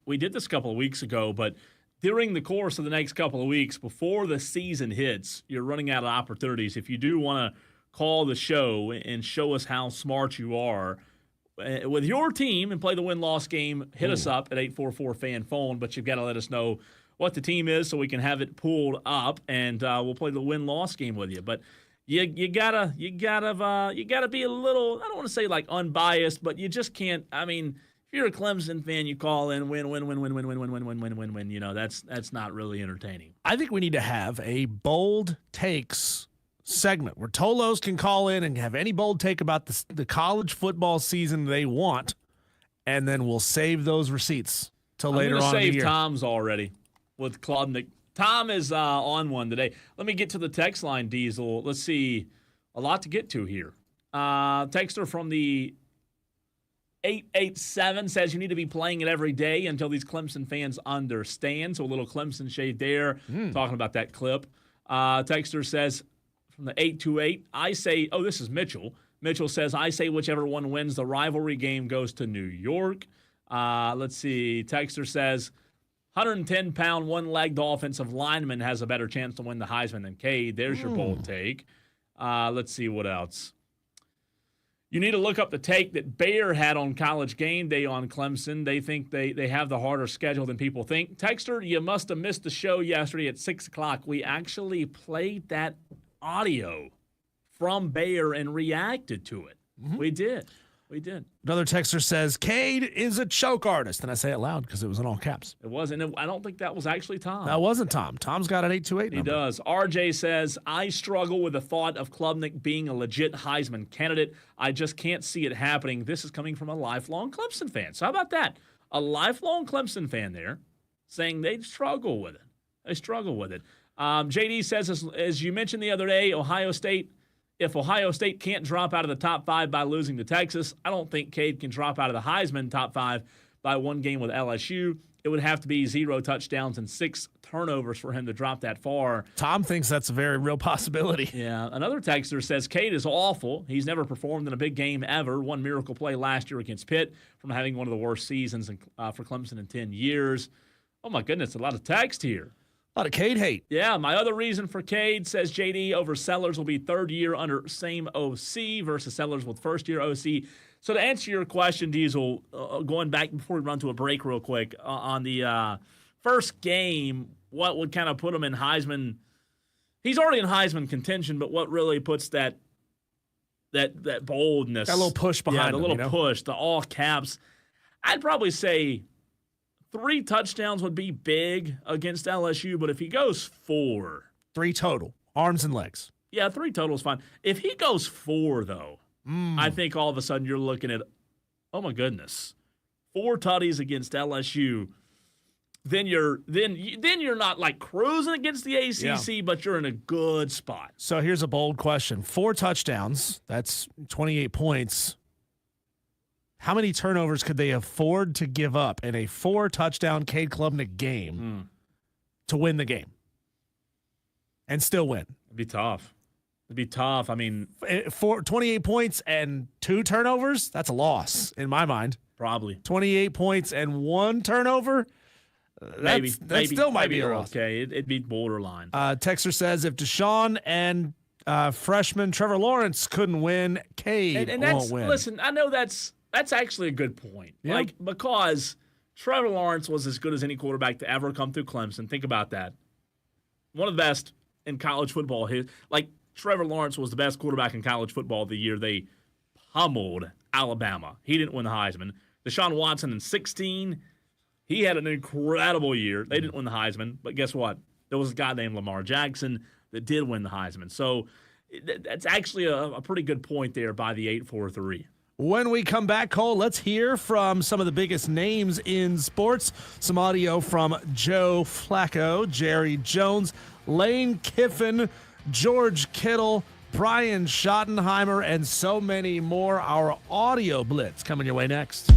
we did this a couple of weeks ago, but during the course of the next couple of weeks, before the season hits, you're running out of opportunities. If you do want to call the show and show us how smart you are with your team and play the win-loss game, hit us up at 844-FAN-PHONE, but you've got to let us know what the team is so we can have it pulled up, and we'll play the win-loss game with you. But you gotta be a little, I don't want to say like unbiased, but you just can't. I mean, if you're a Clemson fan, you call in win. You know, that's not really entertaining. I think we need to have a bold takes segment where Tolos can call in and have any bold take about the college football season they want, and then we'll save those receipts till later on in the year. Save Tom's already with Klubnik. Tom is on one today. Let me get to the text line, Diesel. Let's see. A lot to get to here. Texter from the 887 says you need to be playing it every day until these Clemson fans understand. So a little Clemson shade there, talking about that clip. Texter says from the 828, I say, oh, this is Mitchell. Mitchell says, I say whichever one wins the rivalry game goes to New York. Let's see. Texter says, 110-pound, one-legged offensive lineman has a better chance to win the Heisman than Cade. There's your bold take. Let's see what else. You need to look up the take that Bayer had on College Game Day on Clemson. They think they have the harder schedule than people think. Texter, you must have missed the show yesterday at 6 o'clock. We actually played that audio from Bayer and reacted to it. We did. We did. Another texter says, Cade is a choke artist. And I say it loud because it was in all caps. It wasn't. I don't think that was actually Tom. That wasn't Tom. Tom's got an 828 number. He does. RJ says, I struggle with the thought of Klubnik being a legit Heisman candidate. I just can't see it happening. This is coming from a lifelong Clemson fan. So how about that? A lifelong Clemson fan there saying they struggle with it. They struggle with it. JD says, as you mentioned the other day, if Ohio State can't drop out of the top 5 by losing to Texas, I don't think Cade can drop out of the Heisman top 5 by one game with LSU. It would have to be 0 touchdowns and 6 turnovers for him to drop that far. Tom thinks that's a very real possibility. Yeah. Another texter says Cade is awful. He's never performed in a big game ever. One miracle play last year against Pitt from having one of the worst seasons for Clemson in 10 years. Oh, my goodness, a lot of text here. A lot of Cade hate. Yeah, my other reason for Cade, says JD, over Sellers will be third year under same OC versus Sellers with first year OC. So to answer your question, Diesel, going back before we run to a break real quick, on the first game, what would kind of put him in Heisman? He's already in Heisman contention, but what really puts that boldness, Got a little push behind him, the little push, the all caps, I'd probably say 3 touchdowns would be big against LSU, but if he goes 4. 3 total, arms and legs. Yeah, 3 total is fine. If he goes 4, though, I think all of a sudden you're looking at, oh my goodness, 4 tutties against LSU. Then you're not like cruising against the ACC, but you're in a good spot. So here's a bold question. 4 touchdowns, that's 28 points. How many turnovers could they afford to give up in a 4-touchdown Cade Klubnik game to win the game and still win? It'd be tough. I mean, 28 points and 2 turnovers, that's a loss in my mind. Probably. 28 points and 1 turnover, that still might be a loss. Okay, it'd be borderline. Texter says if Deshaun and freshman Trevor Lawrence couldn't win, Cade won't win. Listen, I know that's actually a good point. Yep. Like, because Trevor Lawrence was as good as any quarterback to ever come through Clemson. Think about that. One of the best in college football. Trevor Lawrence was the best quarterback in college football the year they pummeled Alabama. He didn't win the Heisman. Deshaun Watson in 2016, he had an incredible year. They didn't win the Heisman, but guess what? There was a guy named Lamar Jackson that did win the Heisman. So that's actually a pretty good point there by the 843. When we come back, Cole, let's hear from some of the biggest names in sports. Some audio from Joe Flacco, Jerry Jones, Lane Kiffin, George Kittle, Brian Schottenheimer, and so many more. Our audio blitz coming your way next.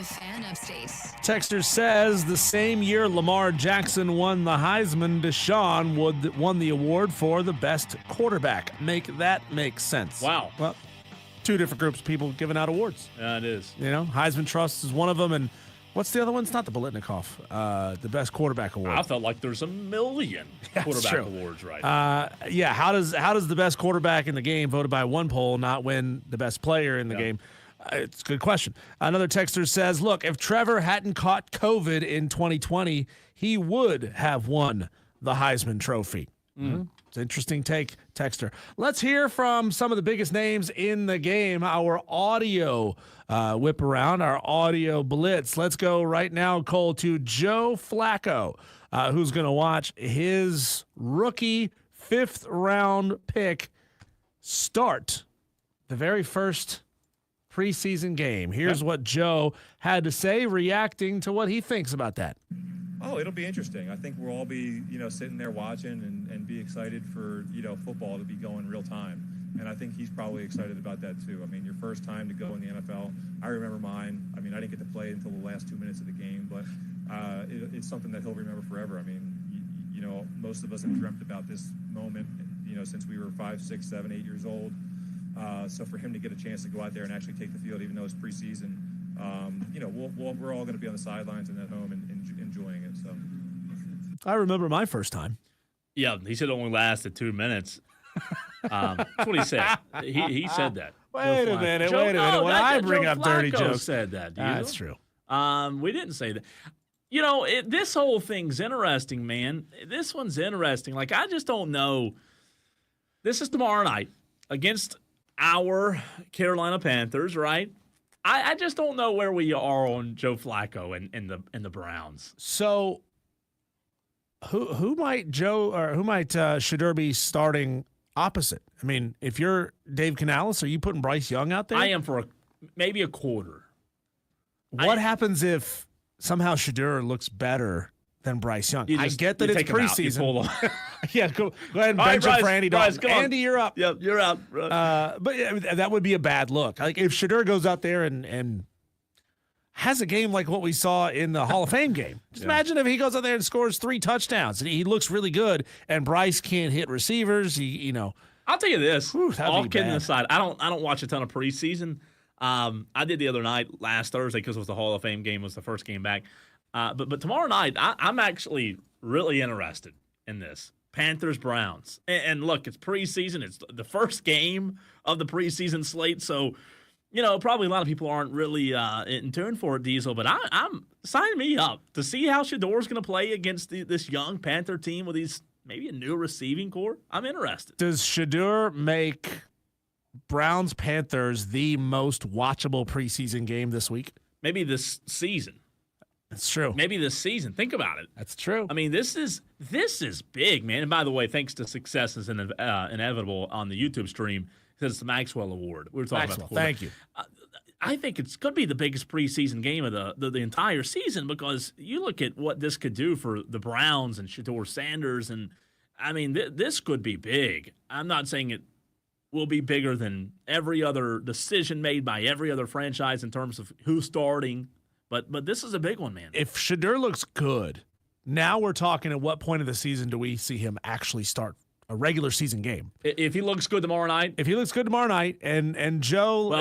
the Fan Upstate. Texter says the same year Lamar Jackson won the Heisman, Deshaun won the award for the best quarterback. Make that make sense. Wow. Well, two different groups of people giving out awards. Yeah, it is. You know, Heisman Trust is one of them, and what's the other one? It's not the Bolitnikoff, the best quarterback award. I felt like there's a million quarterback true. awards, right? Yeah. How does the best quarterback in the game, voted by one poll, not win the best player in the game? It's a good question. Another texter says, look, if Trevor hadn't caught COVID in 2020, he would have won the Heisman Trophy. It's an interesting take, texter. Let's hear from some of the biggest names in the game. Our audio whip around, our audio blitz. Let's go right now, Cole, to Joe Flacco, who's going to watch his rookie 5th round pick start the very first preseason game. Here's what Joe had to say, reacting to what he thinks about that. Oh, it'll be interesting. I think we'll all be, sitting there watching and be excited for, football to be going real time. And I think he's probably excited about that too. I mean, your first time to go in the NFL. I remember mine. I mean, I didn't get to play until the last 2 minutes of the game, but it's something that he'll remember forever. I mean, most of us have dreamt about this moment, since we were 5, 6, 7, 8 years old. So for him to get a chance to go out there and actually take the field, even though it's preseason, we're all going to be on the sidelines and at home and enjoying it. So I remember my first time. Yeah, he said it only lasted 2 minutes. That's what he said. He said that. Wait a minute. When I bring up dirty jokes, said that. That's true. We didn't say that. This whole thing's interesting, man. This one's interesting. Like, I just don't know. This is tomorrow night against our Carolina Panthers, right? I just don't know where we are on Joe Flacco and the Browns. So, who might Shedeur be starting opposite? I mean, if you're Dave Canales, are you putting Bryce Young out there? I am for maybe a quarter. What happens if somehow Shedeur looks better than Bryce Young? I get that it's preseason. Yeah, go ahead and bench him for Andy Dalton. Andy, you're up. Yep, you're out. But yeah, that would be a bad look. Like if Shedeur goes out there and has a game like what we saw in the Hall of Fame game. Just imagine if he goes out there and scores 3 touchdowns and he looks really good, and Bryce can't hit receivers. I'll tell you this. All kidding bad. aside, I don't watch a ton of preseason. I did the other night, last Thursday, because it was the Hall of Fame game, was the first game back. But tomorrow night, I'm actually really interested in this. Panthers, Browns. And look, it's preseason. It's the first game of the preseason slate. So, probably a lot of people aren't really in tune for it, Diesel. But I'm signing me up to see how Shedeur's going to play against this young Panther team with these maybe a new receiving core. I'm interested. Does Shedeur make Browns Panthers the most watchable preseason game this week? Maybe this season. That's true. Maybe this season. Think about it. That's true. I mean, this is big, man. And by the way, thanks to Success is Inevitable on the YouTube stream, because it's the Maxwell Award. We were talking about. Thank you. I think it's going to be the biggest preseason game of the entire season, because you look at what this could do for the Browns and Shedeur Sanders, and I mean, this could be big. I'm not saying it will be bigger than every other decision made by every other franchise in terms of who's starting. But this is a big one, man. If Shedeur looks good, now we're talking at what point of the season do we see him actually start a regular season game? If he looks good tomorrow night? If he looks good tomorrow night, and Joe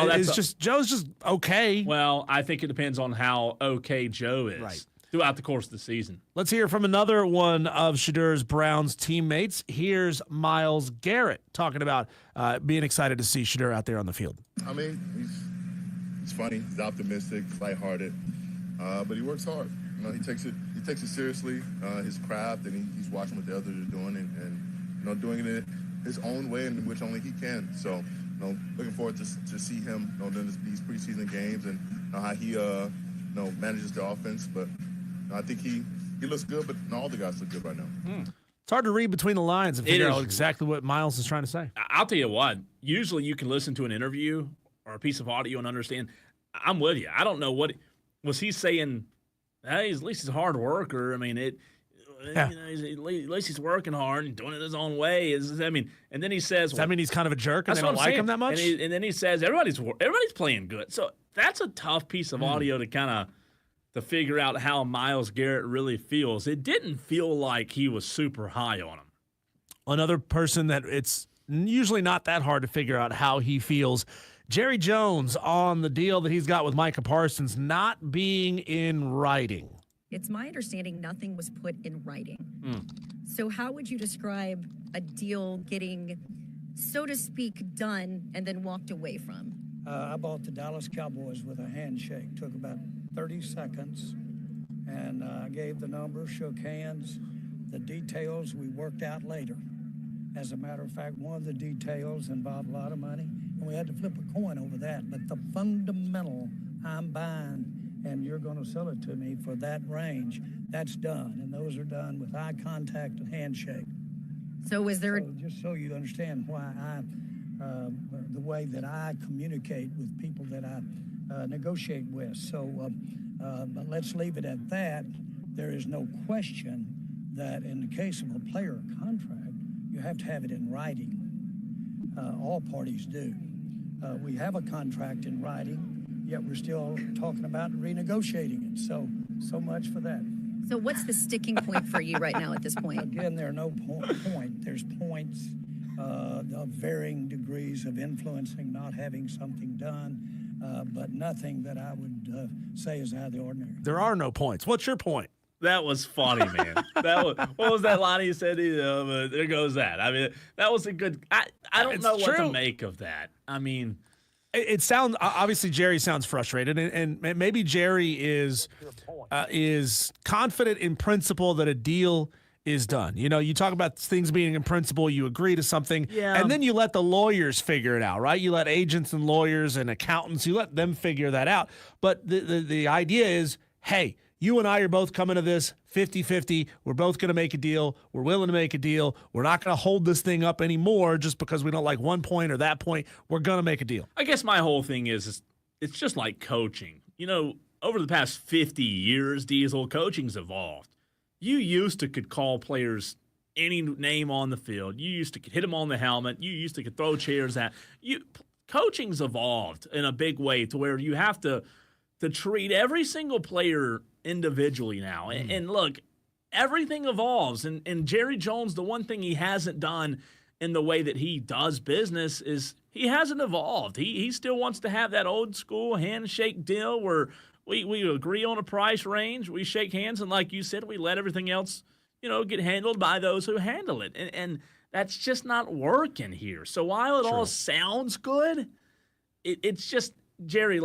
Joe's just okay. Well, I think it depends on how okay Joe is throughout the course of the season. Let's hear from another one of Shedeur's Browns teammates. Here's Myles Garrett talking about being excited to see Shedeur out there on the field. I mean, he's funny, he's optimistic, lighthearted. But he works hard. He takes it seriously, his craft, and he's watching what the others are doing and doing it in his own way in which only he can. So, looking forward to see him during these preseason games and how he manages the offense. But I think he looks good, but all the guys look good right now. It's hard to read between the lines and figure out exactly what Myles is trying to say. I'll tell you what. Usually you can listen to an interview or a piece of audio and understand. I'm with you. I don't know what was he saying. Hey, at least he's a hard worker. I mean, at least he's working hard and doing it his own way. And then he says, Does that mean he's kind of a jerk and that's they don't what I'm like saying. him that much? And then he says, everybody's playing good. So that's a tough piece of audio to figure out how Myles Garrett really feels. It didn't feel like he was super high on him. Another person that it's usually not that hard to figure out how he feels. Jerry Jones on the deal that he's got with Micah Parsons not being in writing. It's my understanding nothing was put in writing. So how would you describe a deal getting, so to speak, done and then walked away from? I bought the Dallas Cowboys with a handshake. Took about 30 seconds. And I gave the number, shook hands. The details we worked out later. As a matter of fact, one of the details involved a lot of money, and we had to flip a coin over that. But the fundamental, I'm buying, and you're going to sell it to me for that range, that's done. And those are done with eye contact and handshake. So is there... just so you understand why the way that I communicate with people that I negotiate with. So but let's leave it at that. There is no question that in the case of a player contract, you have to have it in writing. All parties do. We have a contract in writing, yet we're still talking about renegotiating it. So much for that. So what's the sticking point for you right now at this point? Again, there are no point. There's points of varying degrees of influencing, not having something done, but nothing that I would say is out of the ordinary. There are no points. What's your point? That was funny, man. What was that line he said? But there goes that. I mean, that was a good. I don't know what to make of that. I mean, it sounds obviously Jerry sounds frustrated, and maybe Jerry is confident in principle that a deal is done. You know, you talk about things being in principle, you agree to something, and then you let the lawyers figure it out, right? You let agents and lawyers and accountants, you let them figure that out. But the idea is, hey, you and I are both coming to this 50-50. We're both going to make a deal. We're willing to make a deal. We're not going to hold this thing up anymore just because we don't like one point or that point. We're going to make a deal. I guess my whole thing is it's just like coaching. You know, over the past 50 years, Diesel, coaching's evolved. You used to could call players any name on the field. You used to could hit them on the helmet. You used to could throw chairs at you. Coaching's evolved in a big way to where you have to treat every single player individually now. And look, everything evolves. And Jerry Jones, the one thing he hasn't done in the way that he does business is he hasn't evolved. He still wants to have that old school handshake deal where we agree on a price range, we shake hands, and like you said, we let everything else, get handled by those who handle it. And that's just not working here. So while it all sounds good, it's just, Jerry,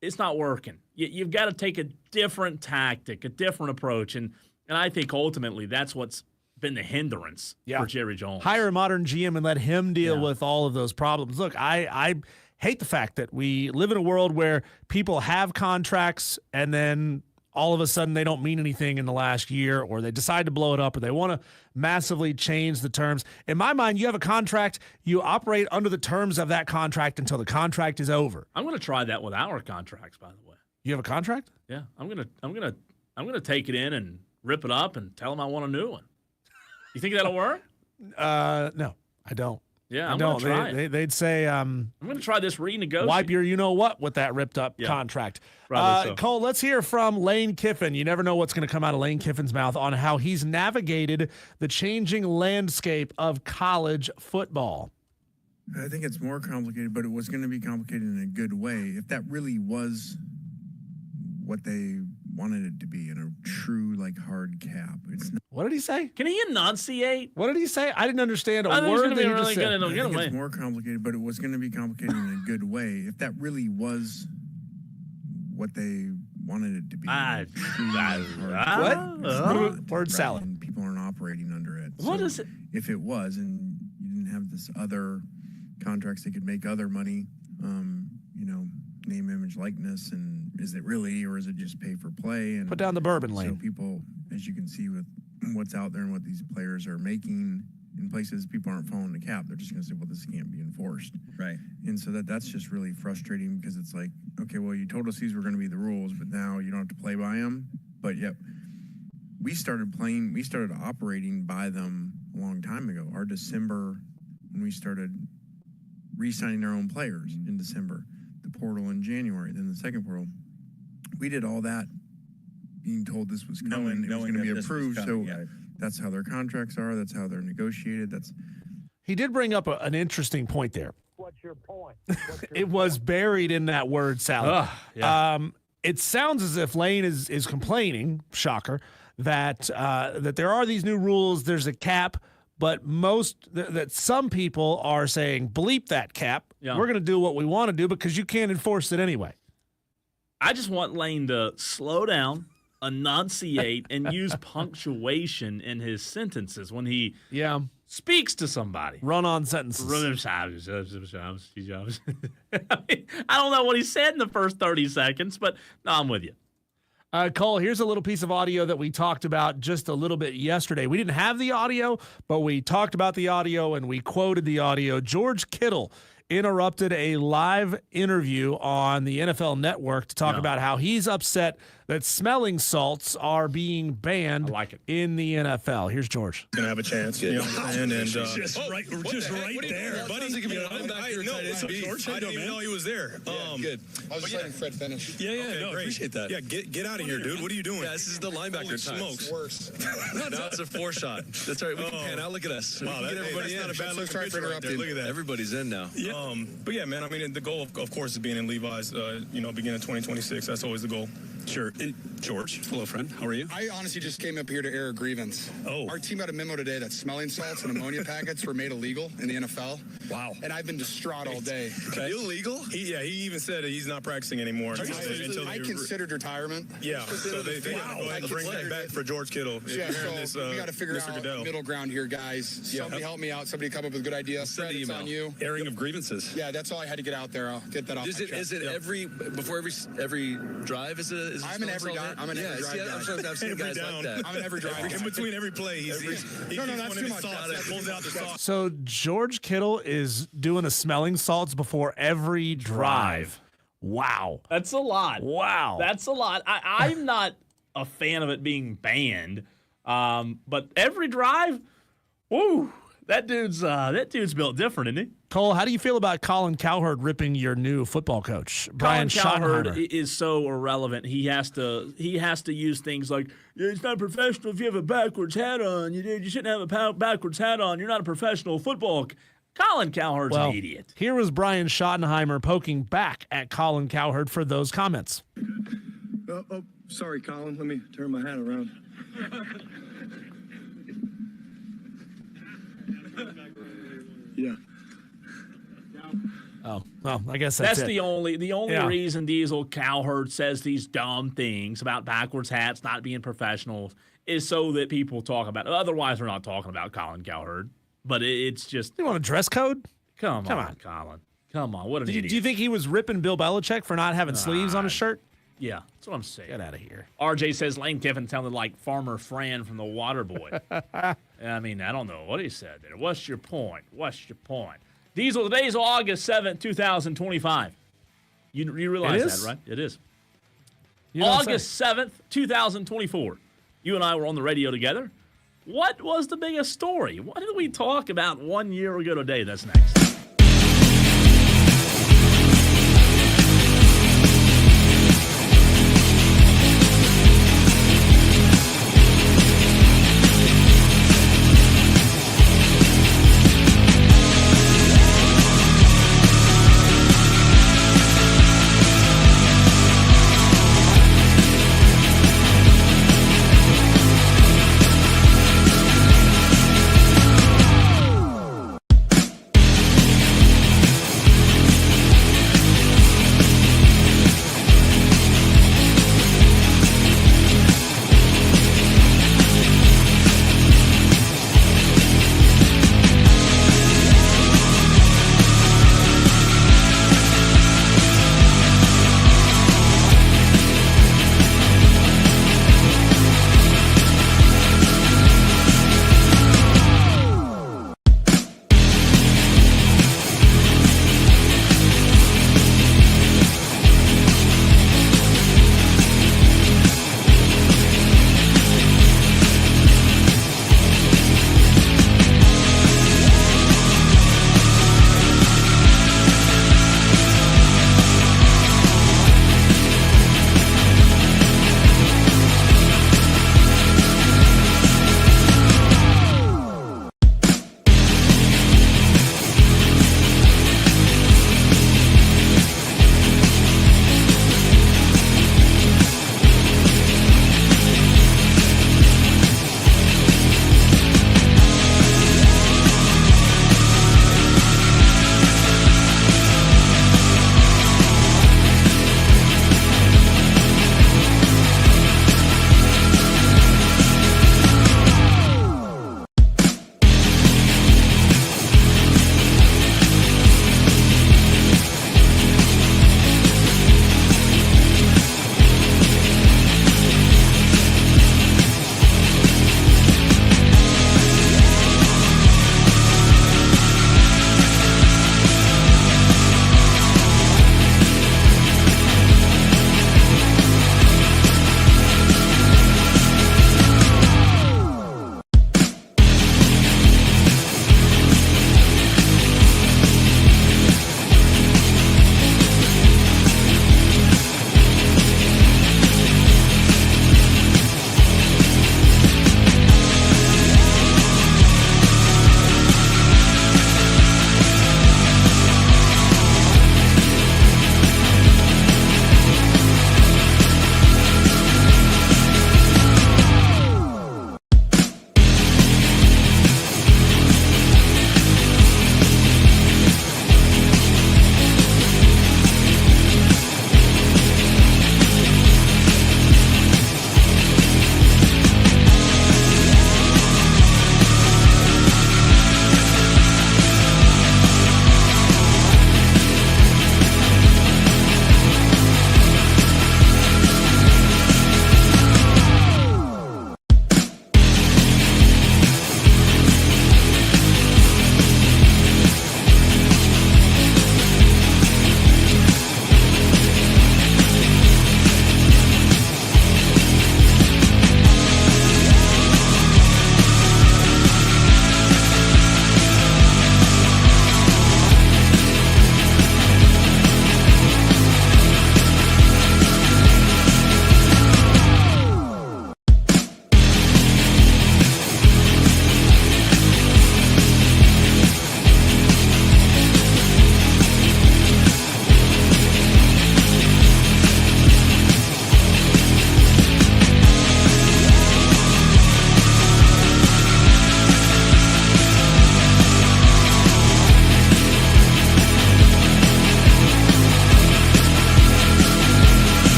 it's not working. You've got to take a different tactic, a different approach. And I think ultimately that's what's been the hindrance for Jerry Jones. Hire a modern GM and let him deal with all of those problems. Look, I hate the fact that we live in a world where people have contracts and then all of a sudden they don't mean anything in the last year, or they decide to blow it up, or they want to massively change the terms. In my mind, you have a contract, you operate under the terms of that contract until the contract is over. I'm going to try that with our contracts, by the way. You have a contract? Yeah, I'm gonna take it in and rip it up and tell them I want a new one. You think that'll work? No, I don't. Yeah, I'm going to try it. They'd say, I'm going to try this renegotiate. Wipe your you-know-what with that ripped-up contract. So. Cole, let's hear from Lane Kiffin. You never know what's going to come out of Lane Kiffin's mouth on how he's navigated the changing landscape of college football. I think it's more complicated, but it was going to be complicated in a good way. If that really was what they wanted it to be in a true, hard cap. It's not. What did he say? Can he enunciate? What did he say? I didn't understand a I think word it's that he gonna be just really said. good. I think it's more complicated, but it was going to be complicated in a good way. If that really was what they wanted it to be. What? Word salad. And people aren't operating under it. What is it? If it was, and you didn't have this other contracts that could make other money, name, image, likeness, and is it really, or is it just pay for play? And put down the bourbon lane. So people, as you can see with what's out there and what these players are making in places, people aren't following the cap. They're just going to say, well, this can't be enforced. Right. And so that's just really frustrating because it's like, okay, well, you told us these were going to be the rules, but now you don't have to play by them. But yep, we started operating by them a long time ago. Our December, when we started re-signing our own players in December, the portal in January, then the second portal, we did all that being told this was coming, it was going to be approved. That's how their contracts are. That's how they're negotiated. He did bring up an interesting point there. What's your point? It was buried in that word salad. It sounds as if Lane is complaining, shocker, that there are these new rules, there's a cap, but that some people are saying, bleep that cap. Yeah. We're going to do what we want to do because you can't enforce it anyway. I just want Lane to slow down, enunciate, and use punctuation in his sentences when he speaks to somebody. Run-on sentences. I don't know what he said in the first 30 seconds, but no, I'm with you. Cole, here's a little piece of audio that we talked about just a little bit yesterday. We didn't have the audio, but we talked about the audio and we quoted the audio. George Kittle interrupted a live interview on the NFL Network to talk about how he's upset that smelling salts are being banned in the NFL. Here's George. Gonna have a chance, you know, and just right there, buddy. George, I didn't even know he was there. Good. I was just letting Fred finish. Yeah, appreciate that. Yeah, get out of here, dude. What are you doing? Yeah, this is the linebacker time. Smokes. Worse. No, it's a 4-shot. That's right. We can pan out. Look at us. Wow, that's not a bad look. Sorry for interrupting. Look at that. Everybody's in now. Yeah. But yeah, man. I mean, the goal, of course, is being in Levi's. Beginning of 2026. That's always the goal. Sure. And George, hello, friend. How are you? I honestly just came up here to air a grievance. Oh. Our team got a memo today that smelling salts and ammonia packets were made illegal in the NFL. Wow. And I've been distraught all day. Okay. Illegal? He even said he's not practicing anymore. I considered retirement. Yeah. So they go ahead and bring that back for George Kittle. Yeah, so we got to figure out middle ground here, guys. Somebody help me out. Somebody come up with a good idea. Fred, it's on you. Airing of grievances. Yeah, that's all I had to get out there. I'll get that off my chest. Is it before every drive? I'm an every drive. I'm an every drive. I've seen guys like that. I'm an every drive. In between every play, that's too much. Pulls out the sauce. So George Kittle is doing the smelling salts before every drive. Wow. That's a lot. Wow. That's a lot. I'm not a fan of it being banned, but every drive, woo, that dude's built different, isn't he? Cole, how do you feel about Colin Cowherd ripping your new football coach, Brian Cowherd Schottenheimer? Is so irrelevant. He has to use things like, it's not professional if you have a backwards hat on. You shouldn't have a backwards hat on. You're not a professional football. Colin Cowherd's an idiot. Here was Brian Schottenheimer poking back at Colin Cowherd for those comments. Sorry, Colin. Let me turn my hat around. Yeah. Oh, well, I guess that's it. the only reason Diesel Cowherd says these dumb things about backwards hats not being professionals is so that people talk about it. Otherwise, we're not talking about Colin Cowherd. But it's just... You want a dress code? Come on, Colin. Come on, what an idiot. Do you think he was ripping Bill Belichick for not having sleeves on his shirt? Yeah, that's what I'm saying. Get out of here. RJ says Lane Kiffin sounded like Farmer Fran from The Waterboy. I mean, I don't know what he said there. What's your point? Diesel, today's August 7th, 2025. You realize that, right? It is. August 7th, 2024. You and I were on the radio together. What was the biggest story? What did we talk about 1 year ago today? That's next.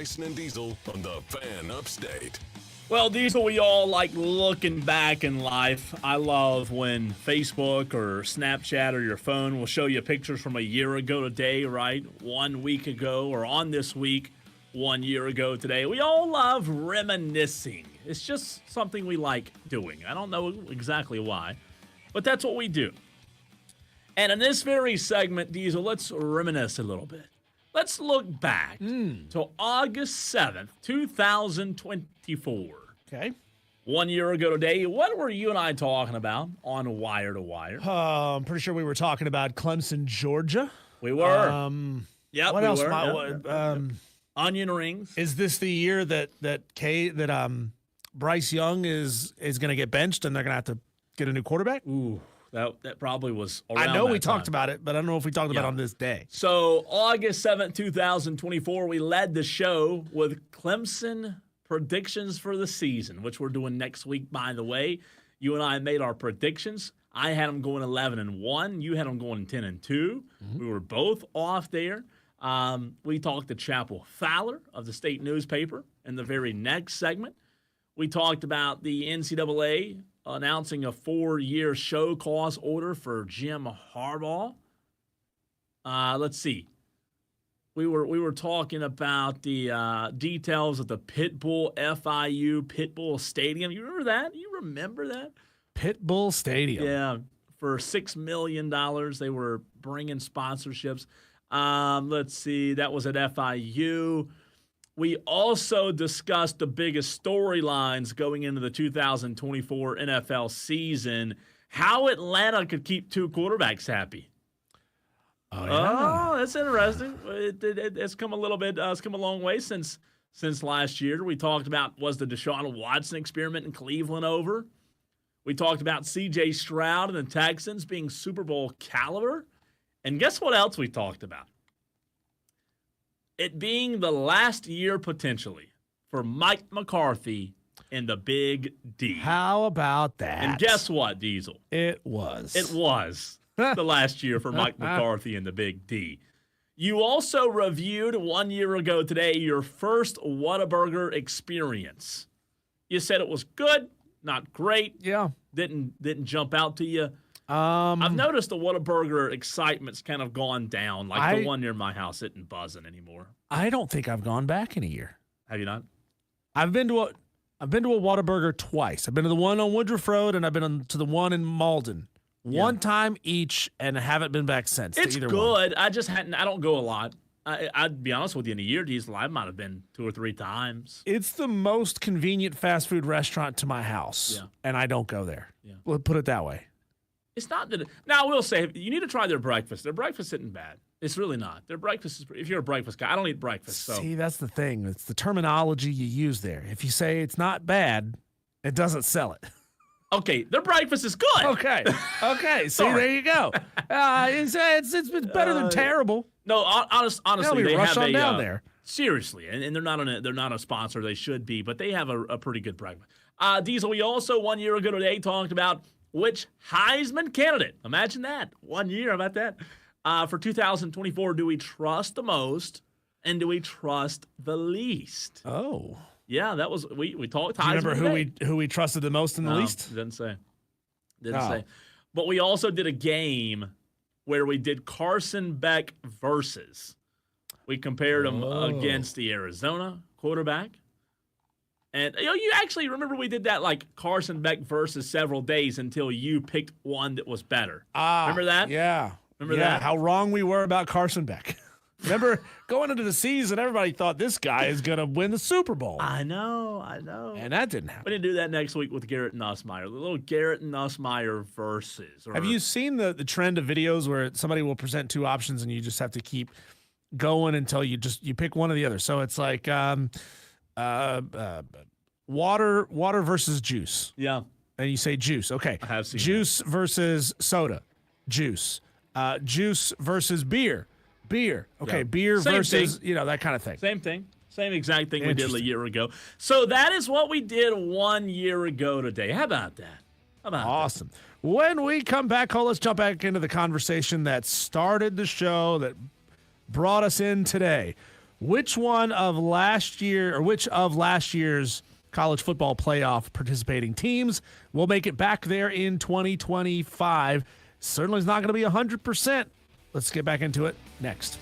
Bryson and Diesel on the Fan Upstate. Well, Diesel, we all like looking back in life. I love when Facebook or Snapchat or your phone will show you pictures from a year ago today, right? 1 week ago, or on this week, 1 year ago today. We all love reminiscing. It's just something we like doing. I don't know exactly why, but that's what we do. And in this very segment, Diesel, let's reminisce a little bit. Let's look back to August 7th, 2024. Okay. 1 year ago today, what were you and I talking about on Wire to Wire? I'm pretty sure we were talking about Clemson, Georgia. We were. Yep, what we else? were. Onion rings. Is this the year that Bryce Young is going to get benched and they're going to have to get a new quarterback? Ooh. That probably was around I know we time. talked about it, but I don't know if we talked about it on this day. So August 7th, 2024, we led the show with Clemson predictions for the season, which we're doing next week, by the way. You and I made our predictions. I had them going 11-1. You had them going 10-2. Mm-hmm. We were both off there. We talked to Chapel Fowler of the state newspaper in the very next segment. We talked about the NCAA announcing a 4-year show cause order for Jim Harbaugh. Let's see. We were talking about the details of the Pitbull FIU Pitbull Stadium. You remember that? You remember that? Pitbull Stadium. Yeah. For $6 million, they were bringing sponsorships. Let's see. That was at FIU. We also discussed the biggest storylines going into the 2024 NFL season, how Atlanta could keep two quarterbacks happy. Oh, yeah. Oh, that's interesting. It's come a little bit. It's come a long way since last year. We talked about, was the Deshaun Watson experiment in Cleveland over? We talked about C.J. Stroud and the Texans being Super Bowl caliber. And guess what else we talked about? It being the last year, potentially, for Mike McCarthy and the Big D. How about that? And guess what, Diesel? It was. It was the last year for Mike McCarthy and the Big D. You also reviewed 1 year ago today your first Whataburger experience. You said it was good, not great. Yeah. Didn't jump out to you. I've noticed the Whataburger excitement's kind of gone down. Like the one near my house isn't buzzing anymore. I don't think I've gone back in a year. Have you not? I've been to a Whataburger twice. I've been to the one on Woodruff Road and I've been to the one in Malden. Yeah. One time each, and I haven't been back since. It's to either good. One. I just hadn't. I don't go a lot. I'd be honest with you. In a year, Diesel, I might have been 2 or 3 times. It's the most convenient fast food restaurant to my house, and I don't go there. Yeah. We'll put it that way. It's not that. Now, I will say, you need to try their breakfast. Their breakfast isn't bad. It's really not. Their breakfast is, if you're a breakfast guy, I don't eat breakfast. So. See, that's the thing. It's the terminology you use there. If you say it's not bad, it doesn't sell it. Okay, their breakfast is good. Okay. See, there you go. It's better than terrible. No, honestly, they have on down there. Seriously, and they're not a sponsor. They should be, but they have a pretty good breakfast. Diesel, we also 1 year ago today talked about which Heisman candidate. Imagine that. 1 year, how about that? For 2024, do we trust the most and do we trust the least? Oh. Yeah, that was we talked Heisman. Do you remember who we trusted the most and the least? Didn't say. But we also did a game where we did Carson Beck versus. We compared him against the Arizona quarterback. And you actually remember we did that like Carson Beck versus several days until you picked one that was better. Remember that? Yeah. Remember that? How wrong we were about Carson Beck. Remember going into the season, everybody thought this guy is going to win the Super Bowl. I know. And that didn't happen. We're going to do that next week with Garrett Nussmeier. The little Garrett Nussmeier versus. Have you seen the trend of videos where somebody will present 2 options and you just have to keep going until you pick one or the other? So it's like water versus juice. Yeah. And you say juice. Okay. I have seen juice versus soda. Juice. Juice versus beer. Beer. Okay, beer Same versus, thing. That kind of thing. Same thing. Same exact thing we did a year ago. So that is what we did 1 year ago today. How about that? Awesome. When we come back, let's jump back into the conversation that started the show, that brought us in today. Which of last year's college football playoff participating teams will make it back there in 2025? Certainly is not going to be 100%. Let's get back into it next.